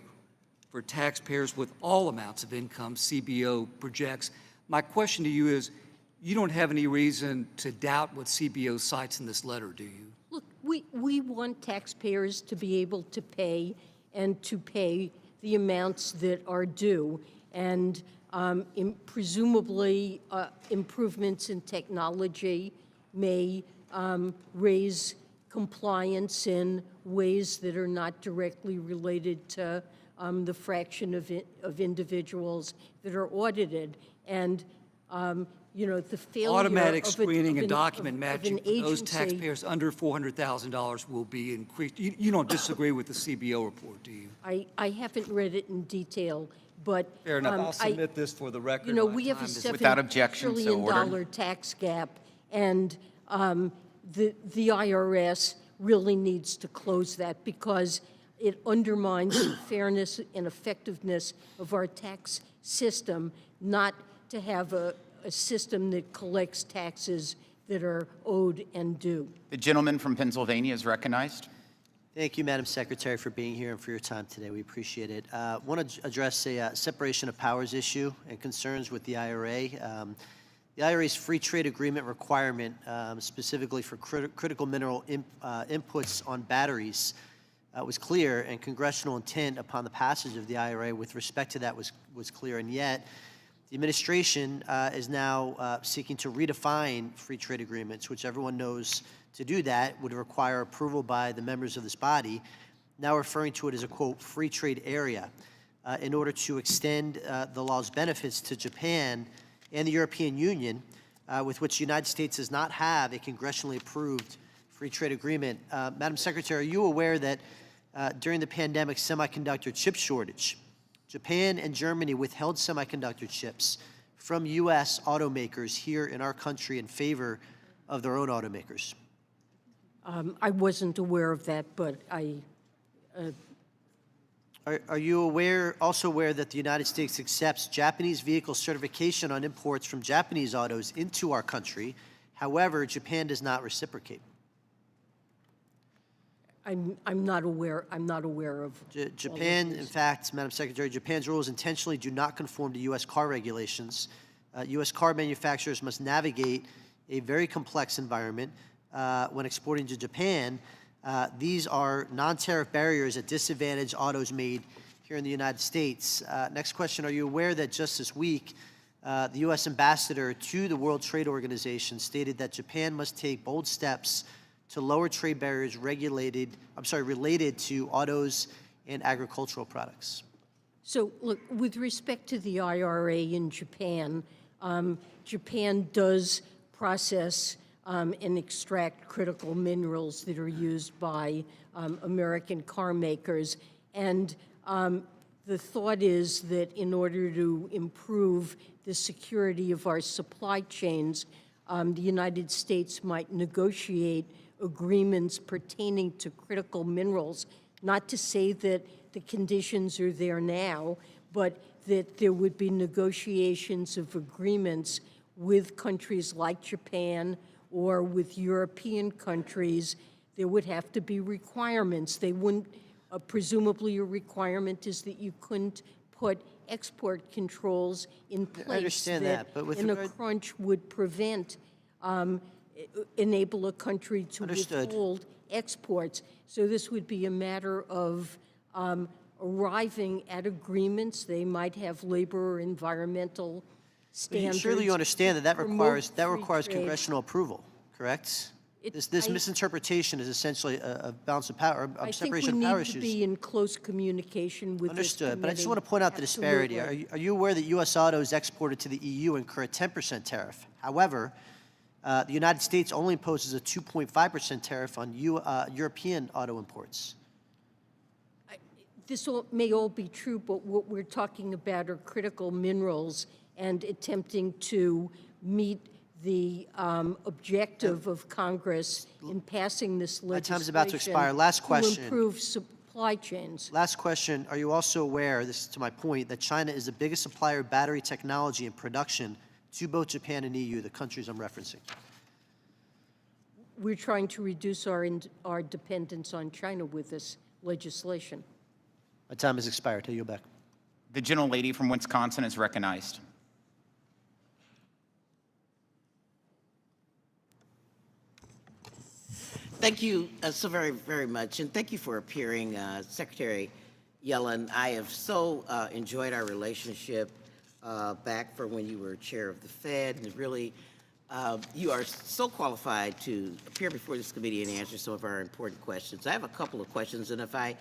for taxpayers with all amounts of income CBO projects. My question to you is, you don't have any reason to doubt what CBO cites in this letter, do you? Look, we want taxpayers to be able to pay and to pay the amounts that are due. And presumably, improvements in technology may raise compliance in ways that are not directly related to the fraction of individuals that are audited. And the failure Automatic of screening and an document matching for those agency- taxpayers under $400,000 will be increased. You don't disagree with the CBO report, do you? I haven't read it in detail, but Fair enough. I'll submit this for the record. You know, My we have time a is- $7 trillion tax gap, and the IRS really needs to close that because it undermines the fairness and effectiveness of our tax system, not to have a system that collects taxes that are owed and due. The gentleman from Pennsylvania is recognized. Thank you, Madam Secretary, for being here and for your time today. We appreciate it. I want to address a separation of powers issue and concerns with the IRA. The IRA's free trade agreement requirement, specifically for critical mineral inputs on batteries, was clear, and congressional intent upon the passage of the IRA with respect to that was clear, and yet the administration is now seeking to redefine free trade agreements, which everyone knows to do that would require approval by the members of this body, now referring to it as a, quote, free trade area, in order to extend the law's benefits to Japan and the European Union, with which the United States does not have a congressionally approved free trade agreement. Madam Secretary, are you aware that during the pandemic semiconductor chip shortage, Japan and Germany withheld semiconductor chips from U.S. automakers here in our country in favor of their own automakers? I wasn't aware of that, but Are you also aware that the United States accepts Japanese vehicle certification on imports from Japanese autos into our country? However, Japan does not reciprocate. I'm not aware of. Japan, in fact, Madam Secretary, Japan's rules intentionally do not conform to U.S. car regulations. U.S. car manufacturers must navigate a very complex environment when exporting to Japan. These are non-tariff barriers that disadvantage autos made here in the United States. Next question, are you aware that just this week, the U.S. ambassador to the World Trade Organization stated that Japan must take bold steps to lower trade barriers related to autos and agricultural products? So, look, with respect to the IRA in Japan, Japan does process and extract critical minerals that are used by American car makers. And the thought is that in order to improve the security of our supply chains, the United States might negotiate agreements pertaining to critical minerals, not to say that the conditions are there now, but that there would be negotiations of agreements with countries like Japan or with European countries. There would have to be requirements. They wouldn't, presumably a requirement is that you couldn't put export controls in place. I understand that, but with in a regard- crunch would prevent, enable a country to Understood. withhold exports. So this would be a matter of arriving at agreements. They might have labor or environmental standards. Surely you understand that promote requires free trade. congressional approval, correct? It- This I- misinterpretation is essentially a balance of power, I a think separation we of power need to issues. be in close communication with this Understood, but I just committee. want to point out the disparity. Absolutely. Are you aware that U.S. autos exported to the EU incur a 10% tariff? However, the United States only imposes a 2.5% tariff on European auto imports. This may all be true, but what we're talking about are critical minerals and attempting to meet the objective of Congress in passing this legislation. My time's about to expire. Last question. To improve supply chains. Last question, are you also aware, this is to my point, that China is the biggest supplier of battery technology and production to both Japan and EU, the countries I'm referencing? We're trying to reduce our dependence on China with this legislation. My time has expired. I yield back. The gentlelady from Wisconsin is recognized. Thank you so very, very much, and thank you for appearing, Secretary Yellen. I have so enjoyed our relationship back from when you were chair of the Fed, and really, you are so qualified to appear before this committee and answer some of our important questions. I have a couple of questions, and if I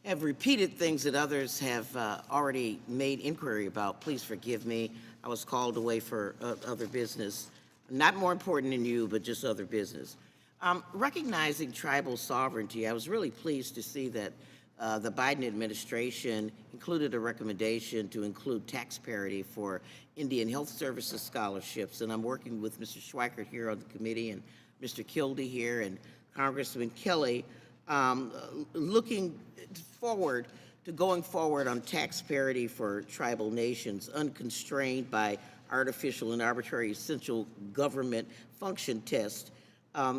have repeated things that others have already made inquiry about, please forgive me. I was called away for other business, not more important than you, but just other business. Recognizing tribal sovereignty, I was really pleased to see that the Biden administration included a recommendation to include tax parity for Indian Health Services scholarships, and I'm working with Mr. Schweikert here on the committee and Mr. Kildee here and Congressman Kelly, looking forward to going forward on tax parity for tribal nations, unconstrained by artificial and arbitrary essential government function tests,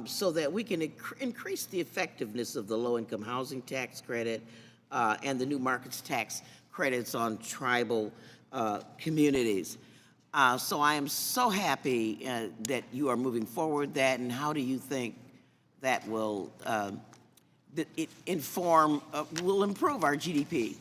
so that we can increase the effectiveness of the low-income housing tax credit and the new markets tax credits on tribal communities. So I am so happy that you are moving forward that, and how do you think that will will improve our GDP?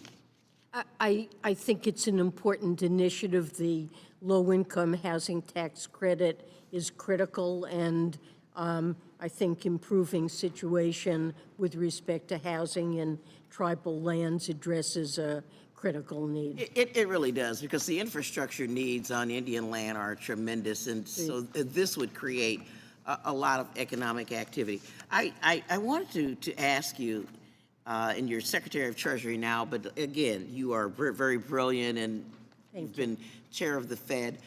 I think it's an important initiative. The low-income housing tax credit is critical, and I think improving situation with respect to housing in tribal lands addresses a critical need. It really does, because the infrastructure needs on Indian land are tremendous, and so this would create a lot of economic activity. I wanted to ask you, and you're Secretary of Treasury now, but again, you are very brilliant, and you've been chair of the Fed.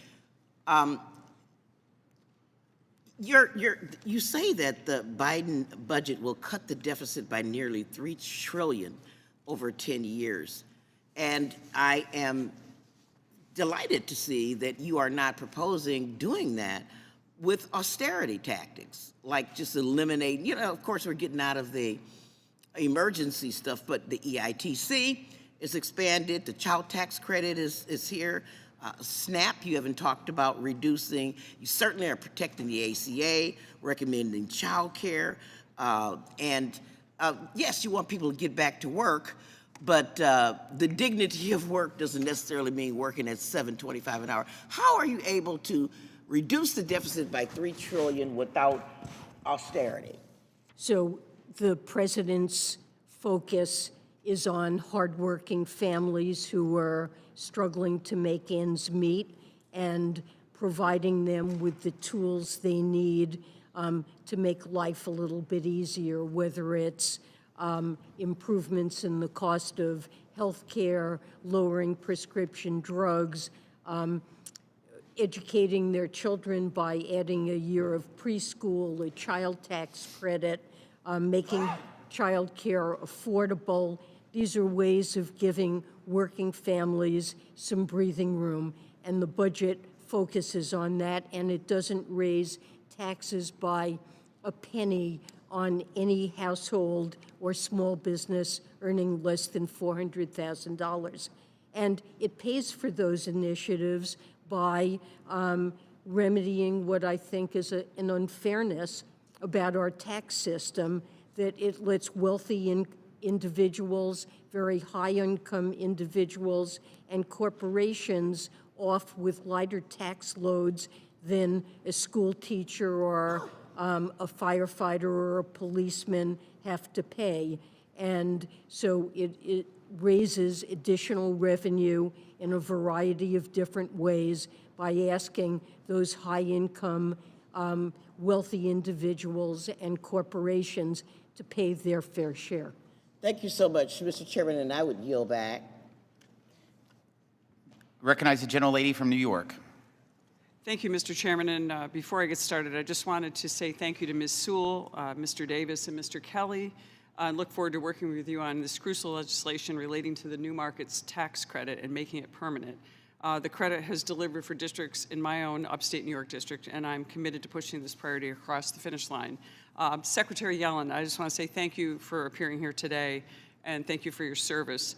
You say that the Biden budget will cut the deficit by nearly $3 trillion. over 10 years. And I am delighted to see that you are not proposing doing that with austerity tactics, like just eliminating, of course, we're getting out of the emergency stuff, but the EITC is expanded, the child tax credit is here. SNAP, you haven't talked about reducing. You certainly are protecting the ACA, recommending child care. And yes, you want people to get back to work, but the dignity of work doesn't necessarily mean working at $7.25 an hour. How are you able to reduce the deficit by $3 trillion without austerity? So the president's focus is on hardworking families who are struggling to make ends meet and providing them with the tools they need to make life a little bit easier, whether it's improvements in the cost of health care, lowering prescription drugs, educating their children by adding a year of preschool, a child tax credit, making child care affordable. These are ways of giving working families some breathing room, and the budget focuses on that, and it doesn't raise taxes by a penny on any household or small business earning less than $400,000. And it pays for those initiatives by remedying what I think is an unfairness about our tax system, that it lets wealthy individuals, very high-income individuals, and corporations off with lighter tax loads than a school teacher or a firefighter or a policeman have to pay. And so it raises additional revenue in a variety of different ways by asking those high-income, wealthy individuals and corporations to pay their fair share. Thank you so much, Mr. Chairman, and I would yield back. Recognize the gentlelady from New York. Thank you, Mr. Chairman. And before I get started, I just wanted to say thank you to Ms. Sewell, Mr. Davis, and Mr. Kelly. I look forward to working with you on this crucial legislation relating to the new markets tax credit and making it permanent. The credit has delivered for districts in my own upstate New York district, and I'm committed to pushing this priority across the finish line. Secretary Yellen, I just want to say thank you for appearing here today, and thank you for your service.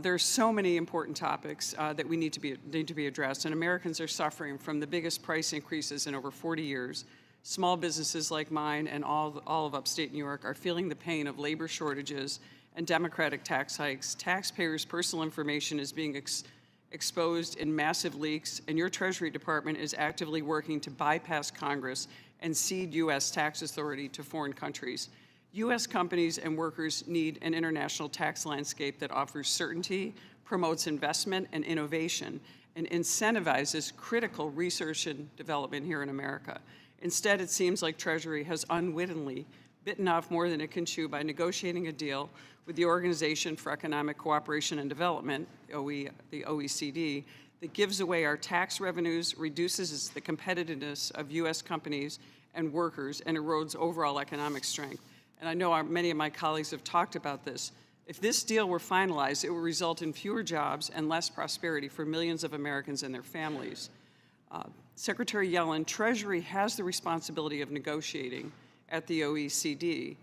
There are so many important topics that we need to be addressed, and Americans are suffering from the biggest price increases in over 40 years. Small businesses like mine and all of upstate New York are feeling the pain of labor shortages and Democratic tax hikes. Taxpayers' personal information is being exposed in massive leaks, and your Treasury Department is actively working to bypass Congress and cede U.S. tax authority to foreign countries. U.S. companies and workers need an international tax landscape that offers certainty, promotes investment and innovation, and incentivizes critical research and development here in America. Instead, it seems like Treasury has unwittingly bitten off more than it can chew by negotiating a deal with the Organization for Economic Cooperation and Development, the OECD, that gives away our tax revenues, reduces the competitiveness of U.S. companies and workers, and erodes overall economic strength. And I know many of my colleagues have talked about this. If this deal were finalized, it would result in fewer jobs and less prosperity for millions of Americans and their families. Secretary Yellen, Treasury has the responsibility of negotiating at the OECD,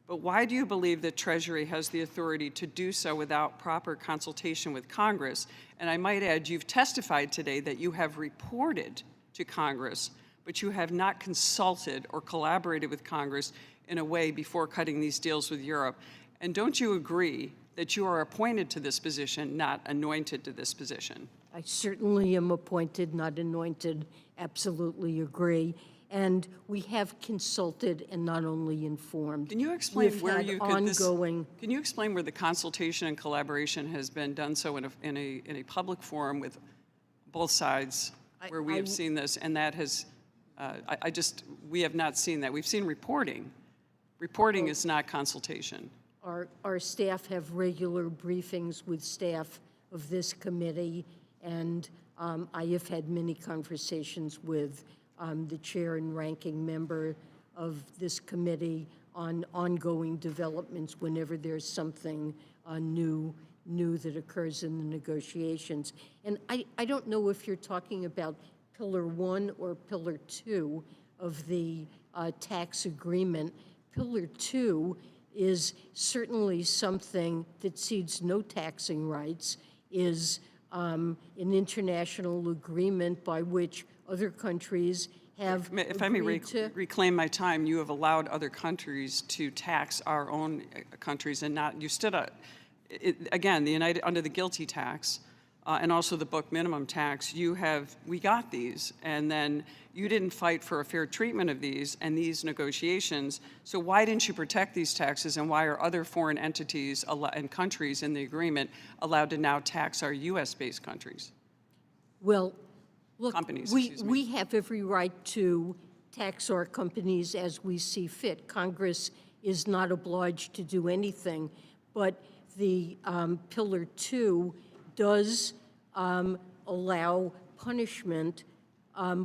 but why do you believe that Treasury has the authority to do so without proper consultation with Congress? And I might add, you've testified today that you have reported to Congress, but you have not consulted or collaborated with Congress in a way before cutting these deals with Europe. And don't you agree that you are appointed to this position, not anointed to this position? I certainly am appointed, not anointed. Absolutely agree. And we have consulted and not only informed. Can you explain where you ongoing? Can you explain where the consultation and collaboration has been done so in a public forum with both sides, where we have seen this, and that has, we have not seen that. We've seen reporting. Reporting is not consultation. Our staff have regular briefings with staff of this committee, and I have had many conversations with the chair and ranking member of this committee on ongoing developments whenever there's something new that occurs in the negotiations. And I don't know if you're talking about Pillar 1 or Pillar 2 of the tax agreement. Pillar 2 is certainly something that cedes no taxing rights, is an international agreement by which other countries have If I may agreed to. reclaim my time, you have allowed other countries to tax our own countries and not, you stood up, again, under the GILTI tax and also the book minimum tax, we got these, and then you didn't fight for a fair treatment of these and these negotiations. So why didn't you protect these taxes, and why are other foreign entities and countries in the agreement allowed to now tax our U.S.-based countries? Well, look, Companies, we have every right to tax our companies as we see fit. Congress is not obliged to do anything, but the Pillar 2 does allow punishment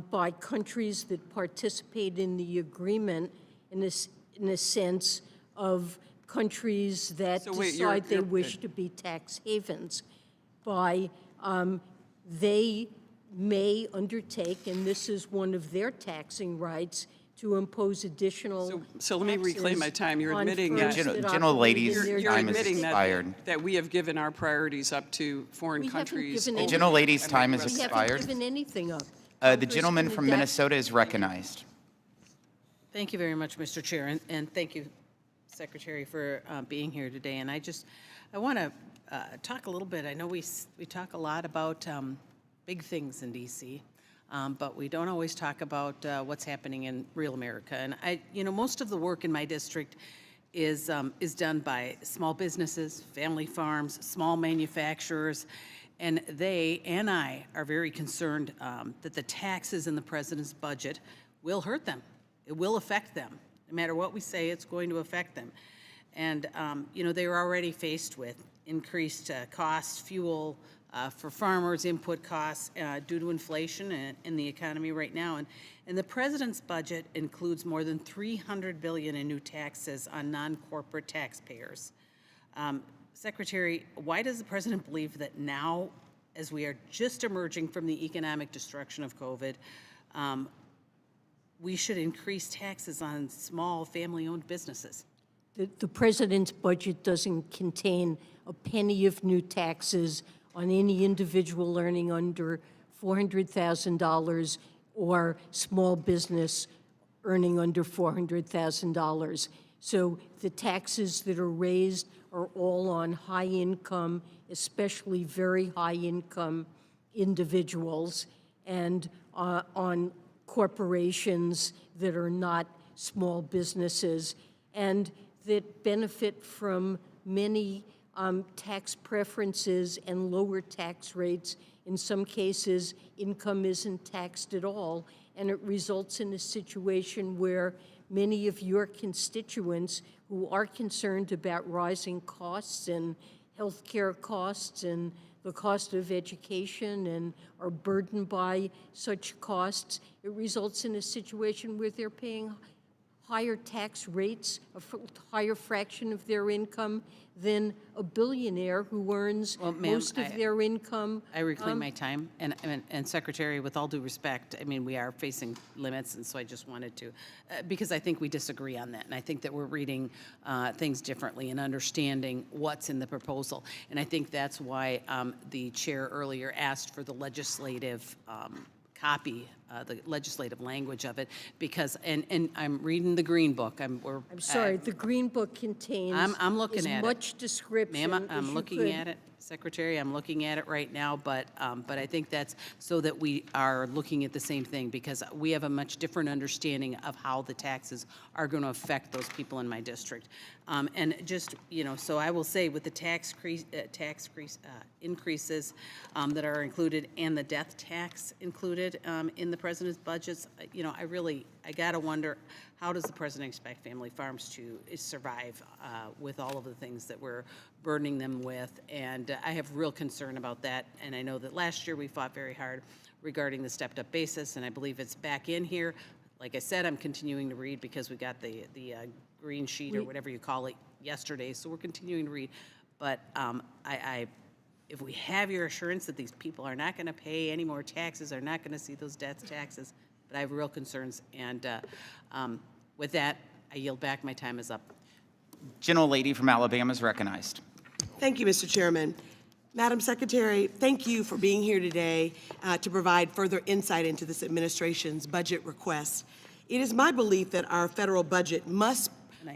by countries that participate in the agreement in a sense of countries that decide they wish to be tax havens. By they may undertake, and this is one of their taxing rights, to impose additional So let me reclaim my time. You're on admitting firms that. that Gentle operate ladies, in their You're time is admitting expired. that we have given our priorities up to foreign We haven't countries. given over- any- Gentle ladies, time is We haven't expired. given anything up. The Congress gentleman can from adapt- Minnesota is recognized. Thank you very much, Mr. Chair, and thank you, Secretary, for being here today. And I want to talk a little bit. I know we talk a lot about big things in D.C., but we don't always talk about what's happening in real America. And most of the work in my district is done by small businesses, family farms, small manufacturers, and they and I are very concerned that the taxes in the president's budget will hurt them. It will affect them. No matter what we say, it's going to affect them. And, they are already faced with increased costs, fuel for farmers, input costs due to inflation in the economy right now. And the president's budget includes more than $300 billion in new taxes on non-corporate taxpayers. Secretary, why does the president believe that now, as we are just emerging from the economic destruction of COVID, we should increase taxes on small family-owned businesses? The president's budget doesn't contain a penny of new taxes on any individual earning under $400,000 or small business earning under $400,000. So the taxes that are raised are all on high income, especially very high income individuals, and on corporations that are not small businesses, and that benefit from many tax preferences and lower tax rates. In some cases, income isn't taxed at all, and it results in a situation where many of your constituents who are concerned about rising costs and healthcare costs and the cost of education and are burdened by such costs, it results in a situation where they're paying higher tax rates, a higher fraction of their income than a billionaire who earns most of their income. I reclaim my time. And Secretary, with all due respect, I mean, we are facing limits, and so I just wanted to, because I think we disagree on that. And I think that we're reading things differently and understanding what's in the proposal. And I think that's why the chair earlier asked for the legislative copy, the legislative language of it, because, and I'm reading the Green Book. I'm sorry, the Green Book contains I'm looking as at much description Ma'am, as I'm you looking could. at it, Secretary. I'm looking at it right now, but I think that's so that we are looking at the same thing, because we have a much different understanding of how the taxes are going to affect those people in my district. And just, so I will say with the tax increases that are included and the death tax included in the president's budgets, I got to wonder, how does the president expect family farms to survive with all of the things that we're burdening them with? And I have real concern about that. And I know that last year we fought very hard regarding the stepped-up basis, and I believe it's back in here. Like I said, I'm continuing to read because we got the green sheet or whatever you call it yesterday, so we're continuing to read. But if we have your assurance that these people are not going to pay any more taxes, are not going to see those death taxes, but I have real concerns. And with that, I yield back. My time is up. Gentlelady from Alabama is recognized. Thank you, Mr. Chairman. Madam Secretary, thank you for being here today to provide further insight into this administration's budget request. It is my belief that our federal budget must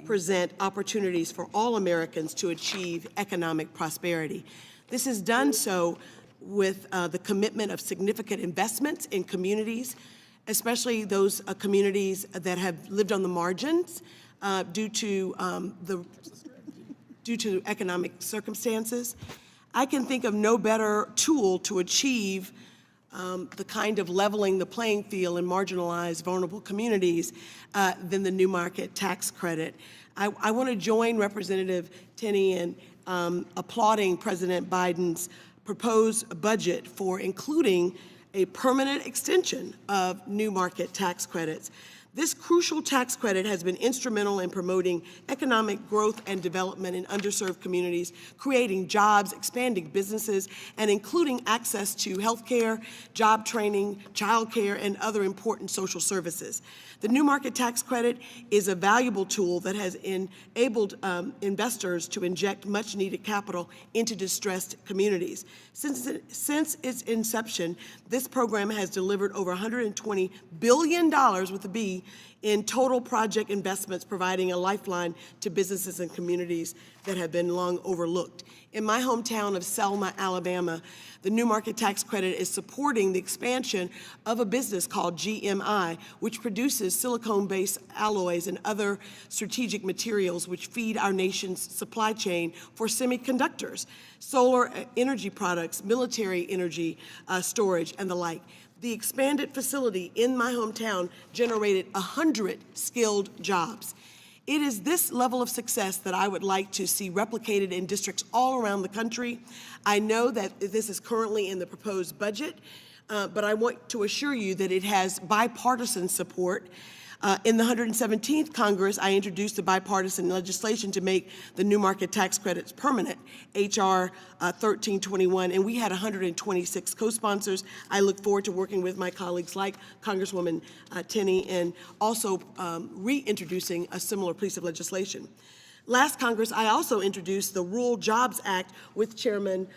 present opportunities for all Americans to achieve economic prosperity. This is done so with the commitment of significant investments in communities, especially those communities that have lived on the margins due to economic circumstances. I can think of no better tool to achieve the kind of leveling the playing field in marginalized, vulnerable communities than the new market tax credit. I want to join Representative Tenney in applauding President Biden's proposed budget for including a permanent extension of new market tax credits. This crucial tax credit has been instrumental in promoting economic growth and development in underserved communities, creating jobs, expanding businesses, and including access to health care, job training, child care, and other important social services. The new market tax credit is a valuable tool that has enabled investors to inject much-needed capital into distressed communities. Since its inception, this program has delivered over $120 billion with a B in total project investments, providing a lifeline to businesses and communities that have been long overlooked. In my hometown of Selma, Alabama, the new market tax credit is supporting the expansion of a business called GMI, which produces silicone-based alloys and other strategic materials which feed our nation's supply chain for semiconductors, solar energy products, military energy storage, and the like. The expanded facility in my hometown generated 100 skilled jobs. It is this level of success that I would like to see replicated in districts all around the country. I know that this is currently in the proposed budget, but I want to assure you that it has bipartisan support. In the 117th Congress, I introduced the bipartisan legislation to make the new market tax credits permanent, H.R. 1321, and we had 126 co-sponsors. I look forward to working with my colleagues like Congresswoman Tenney and also reintroducing a similar piece of legislation. Last Congress, I also introduced the Rural Jobs Act with Chairman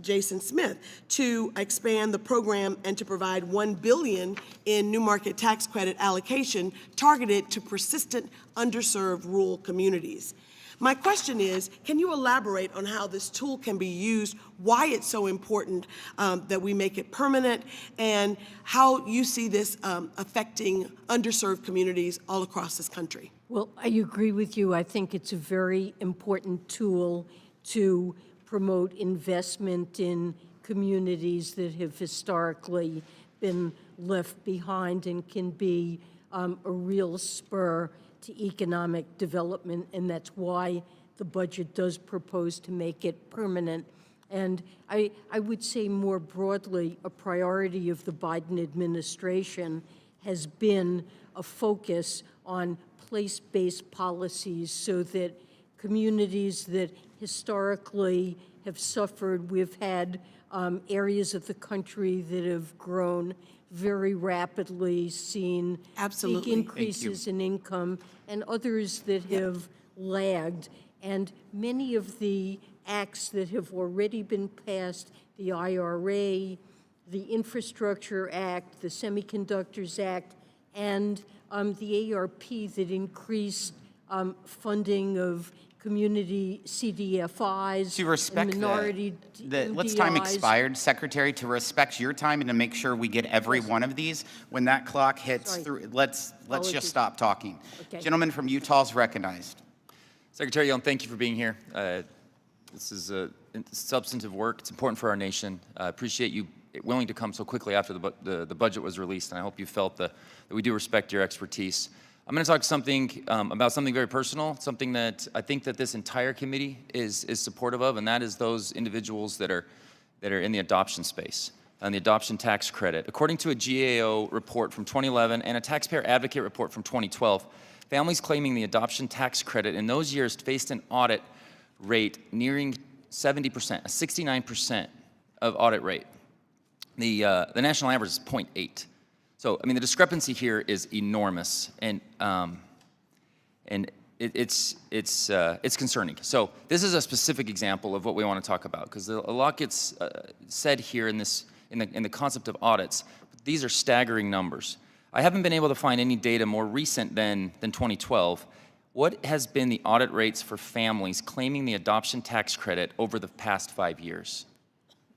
Jason Smith to expand the program and to provide $1 billion in new market tax credit allocation targeted to persistent, underserved rural communities. My question is, can you elaborate on how this tool can be used, why it's so important that we make it permanent, and how you see this affecting underserved communities all across this country? Well, I agree with you. I think it's a very important tool to promote investment in communities that have historically been left behind and can be a real spur to economic development, and that's why the budget does propose to make it permanent. And I would say more broadly, a priority of the Biden administration has been a focus on place-based policies so that communities that historically have suffered, we've had areas of the country that have grown very rapidly, seen big increases in income, and others that have lagged. And many of the acts that have already been passed, the IRA, the Infrastructure Act, the Semiconductors Act, and the ARP that increased funding of community CDFIs, To respect and minority let's time MDIs. expired, Secretary, to respect your time and to make sure we get every one of these. When that clock hits Sorry. through, let's Apologies. just stop talking. Okay. Gentleman from Utah is recognized. Secretary Yellen, thank you for being here. This is substantive work. It's important for our nation. I appreciate you willing to come so quickly after the budget was released, and I hope you felt that we do respect your expertise. I'm going to talk about something very personal, something that I think that this entire committee is supportive of, and that is those individuals that are in the adoption space and the adoption tax credit. According to a GAO report from 2011 and a taxpayer advocate report from 2012, families claiming the adoption tax credit in those years faced an audit rate nearing 70%, a 69% of audit rate. The national average is 0.8. So, I mean, the discrepancy here is enormous, and it's concerning. So, this is a specific example of what we want to talk about, because a lot gets said here in the concept of audits. But these are staggering numbers. I haven't been able to find any data more recent than 2012. What has been the audit rates for families claiming the adoption tax credit over the past 5 years?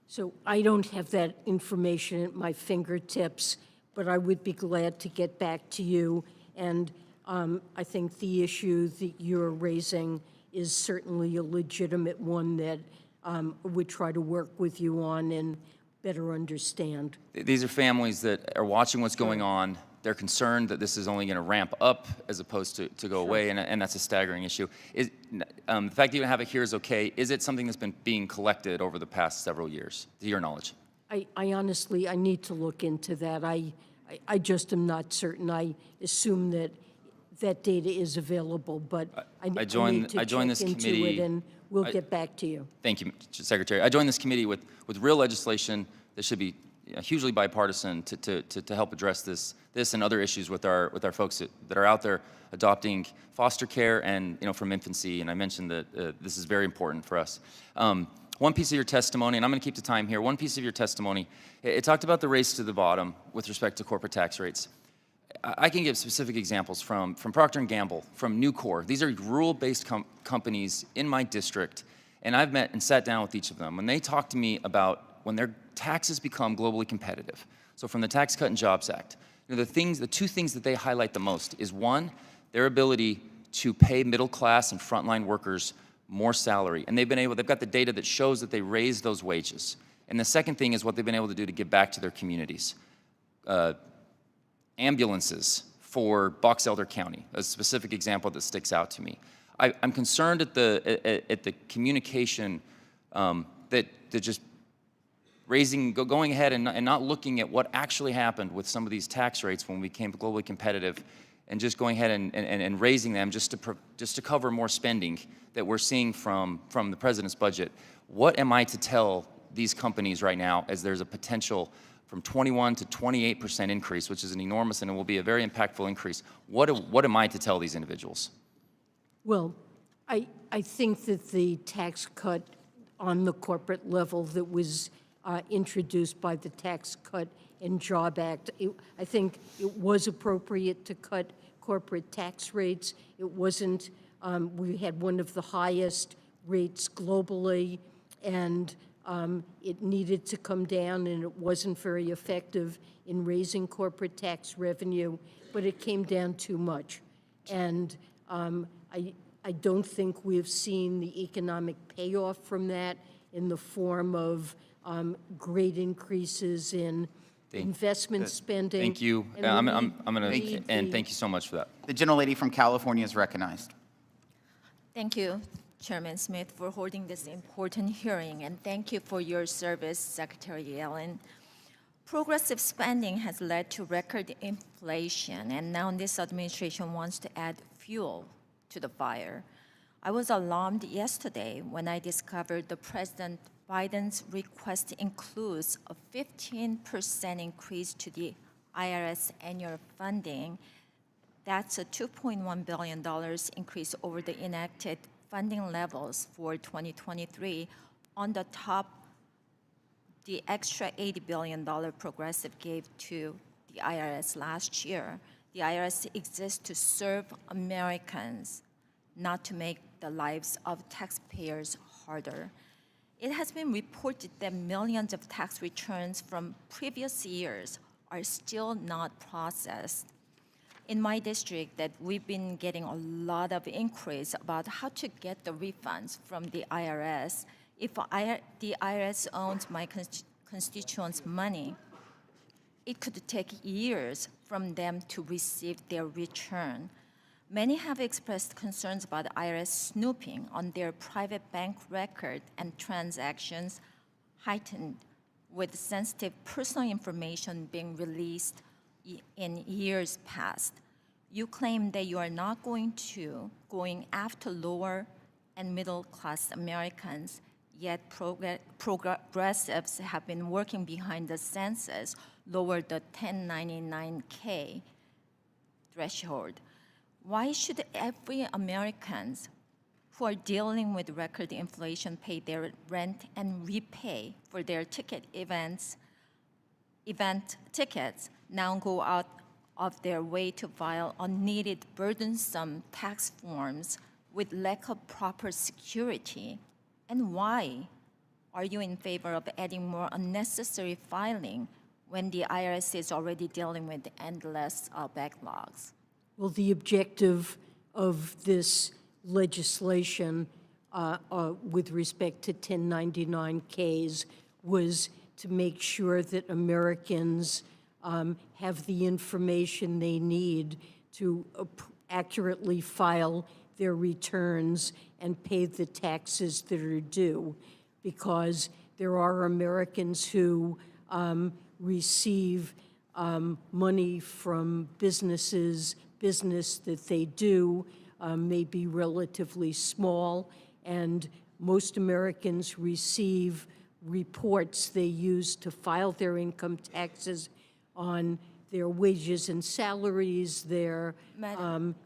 So I don't have that information at my fingertips, but I would be glad to get back to you. And I think the issue that you're raising is certainly a legitimate one that I would try to work with you on and better understand. These are families that are watching what's going on. They're concerned that this is only going to ramp up as opposed to go away, and that's a staggering issue. The fact that you have it here is okay. Is it something that's been being collected over the past several years, to your knowledge? I honestly, I need to look into that. I just am not certain. I assume that that data is available, but I need to check this into committee. it, and we'll get back to you. Thank you, Mr. Secretary. I joined this committee with real legislation that should be hugely bipartisan to help address this and other issues with our folks that are out there adopting foster care and from infancy. And I mentioned that this is very important for us. One piece of your testimony, and I'm going to keep the time here. One piece of your testimony, it talked about the race to the bottom with respect to corporate tax rates. I can give specific examples from Procter & Gamble, from Nucor. These are rural-based companies in my district, and I've met and sat down with each of them. When they talk to me about when their taxes become globally competitive, so from the Tax Cut and Jobs Act, the two things that they highlight the most is, one, their ability to pay middle-class and frontline workers more salary, and they've got the data that shows that they raised those wages. And the second thing is what they've been able to do to give back to their communities. Ambulances for Box Elder County, a specific example that sticks out to me. I'm concerned at the communication that just going ahead and not looking at what actually happened with some of these tax rates when we became globally competitive, and just going ahead and raising them just to cover more spending that we're seeing from the president's budget. What am I to tell these companies right now, as there's a potential from 21 to 28% increase, which is an enormous, and it will be a very impactful increase? What am I to tell these individuals? Well, I think that the tax cut on the corporate level that was introduced by the Tax Cut and Job Act, I think it was appropriate to cut corporate tax rates. It wasn't, we had one of the highest rates globally, and it needed to come down, and it wasn't very effective in raising corporate tax revenue, but it came down too much. And I don't think we've seen the economic payoff from that in the form of great increases in investment spending. Thank you. I'm going to end. Thank you so much for that. The gentlelady from California is recognized. Thank you, Chairman Smith, for holding this important hearing, and thank you for your service, Secretary Yellen. Progressive spending has led to record inflation, and now this administration wants to add fuel to the fire. I was alarmed yesterday when I discovered the President Biden's request includes a 15% increase to the IRS annual funding. That's a $2.1 billion increase over the enacted funding levels for 2023, on the top the extra $80 billion Progressive gave to the IRS last year. The IRS exists to serve Americans, not to make the lives of taxpayers harder. It has been reported that millions of tax returns from previous years are still not processed. In my district, that we've been getting a lot of inquiries about how to get the refunds from the IRS. If the IRS owns my constituents' money, it could take years from them to receive their return. Many have expressed concerns about IRS snooping on their private bank record and transactions, heightened with sensitive personal information being released in years past. You claim that you are not going after lower and middle class Americans, yet progressives have been working behind the census, lower the 1099K threshold. Why should every Americans who are dealing with record inflation pay their rent and repay for their event tickets now go out of their way to file unneeded, burdensome tax forms with lack of proper security? And why are you in favor of adding more unnecessary filing when the IRS is already dealing with endless backlogs? Well, the objective of this legislation with respect to 1099Ks was to make sure that Americans have the information they need to accurately file their returns and pay the taxes that are due, because there are Americans who receive money from business that they do may be relatively small, and most Americans receive reports they use to file their income taxes on their wages and salaries, their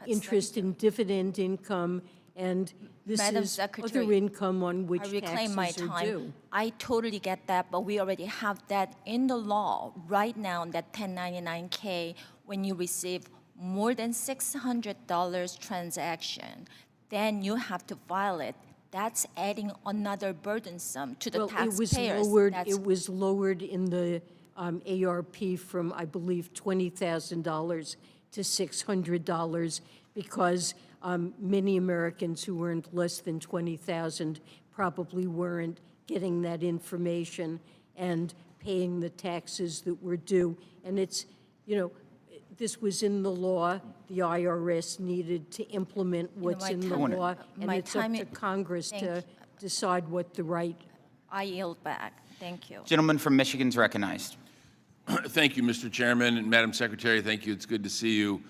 interest and dividend income, and this Madam is Secretary, other income on which I reclaim my taxes are time. due. I totally get that, but we already have that in the law right now, that 1099K, when you receive more than $600 transaction, then you have to file it. That's adding another burdensome to the taxpayers. It was lowered in the ARP from, I believe, $20,000 to $600 because many Americans who earned less than $20,000 probably weren't getting that information and paying the taxes that were due. And it's, this was in the law. The IRS needed to implement what's in the law, and it's up to Congress to decide what the right. I yield back. Thank you. Gentleman from Michigan is recognized. Thank you, Mr. Chairman, and Madam Secretary, thank you. It's good to see you.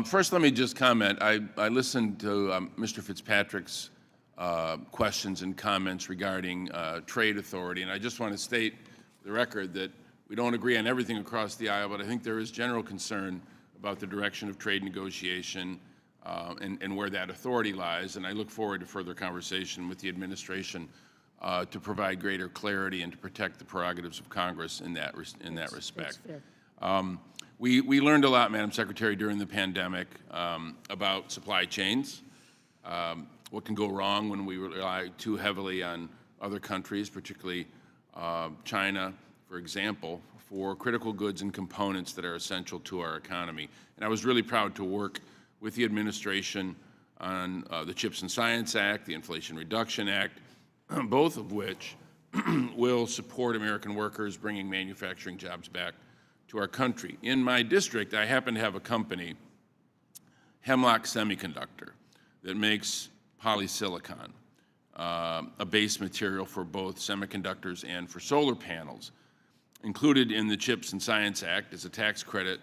First, let me just comment. I listened to Mr. Fitzpatrick's questions and comments regarding trade authority, and I just want to state the record that we don't agree on everything across the aisle, but I think there is general concern about the direction of trade negotiation and where that authority lies, and I look forward to further conversation with the administration to provide greater clarity and to protect the prerogatives of Congress in that respect. We learned a lot, Madam Secretary, during the pandemic about supply chains, what can go wrong when we rely too heavily on other countries, particularly China, for example, for critical goods and components that are essential to our economy. And I was really proud to work with the administration on the CHIPS and Science Act, the Inflation Reduction Act, both of which will support American workers, bringing manufacturing jobs back to our country. In my district, I happen to have a company, Hemlock Semiconductor, that makes polysilicon, a base material for both semiconductors and for solar panels. Included in the CHIPS and Science Act is a tax credit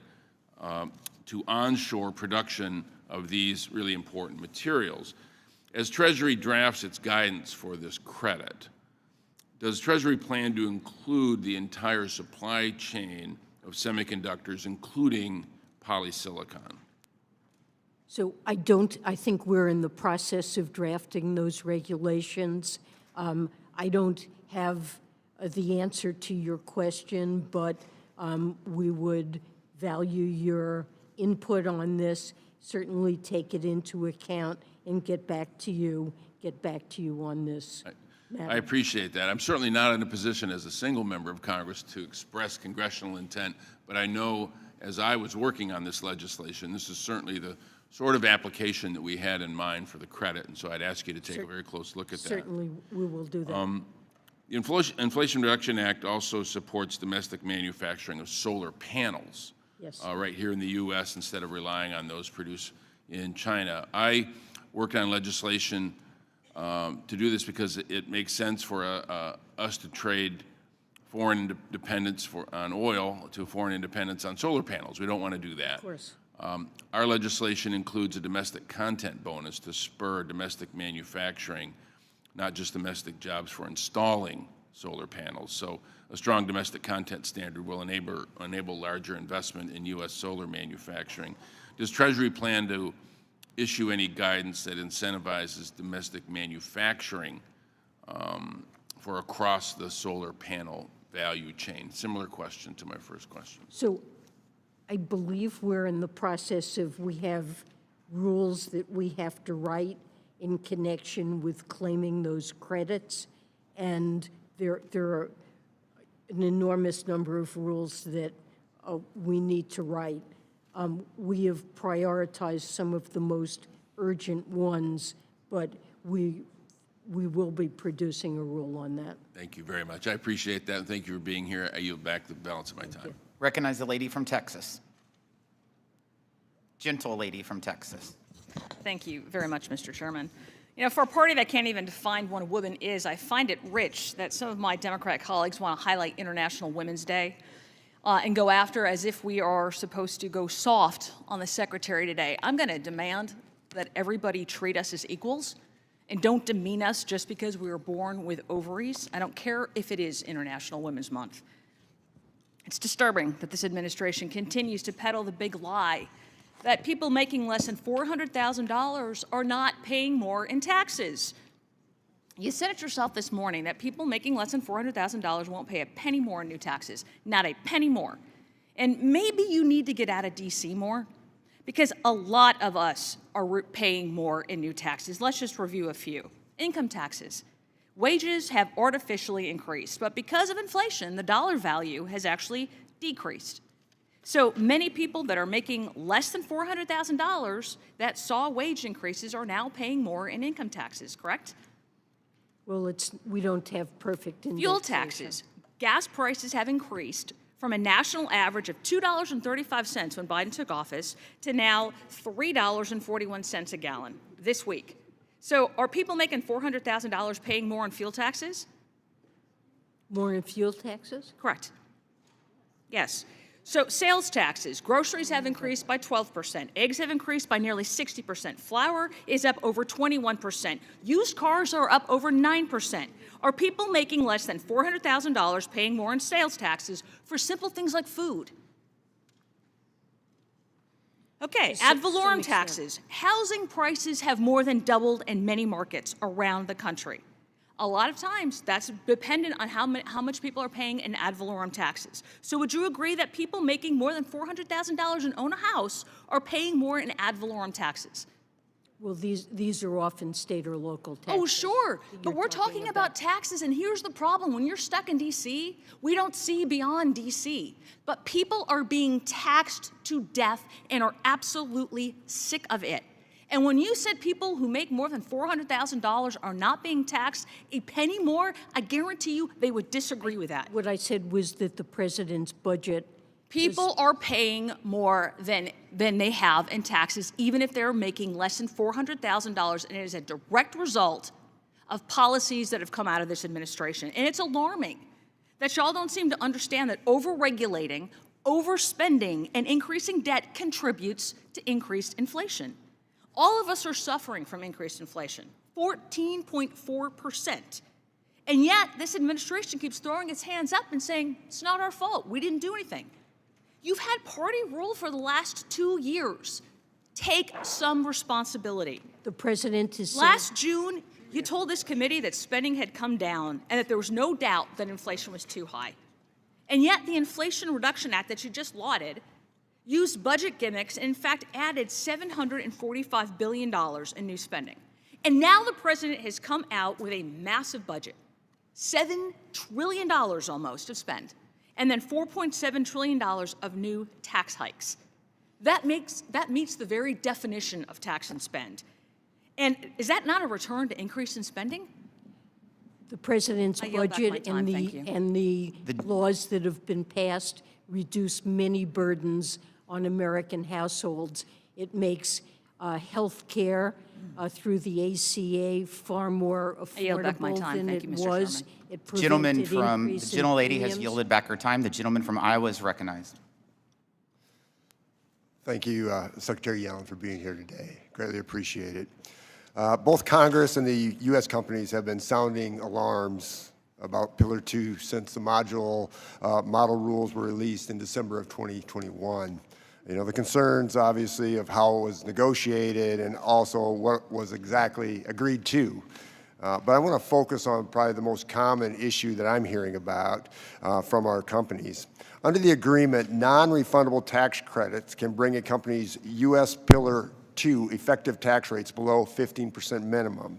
to onshore production of these really important materials. As Treasury drafts its guidance for this credit, does Treasury plan to include the entire supply chain of semiconductors, including polysilicon? So I think we're in the process of drafting those regulations. I don't have the answer to your question, but we would value your input on this, certainly take it into account and get back to you on this matter. I appreciate that. I'm certainly not in a position as a single member of Congress to express congressional intent, but I know as I was working on this legislation, this is certainly the sort of application that we had in mind for the credit, and so I'd ask you to take a very close look at that. Certainly, we will do that. The Inflation Reduction Act also supports domestic manufacturing of solar panels right here in the U.S. instead of relying on those produced in China. I worked on legislation to do this because it makes sense for us to trade foreign dependence on oil to foreign independence on solar panels. We don't want to do that. Of course. Our legislation includes a domestic content bonus to spur domestic manufacturing not just domestic jobs for installing solar panels. So a strong domestic content standard will enable larger investment in U.S. solar manufacturing. Does Treasury plan to issue any guidance that incentivizes domestic manufacturing for across the solar panel value chain? Similar question to my first question. So I believe we're in the process of, we have rules that we have to write in connection with claiming those credits, and there are an enormous number of rules that we need to write. We have prioritized some of the most urgent ones, but we will be producing a rule on that. Thank you very much. I appreciate that, and thank you for being here. I yield back the balance of my time. Recognize the lady from Texas. Gentle lady from Texas. Thank you very much, Mr. Chairman. You know, for a party that can't even define what a woman is, I find it rich that some of my Democrat colleagues want to highlight International Women's Day and go after as if we are supposed to go soft on the Secretary today. I'm going to demand that everybody treat us as equals and don't demean us just because we were born with ovaries. I don't care if it is International Women's Month. It's disturbing that this administration continues to peddle the big lie that people making less than $400,000 are not paying more in taxes. You said it yourself this morning that people making less than $400,000 won't pay a penny more in new taxes, not a penny more. And maybe you need to get out of D.C. more, because a lot of us are paying more in new taxes. Let's just review a few. Income taxes. Wages have artificially increased, but because of inflation, the dollar value has actually decreased. So many people that are making less than $400,000 that saw wage increases are now paying more in income taxes, correct? Well, we don't have perfect indexation. Fuel taxes. Gas prices have increased from a national average of $2.35 when Biden took office to now $3.41 a gallon this week. So are people making $400,000 paying more in fuel taxes? More in fuel taxes? Correct. Yes. So sales taxes, groceries have increased by 12%, eggs have increased by nearly 60%, flour is up over 21%, used cars are up over 9%. Are people making less than $400,000 paying more in sales taxes for simple things like food? Okay, ad valorem taxes. Housing prices have more than doubled in many markets around the country. A lot of times, that's dependent on how much people are paying in ad valorem taxes. So would you agree that people making more than $400,000 and own a house are paying more in ad valorem taxes? Well, these are often state or local taxes. Oh, sure, but we're talking about taxes, and here's the problem. When you're stuck in D.C., we don't see beyond D.C., but people are being taxed to death and are absolutely sick of it. And when you said people who make more than $400,000 are not being taxed a penny more, I guarantee you they would disagree with that. What I said was that the president's budget... People are paying more than they have in taxes, even if they're making less than $400,000, and it is a direct result of policies that have come out of this administration. And it's alarming that y'all don't seem to understand that over-regulating, overspending, and increasing debt contributes to increased inflation. All of us are suffering from increased inflation, 14.4%. And yet, this administration keeps throwing its hands up and saying, it's not our fault, we didn't do anything. You've had party rule for the last 2 years. Take some responsibility. The president is... Last June, you told this committee that spending had come down and that there was no doubt that inflation was too high. And yet, the Inflation Reduction Act that you just lauded used budget gimmicks and, in fact, added $745 billion in new spending. And now the president has come out with a massive budget, $7 trillion almost of spend, and then $4.7 trillion of new tax hikes. That meets the very definition of tax and spend. And is that not a return to increase in spending? The president's budget and the laws that have been passed reduce many burdens on American households. It makes health care through the ACA far more affordable than it was. It Gentleman prevented from, the increase in gentlelady has premiums. yielded back her time. The gentleman from Iowa is recognized. Thank you, Secretary Yellen, for being here today. Greatly appreciate it. Both Congress and the U.S. companies have been sounding alarms about Pillar 2 since the model rules were released in December of 2021. You know, the concerns, obviously, of how it was negotiated and also what was exactly agreed to. But I want to focus on probably the most common issue that I'm hearing about from our companies. Under the agreement, non-refundable tax credits can bring a company's U.S. Pillar 2 effective tax rates below 15% minimum.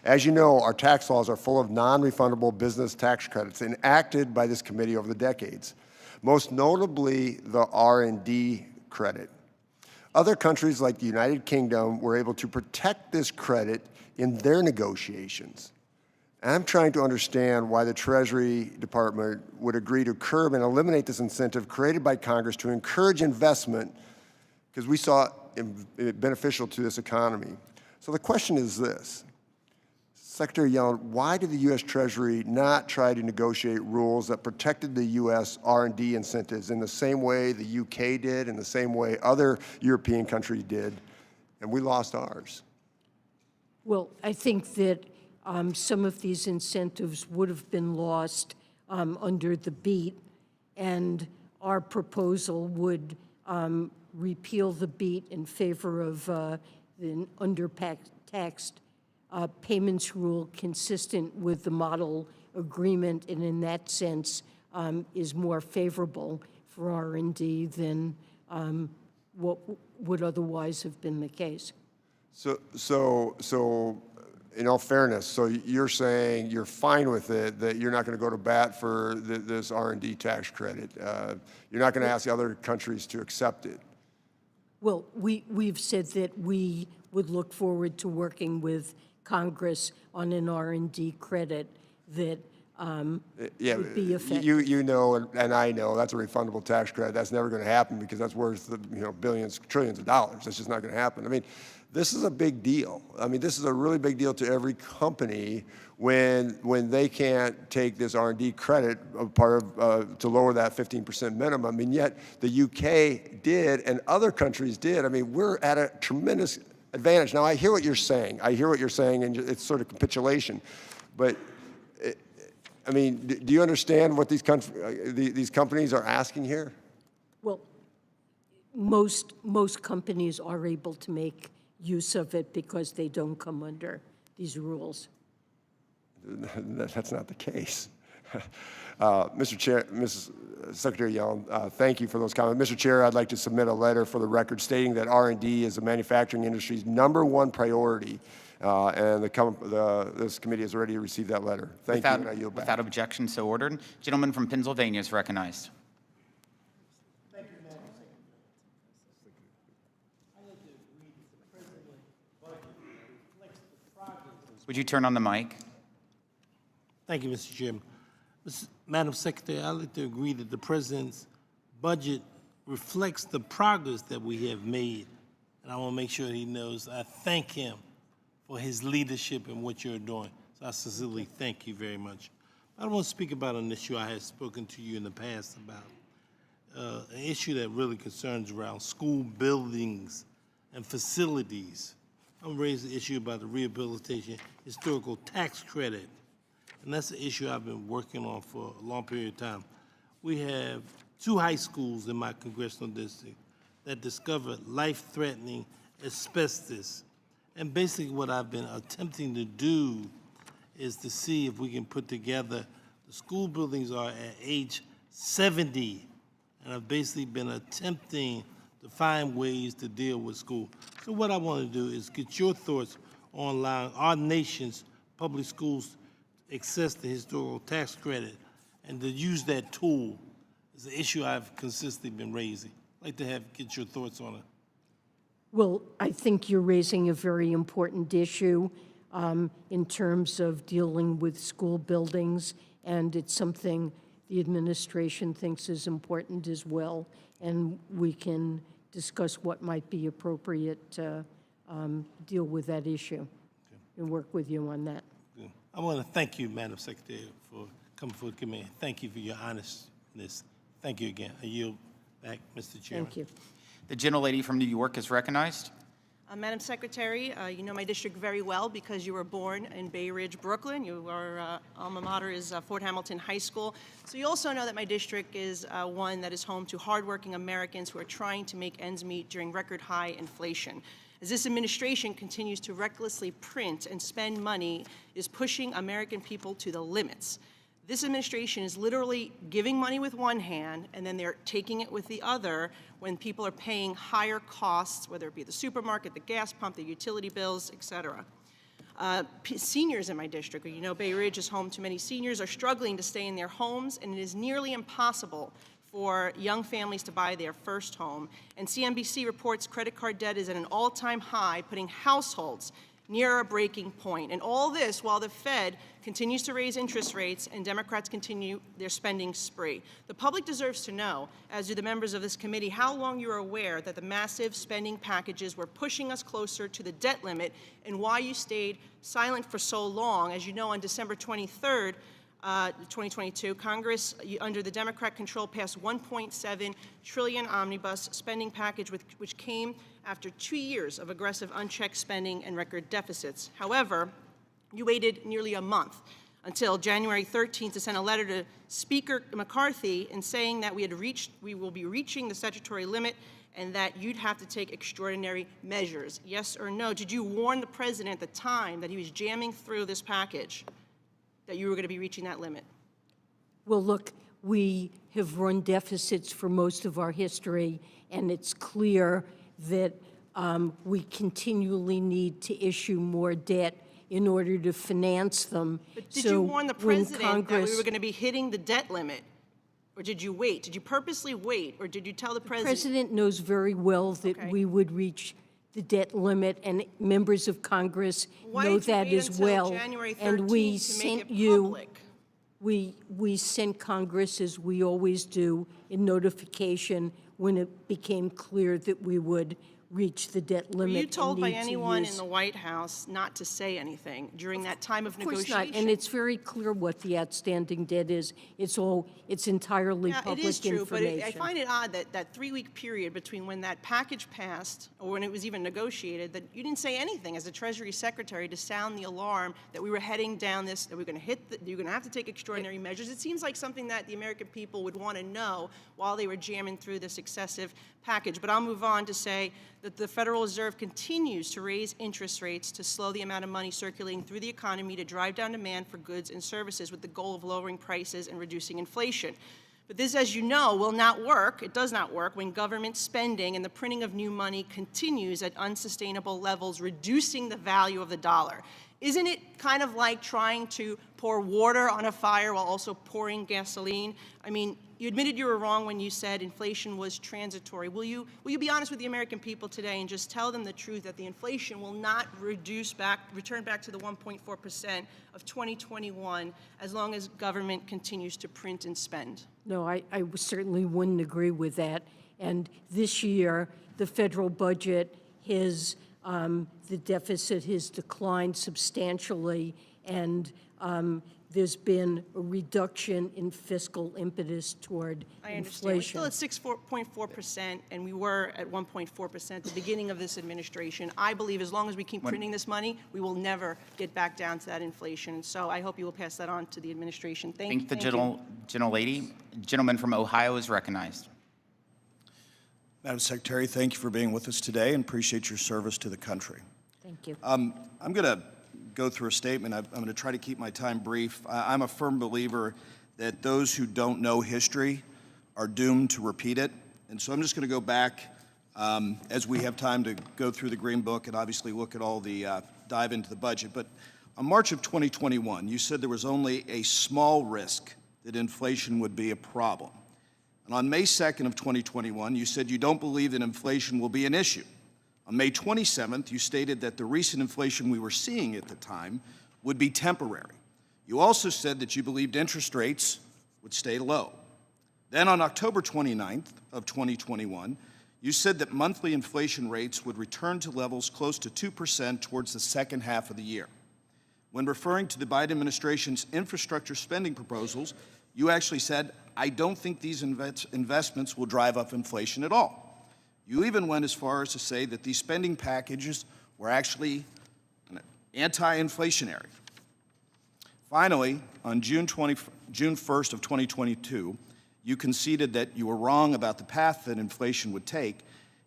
As you know, our tax laws are full of non-refundable business tax credits enacted by this committee over the decades, most notably the R&D credit. Other countries like the United Kingdom were able to protect this credit in their negotiations. And I'm trying to understand why the Treasury Department would agree to curb and eliminate this incentive created by Congress to encourage investment, because we saw it beneficial to this economy. So the question is this: Secretary Yellen, why did the U.S. Treasury not try to negotiate rules that protected the U.S. R&D incentives in the same way the U.K. did, in the same way other European countries did, and we lost ours? Well, I think that some of these incentives would have been lost under the BEAT, and our proposal would repeal the BEAT in favor of an under-taxed payments rule consistent with the model agreement, and in that sense is more favorable for R&D than what would otherwise have been the case. So in all fairness, so you're saying you're fine with it, that you're not going to go to bat for this R&D tax credit. You're not going to ask the other countries to accept it. Well, we've said that we would look forward to working with Congress on an R&D credit that would be effective. You know, and I know, that's a refundable tax credit. That's never going to happen because that's worth, billions, trillions of dollars. That's just not going to happen. I mean, this is a big deal. I mean, this is a really big deal to every company when they can't take this R&D credit part of to lower that 15% minimum. And yet the UK did, and other countries did. I mean, we're at a tremendous advantage. Now, I hear what you're saying. And it's sort of capitulation. But I mean, do you understand what these companies are asking here? Well, most companies are able to make use of it because they don't come under these rules. That's not the case. Mr. Chair, Mrs. Secretary Yellen, thank you for those comments. Mr. Chair, I'd like to submit a letter for the record stating that R&D is the manufacturing industry's #1 priority, and this committee has already received that letter. Thank you, and I yield back. Without objection, so ordered. Gentleman from Pennsylvania is recognized. Would you turn on the mic? Thank you, Mr. Chairman. Madam Secretary, I'd like to agree that the President's budget reflects the progress that we have made, and I want to make sure he knows I thank him for his leadership and what you're doing. So I sincerely thank you very much. I want to speak about an issue I have spoken to you in the past about, an issue that really concerns around school buildings and facilities. I'm raising the issue about the rehabilitation historical tax credit, and that's an issue I've been working on for a long period of time. We have 2 high schools in my congressional district that discovered life-threatening asbestos. And basically what I've been attempting to do is to see if we can put together, the school buildings are at age 70, and I've basically been attempting to find ways to deal with school. So what I want to do is get your thoughts on allowing our nation's public schools to access the historical tax credit and to use that tool is an issue I've consistently been raising. I'd like to get your thoughts on it. Well, I think you're raising a very important issue in terms of dealing with school buildings, and it's something the administration thinks is important as well, and we can discuss what might be appropriate to deal with that issue and work with you on that. Good. I want to thank you, Madam Secretary, for coming forward to me. Thank you for your honestness. Thank you again. I yield back, Mr. Chairman. Thank you. The gentlelady from New York is recognized. Madam Secretary, you know my district very well because you were born in Bay Ridge, Brooklyn. Your alma mater is Fort Hamilton High School. So you also know that my district is one that is home to hardworking Americans who are trying to make ends meet during record high inflation. As this administration continues to recklessly print and spend money, is pushing American people to the limits. This administration is literally giving money with one hand and then they're taking it with the other when people are paying higher costs, whether it be the supermarket, the gas pump, the utility bills, et cetera. Seniors in my district, you know Bay Ridge is home to many seniors, are struggling to stay in their homes, and it is nearly impossible for young families to buy their first home. And CNBC reports credit card debt is at an all-time high, putting households near a breaking point. And all this while the Fed continues to raise interest rates and Democrats continue their spending spree. The public deserves to know, as do the members of this committee, how long you are aware that the massive spending packages were pushing us closer to the debt limit and why you stayed silent for so long. As you know, on December 23rd, 2022, Congress, under the Democrat control, passed $1.7 trillion omnibus spending package, which came after 2 years of aggressive unchecked spending and record deficits. However, you waited nearly a month until January 13th to send a letter to Speaker McCarthy in saying that we will be reaching the statutory limit and that you'd have to take extraordinary measures. Yes or no? Did you warn the president at the time that he was jamming through this package that you were going to be reaching that limit? Well, look, we have run deficits for most of our history, and it's clear that we continually need to issue more debt in order to finance them. But did you warn the president that we were going to be hitting the debt limit? Or did you wait? Did you purposely wait? Or did you tell the president? The president knows very well that we would reach the debt limit, and members of Congress know that as well. And we sent you, we sent Congress, as we always do, in notification when it became clear that we would reach the debt limit. Were you told by anyone in the White House not to say anything during that time of negotiation? Of course not, and it's very clear what the outstanding debt is. It's entirely public information. It is true, but I find it odd that that 3-week period between when that package passed or when it was even negotiated, that you didn't say anything as the Treasury Secretary to sound the alarm that we were heading down this, that we're going to you're going to have to take extraordinary measures. It seems like something that the American people would want to know while they were jamming through this excessive package. But I'll move on to say that the Federal Reserve continues to raise interest rates to slow the amount of money circulating through the economy to drive down demand for goods and services with the goal of lowering prices and reducing inflation. But this, as you know, will not work. It does not work when government spending and the printing of new money continues at unsustainable levels, reducing the value of the dollar. Isn't it kind of like trying to pour water on a fire while also pouring gasoline? I mean, you admitted you were wrong when you said inflation was transitory. Will you be honest with the American people today and just tell them the truth that the inflation will not return back to the 1.4% of 2021 as long as government continues to print and spend? No, I certainly wouldn't agree with that. And this year, the federal budget has, the deficit has declined substantially, and there's been a reduction in fiscal impetus toward I understand. inflation. We're still at 6.4%, and we were at 1.4% at the beginning of this administration. I believe as long as we keep printing this money, we will never get back down to that inflation. So I hope you will pass that on to the administration. Thank you. The gentleman from Ohio is recognized. Madam Secretary, thank you for being with us today and appreciate your service to the country. Thank you. I'm going to go through a statement. I'm going to try to keep my time brief. I'm a firm believer that those who don't know history are doomed to repeat it. And so I'm just going to go back as we have time to go through the Green Book and obviously look at all the, dive into the budget. But on March of 2021, you said there was only a small risk that inflation would be a problem. And on May 2nd of 2021, you said you don't believe that inflation will be an issue. On May 27th, you stated that the recent inflation we were seeing at the time would be temporary. You also said that you believed interest rates would stay low. Then on October 29th of 2021, you said that monthly inflation rates would return to levels close to 2% towards the second half of the year. When referring to the Biden administration's infrastructure spending proposals, you actually said, I don't think these investments will drive up inflation at all. You even went as far as to say that these spending packages were actually anti-inflationary. Finally, on June 1st of 2022, you conceded that you were wrong about the path that inflation would take.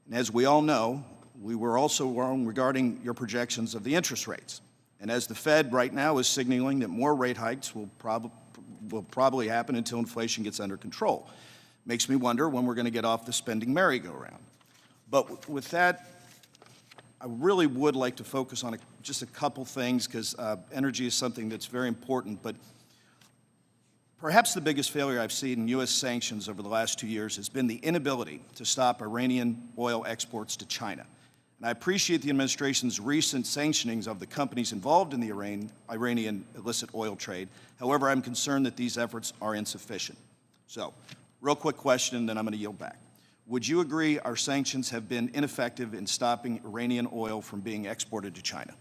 And as we all know, we were also wrong regarding your projections of the interest rates. And as the Fed right now is signaling that more rate hikes will probably happen until inflation gets under control. Makes me wonder when we're going to get off the spending merry-go-round. But with that, I really would like to focus on just a couple things, because energy is something that's very important. But perhaps the biggest failure I've seen in U.S. sanctions over the last 2 years has been the inability to stop Iranian oil exports to China. And I appreciate the administration's recent sanctionings of the companies involved in the Iranian illicit oil trade. However, I'm concerned that these efforts are insufficient. So, real quick question, and then I'm going to yield back. Would you agree our sanctions have been ineffective in stopping Iranian oil from being exported to China?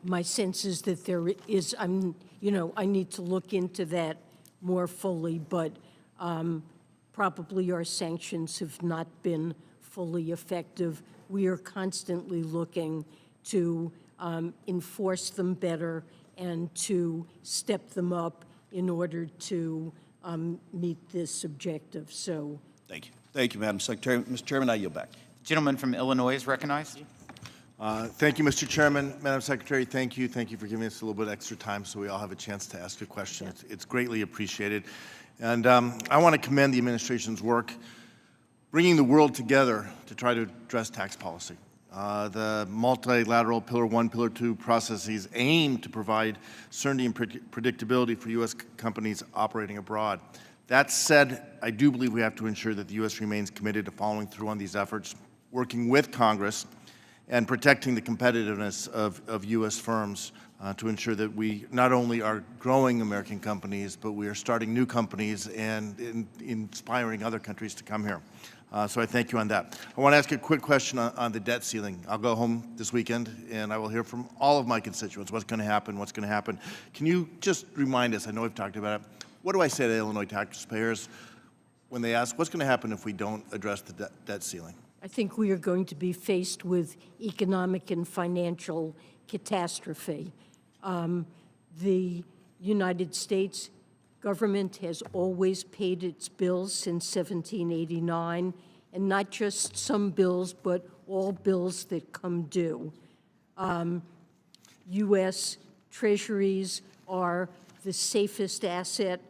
My sense is that there is, I need to look into that more fully, but probably our sanctions have not been fully effective. We are constantly looking to enforce them better and to step them up in order to meet this objective. So, thank you. Thank you, Madam Secretary. Mr. Chairman, I yield back. Gentleman from Illinois is recognized. Thank you, Mr. Chairman. Madam Secretary, thank you. Thank you for giving us a little bit extra time so we all have a chance to ask a question. It's greatly appreciated. And I want to commend the administration's work bringing the world together to try to address tax policy. The multilateral Pillar 1, Pillar 2 processes aim to provide certainty and predictability for U.S. companies operating abroad. That said, I do believe we have to ensure that the U.S. remains committed to following through on these efforts, working with Congress, and protecting the competitiveness of U.S. firms to ensure that we not only are growing American companies, but we are starting new companies and inspiring other countries to come here. So I thank you on that. I want to ask a quick question on the debt ceiling. I'll go home this weekend, and I will hear from all of my constituents what's going to happen, what's going to happen. Can you just remind us, I know we've talked about it, what do I say to Illinois taxpayers when they ask, what's going to happen if we don't address the debt ceiling? I think we are going to be faced with economic and financial catastrophe. The United States government has always paid its bills since 1789, and not just some bills, but all bills that come due. U.S. treasuries are the safest asset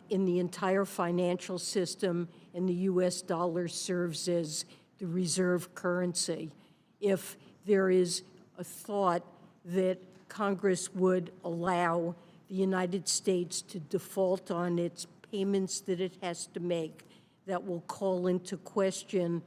in the entire financial system, and the U.S. dollar serves as the reserve currency. If there is a thought that Congress would allow the United States to default on its payments that it has to make, that will call into question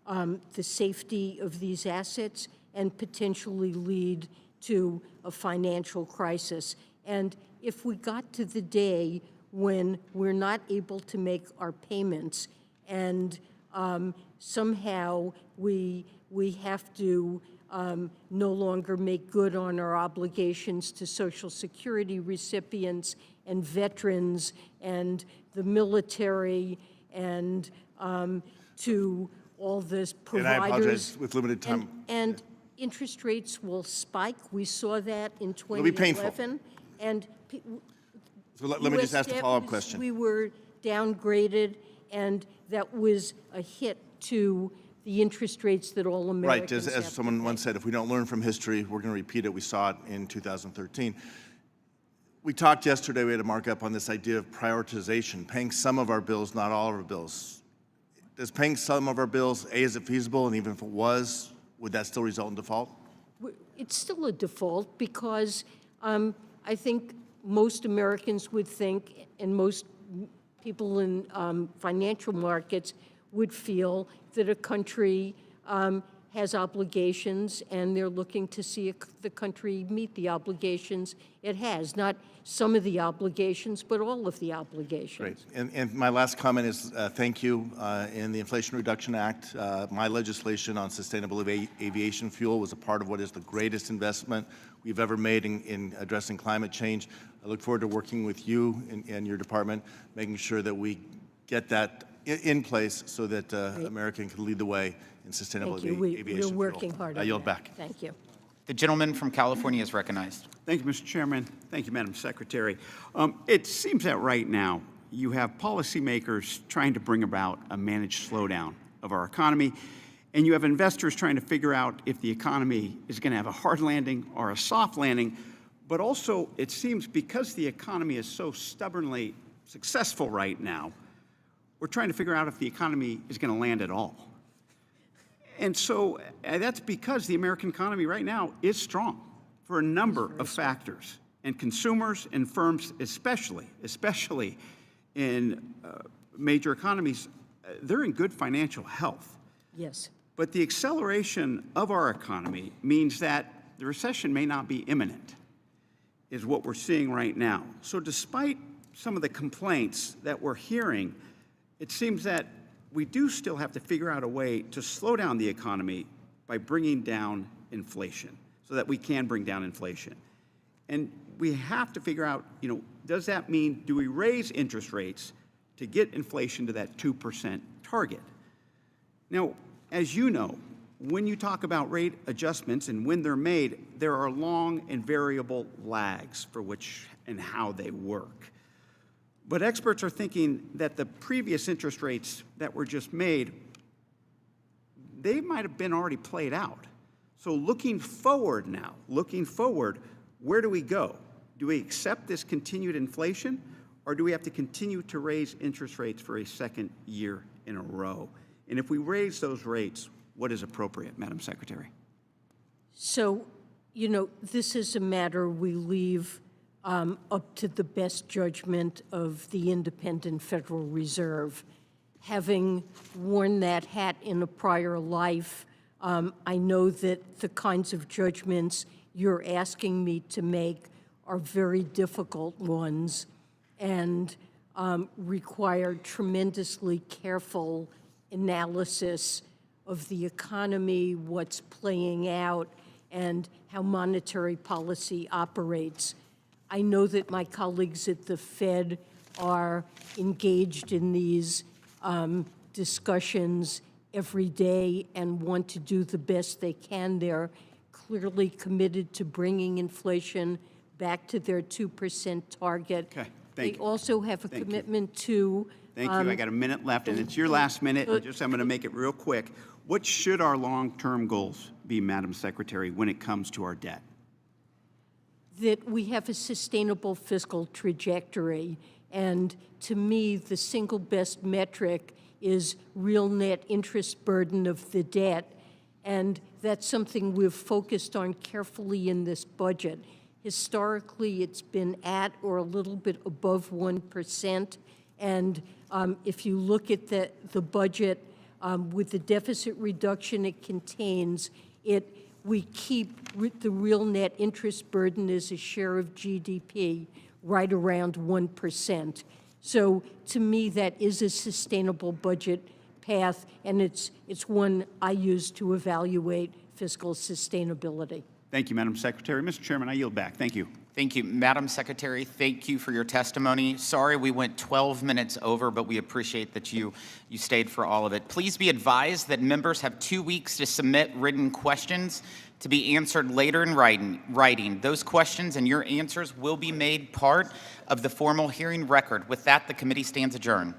the safety of these assets and potentially lead to a financial crisis. And if we got to the day when we're not able to make our payments and somehow we have to no longer make good on our obligations to Social Security recipients and veterans and the military and to all the providers. And I apologize, with limited time. And interest rates will spike. We saw that in 2011. It'll be painful. And so let me just ask a follow-up question. We were downgraded, and that was a hit to the interest rates that all Americans Right, as someone once said, if we don't learn from history, we're going to repeat it. We saw it in 2013. We talked yesterday, we had a markup on this idea of prioritization, paying some of our bills, not all of our bills. Does paying some of our bills, A, is it feasible? And even if it was, would that still result in default? It's still a default because I think most Americans would think, and most people in financial markets would feel that a country has obligations, and they're looking to see the country meet the obligations it has. Not some of the obligations, but all of the obligations. Great. And my last comment is thank you. In the Inflation Reduction Act, my legislation on sustainable aviation fuel was a part of what is the greatest investment we've ever made in addressing climate change. I look forward to working with you and your department, making sure that we get that in place so that America can lead the way in sustainable Thank you. aviation We're fuel. working hard I on yield that. back. Thank you. The gentleman from California is recognized. Thank you, Mr. Chairman. Thank you, Madam Secretary. It seems that right now you have policymakers trying to bring about a managed slowdown of our economy, and you have investors trying to figure out if the economy is going to have a hard landing or a soft landing. But also, it seems because the economy is so stubbornly successful right now, we're trying to figure out if the economy is going to land at all. And so that's because the American economy right now is strong for a number of factors. And consumers and firms especially in major economies, they're in good financial health. Yes. But the acceleration of our economy means that the recession may not be imminent, is what we're seeing right now. So despite some of the complaints that we're hearing, it seems that we do still have to figure out a way to slow down the economy by bringing down inflation so that we can bring down inflation. And we have to figure out, does that mean, do we raise interest rates to get inflation to that 2% target? Now, as you know, when you talk about rate adjustments and when they're made, there are long and variable lags for which and how they work. But experts are thinking that the previous interest rates that were just made, they might have been already played out. So looking forward now, where do we go? Do we accept this continued inflation, or do we have to continue to raise interest rates for a second year in a row? And if we raise those rates, what is appropriate, Madam Secretary? So, this is a matter we leave up to the best judgment of the independent Federal Reserve. Having worn that hat in a prior life, I know that the kinds of judgments you're asking me to make are very difficult ones and require tremendously careful analysis of the economy, what's playing out, and how monetary policy operates. I know that my colleagues at the Fed are engaged in these discussions every day and want to do the best they can. They're clearly committed to bringing inflation back to their 2% target. Okay, thank They you. also have a commitment to... Thank you. I got a minute left, and it's your last minute. I'm going to make it real quick. What should our long-term goals be, Madam Secretary, when it comes to our debt? That we have a sustainable fiscal trajectory. And to me, the single best metric is real net interest burden of the debt. And that's something we've focused on carefully in this budget. Historically, it's been at or a little bit above 1%. And if you look at the budget with the deficit reduction it contains, we keep the real net interest burden as a share of GDP right around 1%. So to me, that is a sustainable budget path, and it's one I use to evaluate fiscal sustainability. Thank you, Madam Secretary. Mr. Chairman, I yield back. Thank you. Thank you. Madam Secretary, thank you for your testimony. Sorry we went 12 minutes over, but we appreciate that you stayed for all of it. Please be advised that members have 2 weeks to submit written questions to be answered later in writing. Those questions and your answers will be made part of the formal hearing record. With that, the committee stands adjourned.